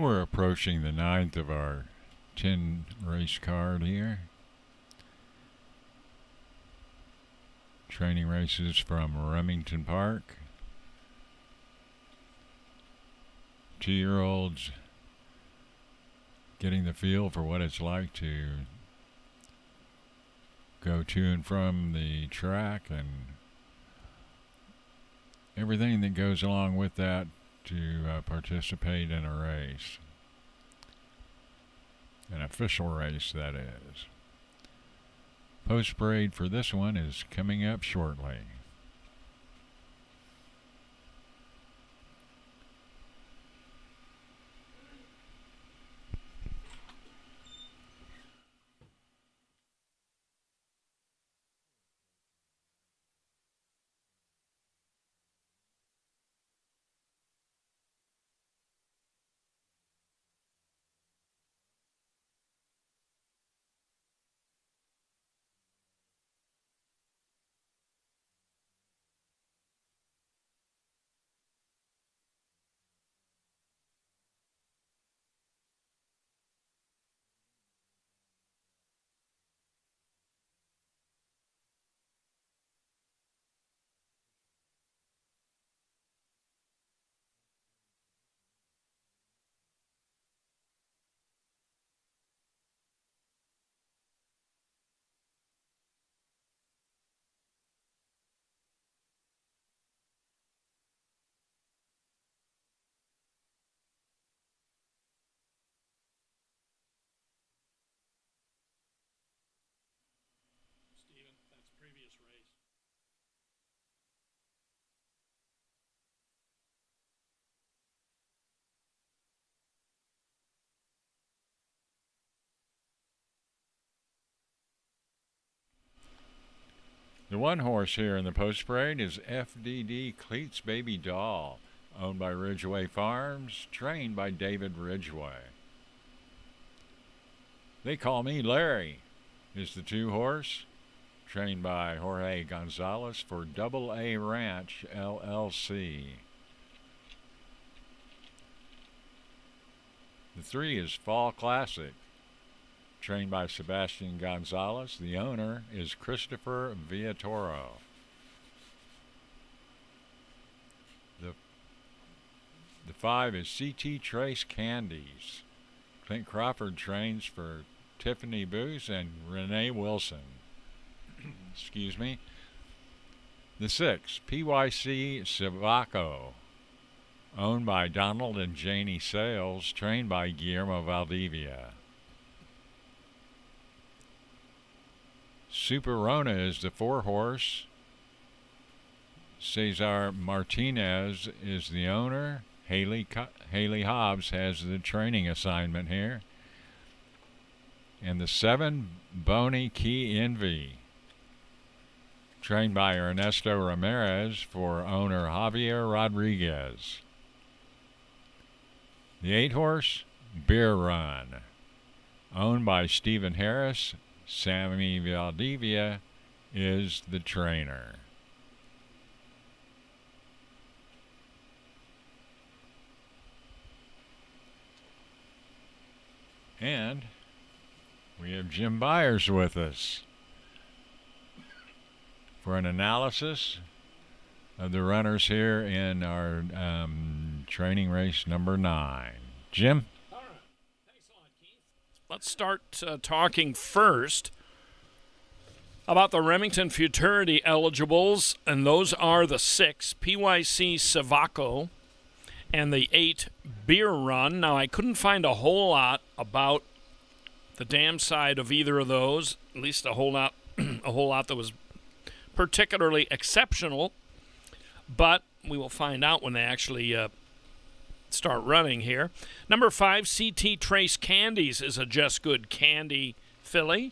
We're approaching the 9th of our 10 race card here. Training races from Remington Park. 2-year-olds getting the feel for what it's like to go to and from the track and everything that goes along with that to participate in a race. An official race, that is. Post parade for this one is coming up shortly. Steven, that's previous race. The one horse here in the post parade is FDD Cleats Baby Doll, owned by Ridgeway Farms, trained by David Ridgeway. They Call Me Larry is the 2-horse, trained by Jorge Gonzalez for Double A Ranch LLC. The 3 is Fall Classic, trained by Sebastian Gonzalez. The owner is Christopher Villatoro. The 5 is CT Trace Candies. Clint Crawford trains for Tiffany Booth and Renee Wilson. Excuse me. The 6, PYC Savaco, owned by Donald and Janie Sales, trained by Guillermo Valdivia. Super Rona is the 4-horse. Cesar Martinez is the owner. Haley Hobbs has the training assignment here. And the 7, Boney Key Envy, trained by Ernesto Ramirez for owner Javier Rodriguez. The 8-horse, Beer Run, owned by Stephen Harris. Sammy Valdivia is the trainer. And we have Jim Byers with us for an analysis of the runners here in our training race number 9. Jim? All right. Thanks a lot, Keith. Let's start talking first about the Remington Futurity eligibles, and those are the 6, PYC Savaco, and the 8, Beer Run. Now, I couldn't find a whole lot about the dam side of either of those, at least a whole lot that was particularly exceptional, but we will find out when they actually start running here. Number 5, CT Trace Candies is a just good candy filly.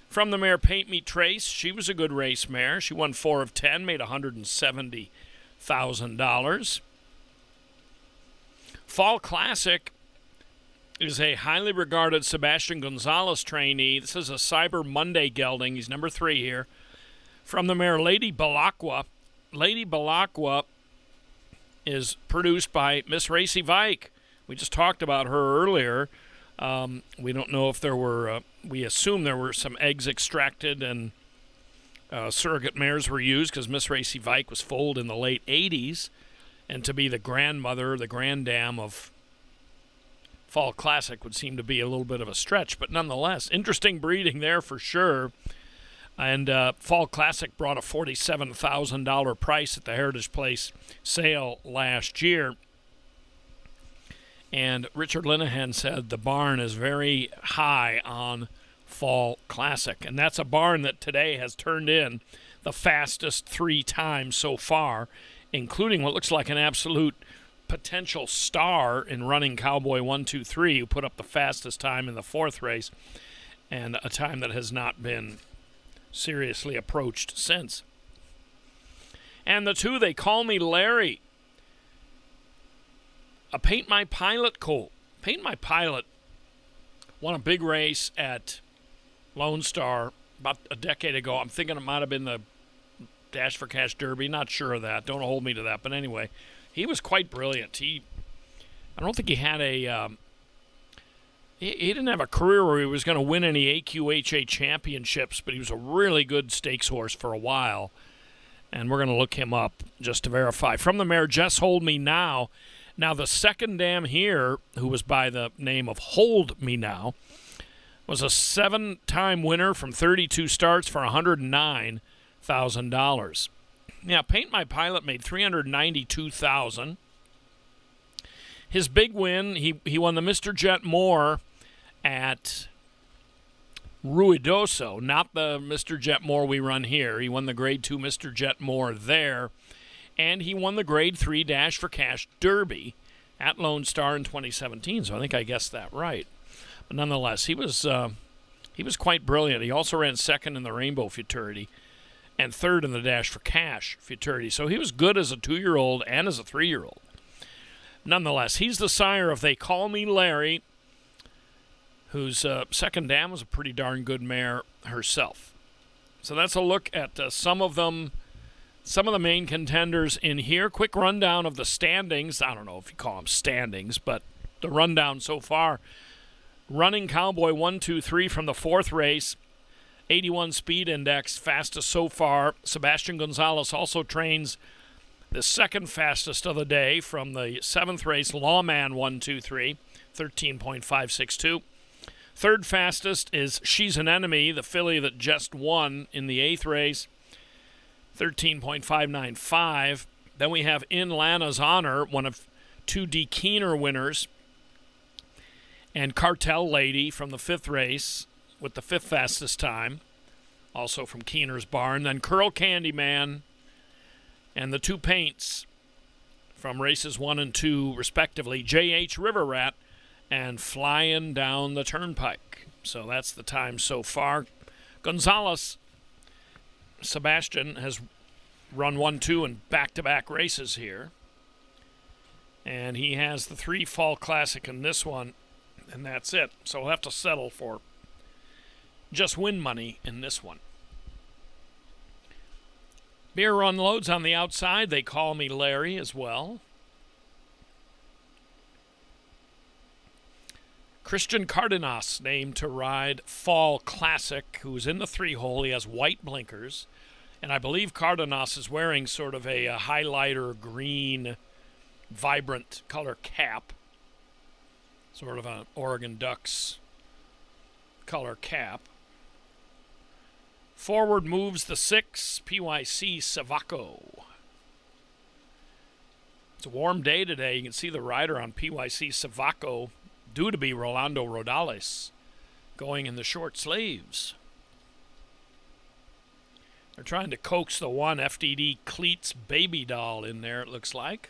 From the mare Paint Me Trace, she was a good race mare. She won 4 of 10, made $170,000. Fall Classic is a highly regarded Sebastian Gonzalez trainee. This is a Cyber Monday gelding. He's number 3 here. From the mare Lady Balakwa. Lady Balakwa is produced by Miss Racy Vike, We just talked about her earlier. We don't know if there were, we assume there were some eggs extracted and surrogate mares were used because Miss Racy Vike was foaled in the late 80s. And to be the grandmother, the granddam of Fall Classic would seem to be a little bit of a stretch. But nonetheless, interesting breeding there for sure. And Fall Classic brought a $47,000 price at the Heritage Place sale last year. And Richard Linehan said the barn is very high on Fall Classic. And that's a barn that today has turned in the fastest 3 times so far, including what looks like an absolute potential star in running Cowboy 123, who put up the fastest time in the 4th race, and a time that has not been seriously approached since. And the 2, They Call Me Larry. A Paint My Pilot colt. Paint My Pilot won a big race at Lone Star about a decade ago. I'm thinking it might have been the Dash for Cash Derby. Not sure of that. Don't hold me to that. But anyway, he was quite brilliant. I don't think he had a... He didn't have a career where he was going to win any AQHA championships, but he was a really good stakes horse for a while. And we're going to look him up just to verify. From the mare, Just Hold Me Now. Now, the second dam here, who was by the name of Hold Me Now, was a 7-time winner from 32 starts for $109,000. Now, Paint My Pilot made $392,000. His big win, he won the Mr. Jet Moore at Ruidoso, not the Mr. Jet Moore we run here. He won the Grade 2 Mr. Jet Moore there. And he won the Grade 3 Dash for Cash Derby at Lone Star in 2017. So I think I guessed that right. But nonetheless, he was quite brilliant. He also ran second in the Rainbow Futurity and third in the Dash for Cash Futurity. So he was good as a 2-year-old and as a 3-year-old. Nonetheless, he's the sire of They Call Me Larry, whose second dam was a pretty darn good mare herself. So that's a look at some of the main contenders in here. Quick rundown of the standings. I don't know if you call them standings, but the rundown so far. Running Cowboy 123 from the 4th race, 81 speed index, fastest so far. Sebastian Gonzalez also trains the second fastest of the day from the 7th race, Lawman 123, 13.562. Third fastest is She's an Enemy, the filly that just won in the 8th race, 13.595. Then we have In Lana's Honor, one of 2 D. Keener winners, and Cartel Lady from the 5th race with the 5th fastest time, also from Keener's barn. Then Curl Candyman and the 2 paints from races 1 and 2, respectively, J.H. River Rat and Flying Down the Turnpike. So that's the time so far. Gonzalez, Sebastian, has run 1-2 in back-to-back races here. And he has the 3 Fall Classic in this one, and that's it. So we'll have to settle for just win money in this one. Beer Run Loads on the outside. They Call Me Larry as well. Christian Cardenas named to ride Fall Classic, who's in the 3-hole. He has white blinkers. And I believe Cardenas is wearing sort of a highlighter green, vibrant color cap. Sort of an Oregon Ducks color cap. Forward moves the 6, PYC Savaco. It's a warm day today. You can see the rider on PYC Savaco, due to be Rolando Rodales, going in the short sleeves. They're trying to coax the 1 FDD Cleats baby doll in there, it looks like.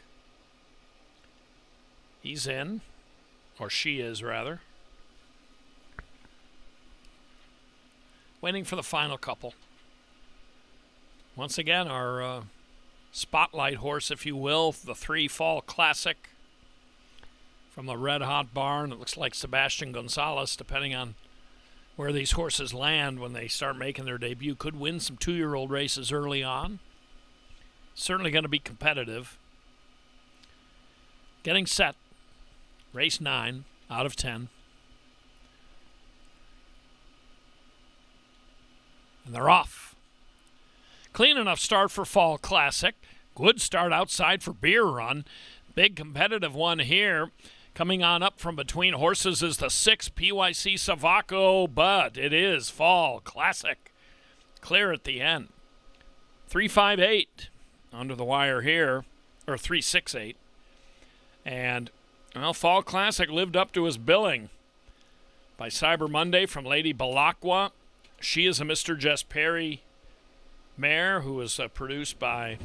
He's in, or she is, rather. Waiting for the final couple. Once again, our spotlight horse, if you will, the 3 Fall Classic from the Red Hot Barn. It looks like Sebastian Gonzalez, depending on where these horses land when they start making their debut, could win some 2-year-old races early on. Certainly going to be competitive. Getting set. Race 9 out of 10. And they're off. Clean enough start for Fall Classic. Good start outside for Beer Run. Big competitive one here. Coming on up from between horses is the 6 PYC Savaco, but it is Fall Classic. Clear at the end. 358 under the wire here, or 368. And, well, Fall Classic lived up to his billing. By Cyber Monday from Lady Balakwa. She is a Mr. Jess Perry mare who was produced by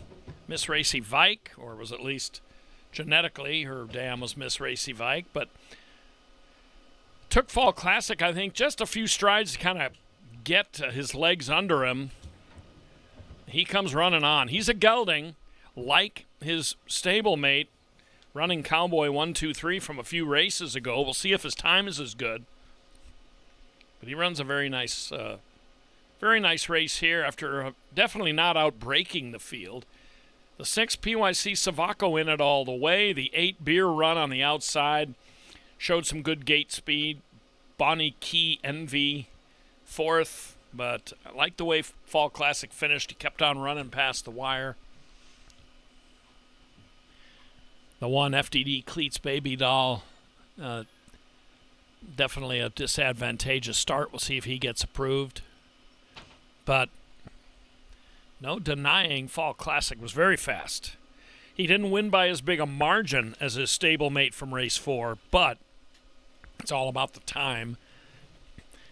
Miss Racy Vike, or was at least genetically her dam was Miss Racy Vike, but took Fall Classic, I think, just a few strides to kind of get his legs under him. He comes running on. He's a gelding, like his stablemate, running Cowboy 123 from a few races ago. We'll see if his time is as good. But he runs a very nice race here after definitely not out-breaking the field. The 6 PYC Savaco in it all the way. The 8 Beer Run on the outside showed some good gate speed. Bonnie Key Envy fourth, but I like the way Fall Classic finished. He kept on running past the wire. The 1 FDD Cleats Baby Doll, definitely a disadvantageous start. We'll see if he gets approved. But no denying Fall Classic was very fast. He didn't win by as big a margin as his stablemate from race 4, but it's all about the time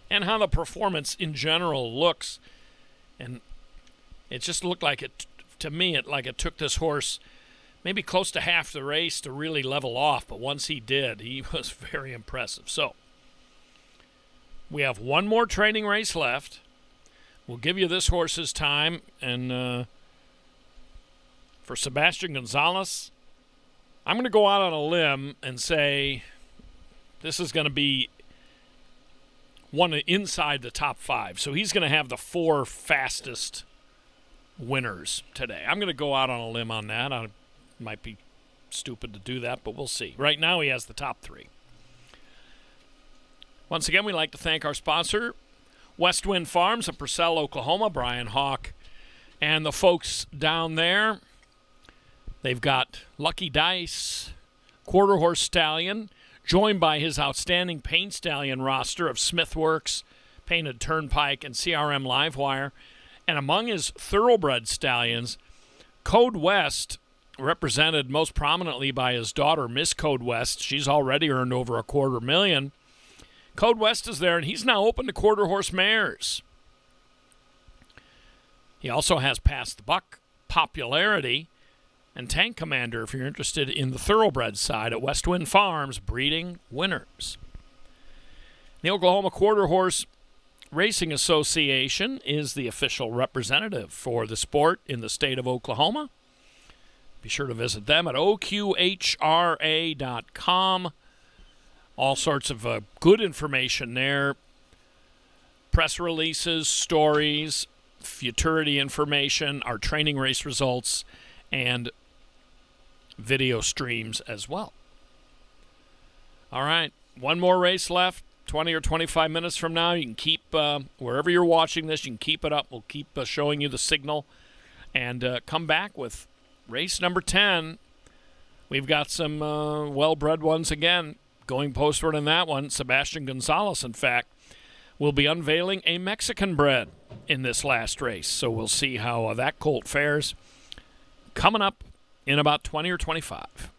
and how the performance in general looks. And it just looked like it, to me, it took this horse maybe close to half the race to really level off. But once he did, he was very impressive. So we have one more training race left. We'll give you this horse's time, and for Sebastian Gonzalez, I'm going to go out on a limb and say this is going to be one inside the top 5. So he's going to have the 4 fastest winners today. I'm going to go out on a limb on that. I might be stupid to do that, but we'll see. Right now he has the top 3. Once again, we'd like to thank our sponsor, West Wind Farms of Purcell, Oklahoma, Brian Hawk, and the folks down there. They've got Lucky Dice, Quarter Horse Stallion, joined by his outstanding Paint Stallion roster of Smithworks, Painted Turnpike, and CRM Livewire. And among his thoroughbred stallions, Code West, represented most prominently by his daughter, Miss Code West. She's already earned over $250,000. Code West is there, and he's now open to quarter horse mares. He also has Past the Buck, Popularity, and Tank Commander if you're interested in the thoroughbred side at West Wind Farms, breeding winners. The Oklahoma Quarter Horse Racing Association is the official representative for the sport in the state of Oklahoma. Be sure to visit them at oqhra.com. All sorts of good information there. Press releases, stories, futurity information, our training race results, and video streams as well. All right, one more race left, 20 or 25 minutes from now. You can keep, wherever you're watching this, you can keep it up. We'll keep showing you the signal and come back with race number 10. We've got some well-bred ones again. Going postward in that one, Sebastian Gonzalez, in fact, will be unveiling a Mexican bred in this last race. So we'll see how that colt fares coming up in about 20 or 25.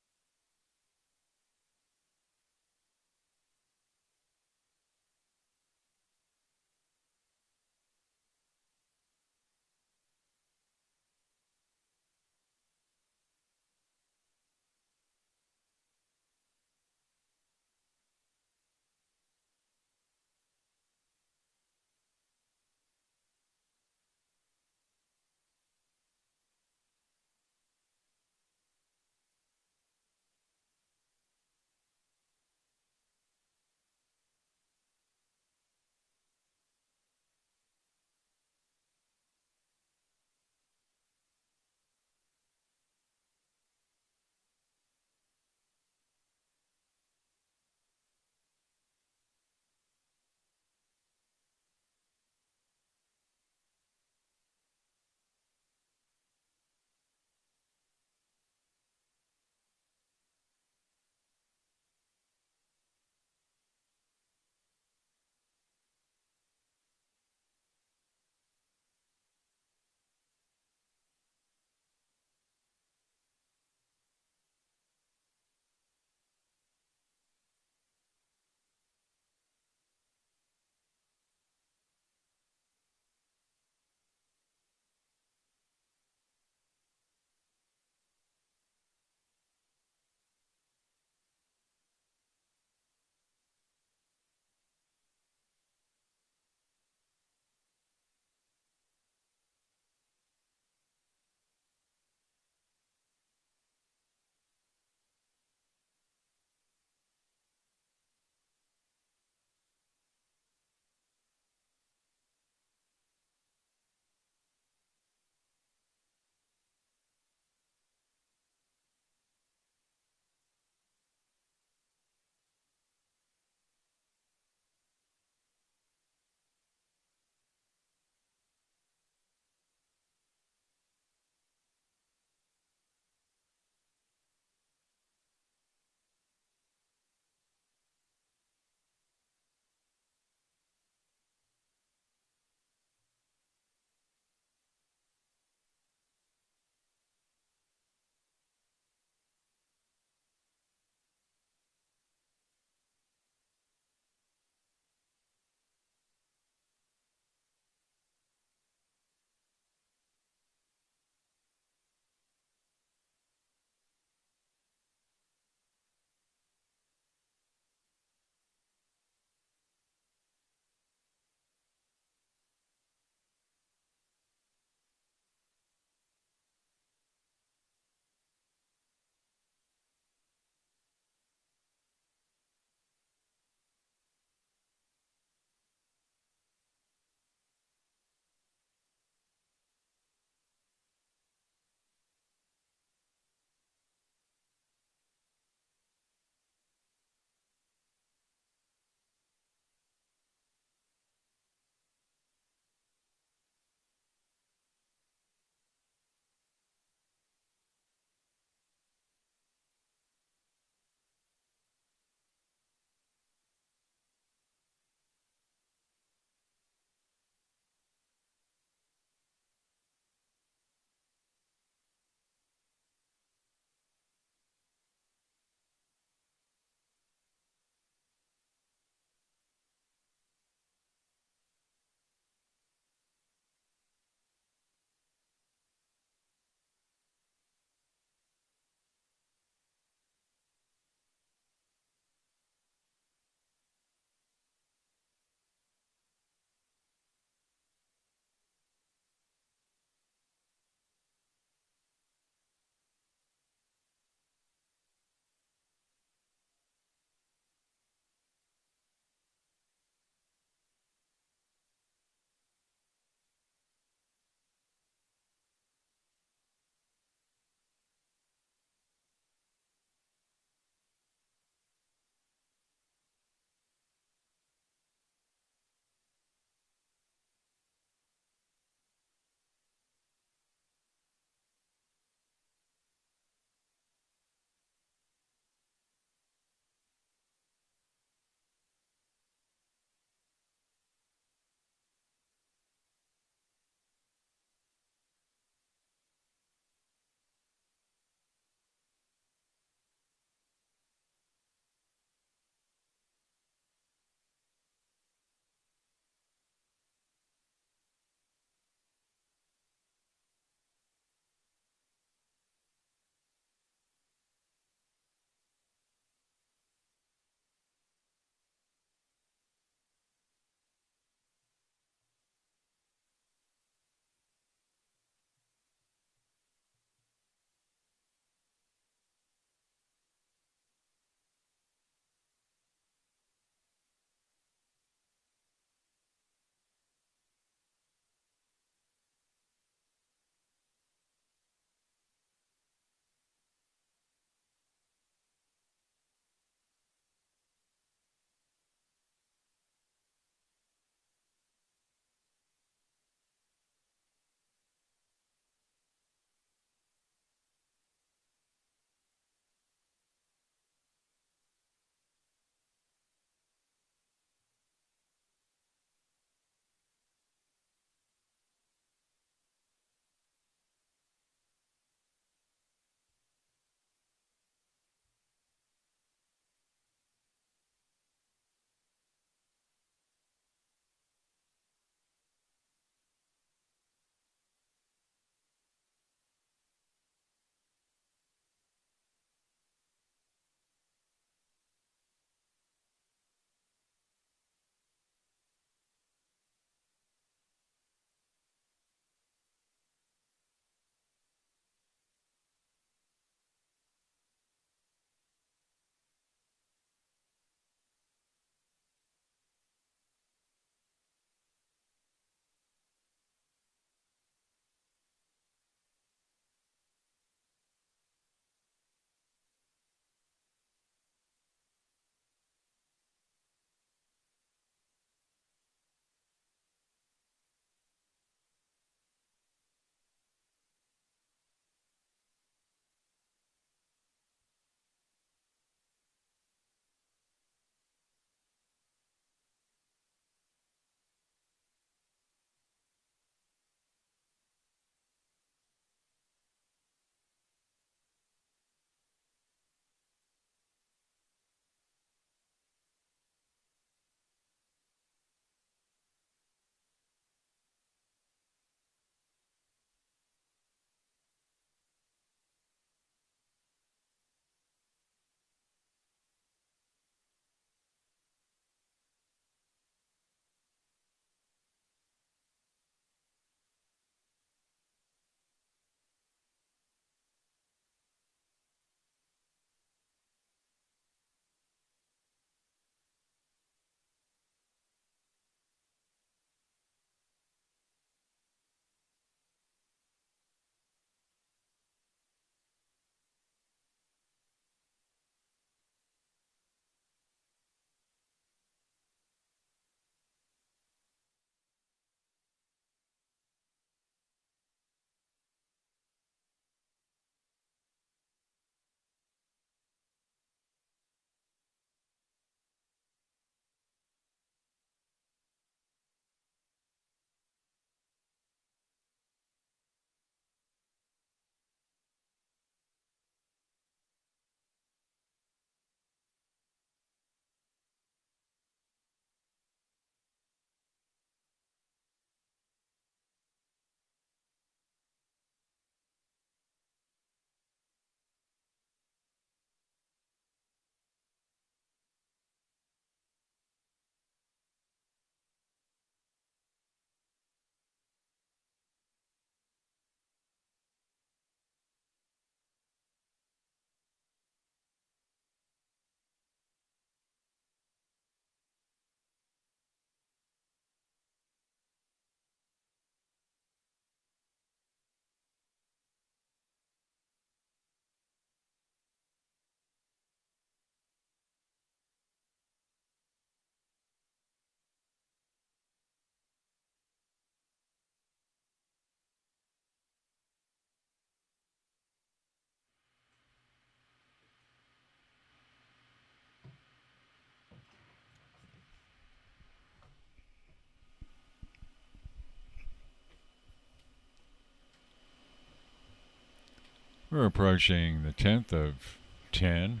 We're approaching the 10th of 10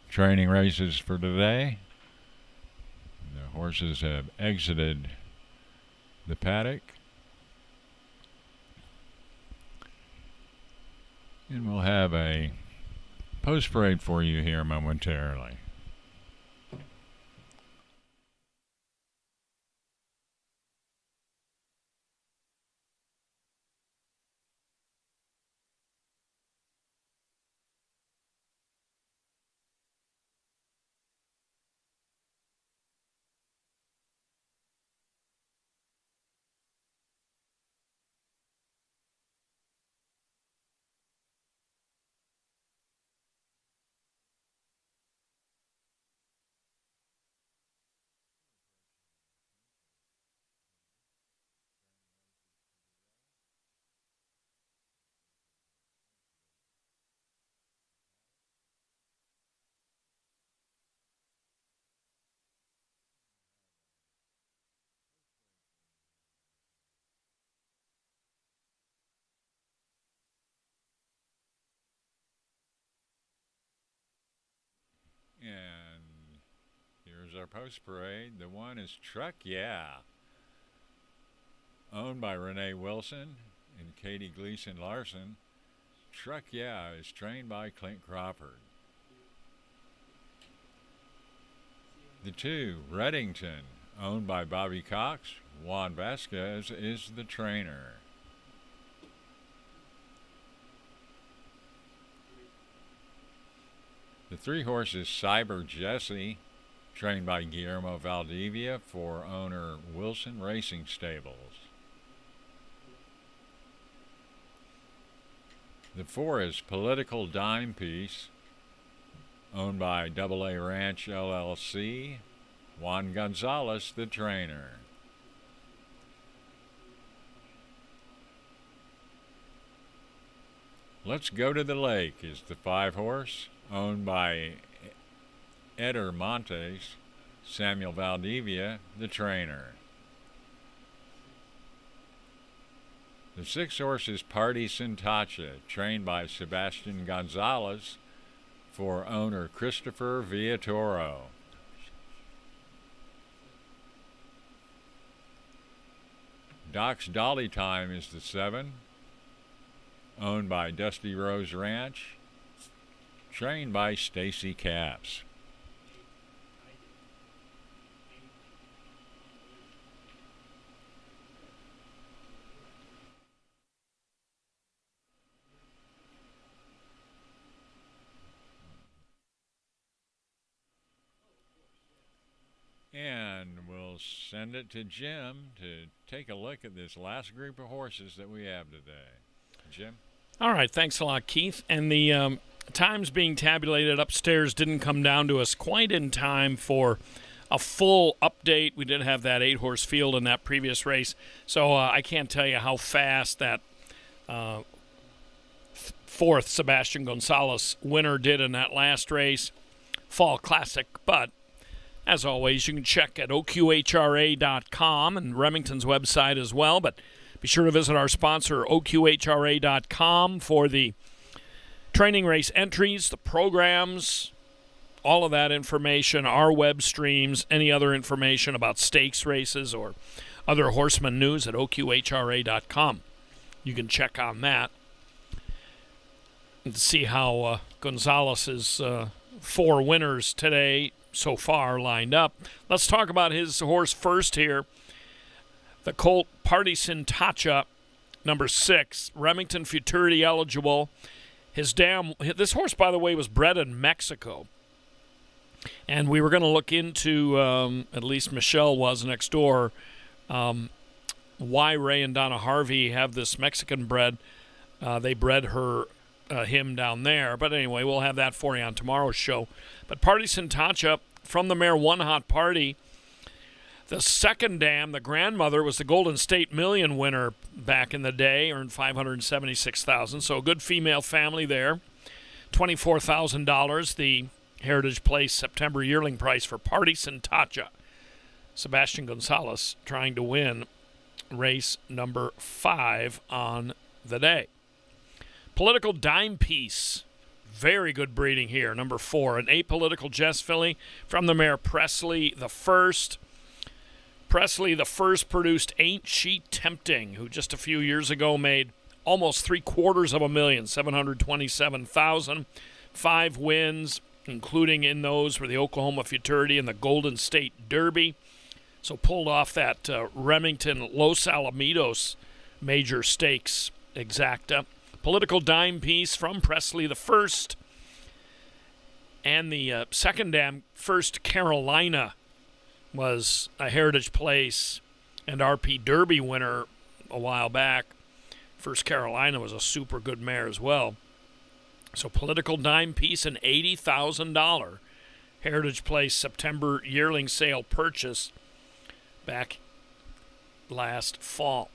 training races for today. The horses have exited the paddock. And we'll have a post-parade for you here momentarily. And here's our post parade. The one is Truck Yeah, owned by Renee Wilson and Katie Gleason Larson. Truck Yeah is trained by Clint Crawford. The two, Reddington, owned by Bobby Cox. Juan Vasquez is the trainer. The three horses, Cyber Jesse, trained by Guillermo Valdivia for owner Wilson Racing Stables. The four is Political Dime Piece, owned by AA Ranch LLC, Juan Gonzalez, the trainer. Let's Go to the Lake is the five horse, owned by Eder Montes, Samuel Valdivia, the trainer. The six horse is Party Sintacha, trained by Sebastian Gonzalez for owner Christopher Villatoro. Doc's Dolly Time is the seven, owned by Dusty Rose Ranch, trained by Stacy Capps. And we'll send it to Jim to take a look at this last group of horses that we have today. Jim? All right, thanks a lot, Keith. And the times being tabulated upstairs didn't come down to us quite in time for a full update. We did have that 8-horse field in that previous race, so I can't tell you how fast that fourth Sebastian Gonzalez winner did in that last race, Fall Classic. But as always, you can check at oqhra.com and Remington's website as well. But be sure to visit our sponsor, oqhra.com, for the training race entries, the programs, all of that information, our web streams, any other information about stakes races or other horseman news at oqhra.com. You can check on that and see how Gonzalez's 4 winners today so far lined up. Let's talk about his horse first here. The colt Party Sintacha, number 6, Remington Futurity eligible. This horse, by the way, was bred in Mexico. And we were going to look into, at least Michelle was next door, why Ray and Donna Harvey have this Mexican bred. They bred him down there. But anyway, we'll have that for you on tomorrow's show. But Party Sintacha from the mare One Hot Party. The second dam, the grandmother, was the Golden State Million winner back in the day, earned $576,000. So a good female family there. $24,000, the Heritage Place September yearling price for Party Sintacha. Sebastian Gonzalez trying to win race number 5 on the day. Political Dime Piece. Very good breeding here. Number 4, an apolitical Jess filly from the mare Presley the First. Presley the First produced Ain't She Tempting, who just a few years ago made almost $727,000, 727,000. 5 wins, including in those were the Oklahoma Futurity and the Golden State Derby. So pulled off that Remington Los Alamitos major stakes exacta. Political Dime Piece from Presley the First. And the second dam, First Carolina, was a Heritage Place and RP Derby winner a while back. First Carolina was a super good mare as well. So Political Dime Piece, an $80,000 Heritage Place September yearling sale purchase back last fall.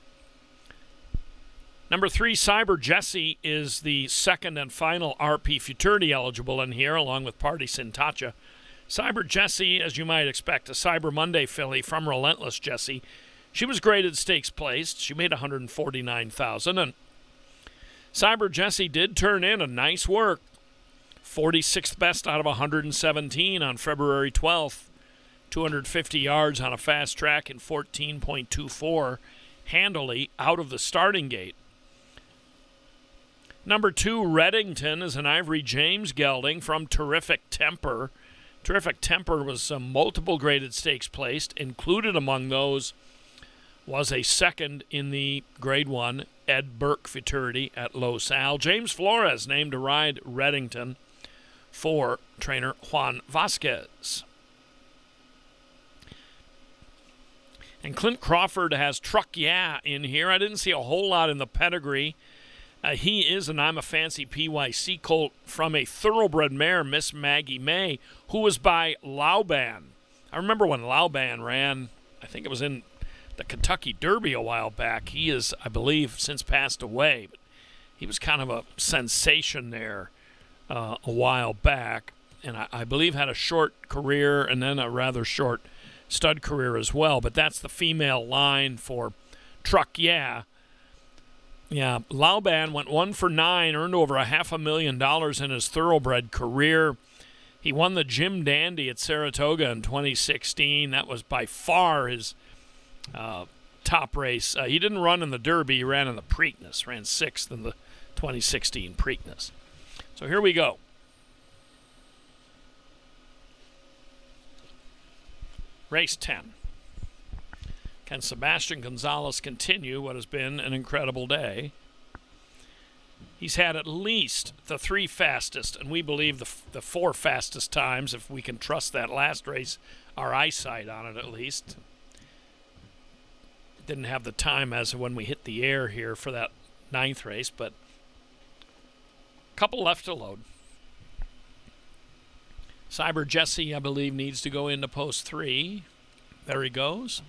Number 3, Cyber Jesse, is the second and final RP Futurity eligible in here, along with Party Sintacha. Cyber Jesse, as you might expect, a Cyber Monday filly from Relentless Jesse. She was graded stakes placed. She made $149,000, and Cyber Jesse did turn in a nice work. 46th best out of 117 on February 12th. 250 yards on a fast track in 14.24, handily out of the starting gate. Number 2, Reddington, is an Ivory James gelding from Terrific Temper. Terrific Temper was multiple graded stakes placed. Included among those was a second in the Grade 1 Ed Burke Futurity at Los Al. James Flores named to ride Reddington for trainer Juan Vasquez. And Clint Crawford has Truck Yeah in here. I didn't see a whole lot in the pedigree. He is an I'm a Fancy PYC colt from a thoroughbred mare, Miss Maggie May, who was by Lauban. I remember when Lauban ran, I think it was in the Kentucky Derby a while back. He is, I believe, since passed away. But he was kind of a sensation there a while back. And I believe had a short career and then a rather short stud career as well. But that's the female line for Truck Yeah. Yeah, Lauban went 1 for 9, earned over $500,000 in his thoroughbred career. He won the Jim Dandy at Saratoga in 2016. That was by far his top race. He didn't run in the Derby. He ran in the Preakness, ran 6th in the 2016 Preakness. So here we go. Race 10. Can Sebastian Gonzalez continue what has been an incredible day? He's had at least the 3 fastest, and we believe the 4 fastest times, if we can trust that last race, our eyesight on it at least. Didn't have the time as when we hit the air here for that 9th race, but a couple left to load. Cyber Jesse, I believe, needs to go into post 3. There he goes.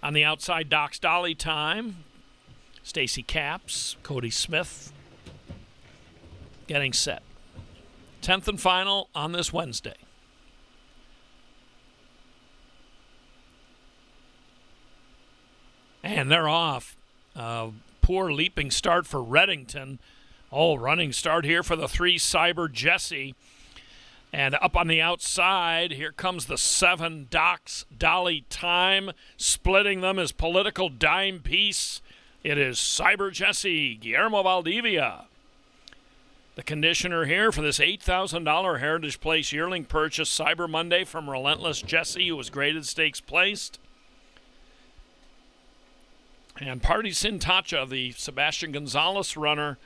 On the outside, Doc's Dolly time. Stacy Capps, Cody Smith. Getting set. 10th and final on this Wednesday. And they're off. Poor leaping start for Reddington. Oh, running start here for the 3 Cyber Jesse. And up on the outside, here comes the 7 Doc's Dolly time. Splitting them is Political Dime Piece. It is Cyber Jesse, Guillermo Valdivia. The conditioner here for this $8,000 Heritage Place yearling purchase, Cyber Monday from Relentless Jesse, who was graded stakes placed. And Party Sintacha, the Sebastian Gonzalez runner,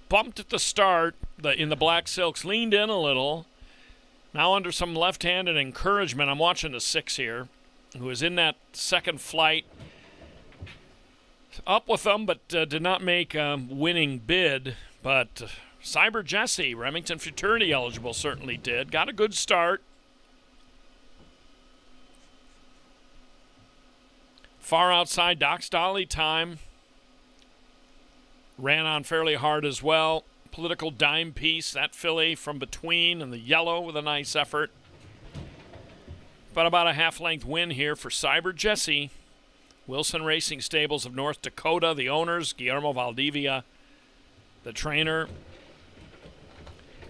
bumped at the start in the black silks, leaned in a little. Now under some left-handed encouragement, I'm watching the 6 here, who is in that second flight. Up with them, but did not make a winning bid. But Cyber Jesse, Remington Futurity eligible, certainly did. Got a good start. Far outside, Doc's Dolly time. Ran on fairly hard as well. Political Dime Piece, that filly from between and the yellow with a nice effort. But about a half-length win here for Cyber Jesse. Wilson Racing Stables of North Dakota, the owners, Guillermo Valdivia. the trainer.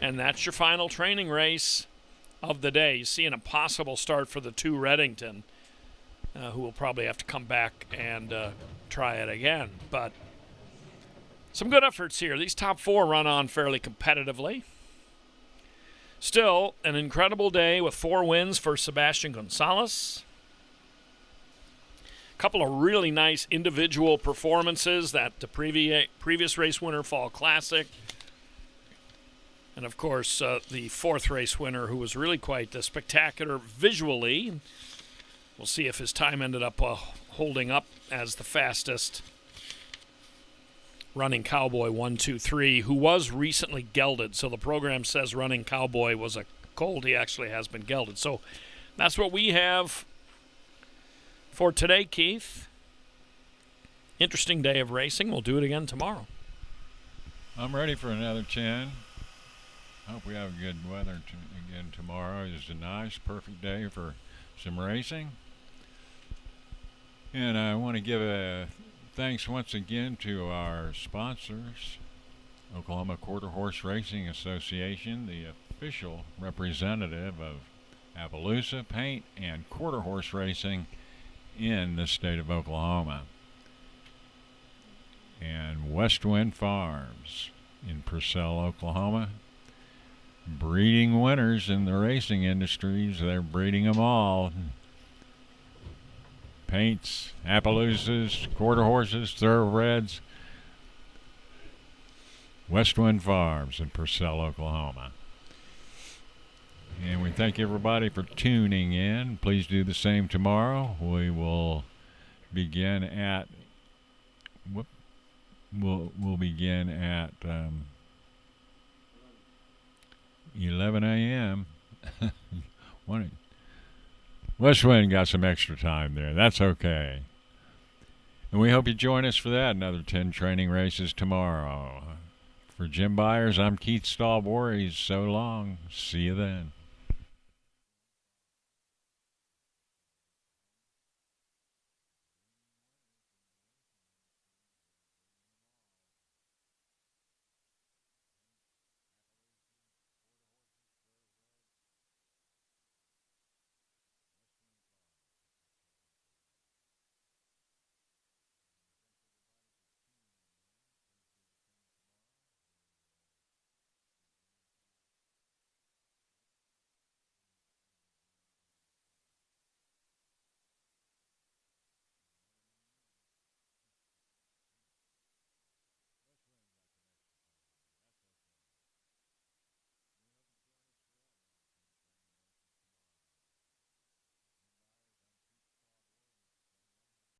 And that's your final training race of the day. You see an impossible start for the 2 Reddington, who will probably have to come back and try it again. But some good efforts here. These top 4 run on fairly competitively. Still, an incredible day with 4 wins for Sebastian Gonzalez. A couple of really nice individual performances. That the previous race winner, Fall Classic. And, of course, the 4th race winner, who was really quite spectacular visually. We'll see if his time ended up holding up as the fastest. Running Cowboy 1-2-3, who was recently gelded. So the program says Running Cowboy was a colt. He actually has been gelded. So that's what we have for today, Keith. Interesting day of racing. We'll do it again tomorrow. I'm ready for another 10. Hope we have good weather again tomorrow. It's a nice, perfect day for some racing. And I want to give a thanks once again to our sponsors, Oklahoma Quarter Horse Racing Association, the official representative of Appaloosa Paint and Quarter Horse Racing in the state of Oklahoma. And Westwind Farms in Purcell, Oklahoma. Breeding winners in the racing industries. They're breeding them all. Paints, Appaloosas, quarter horses, thoroughbreds. Westwind Farms in Purcell, Oklahoma. And we thank everybody for tuning in. Please do the same tomorrow. We will begin at we'll begin at 11 a.m. Westwind got some extra time there. That's okay. And we hope you join us for that. Another 10 training races tomorrow. For Jim Byers, I'm Keith Stahl Voorhees. So long. See you then.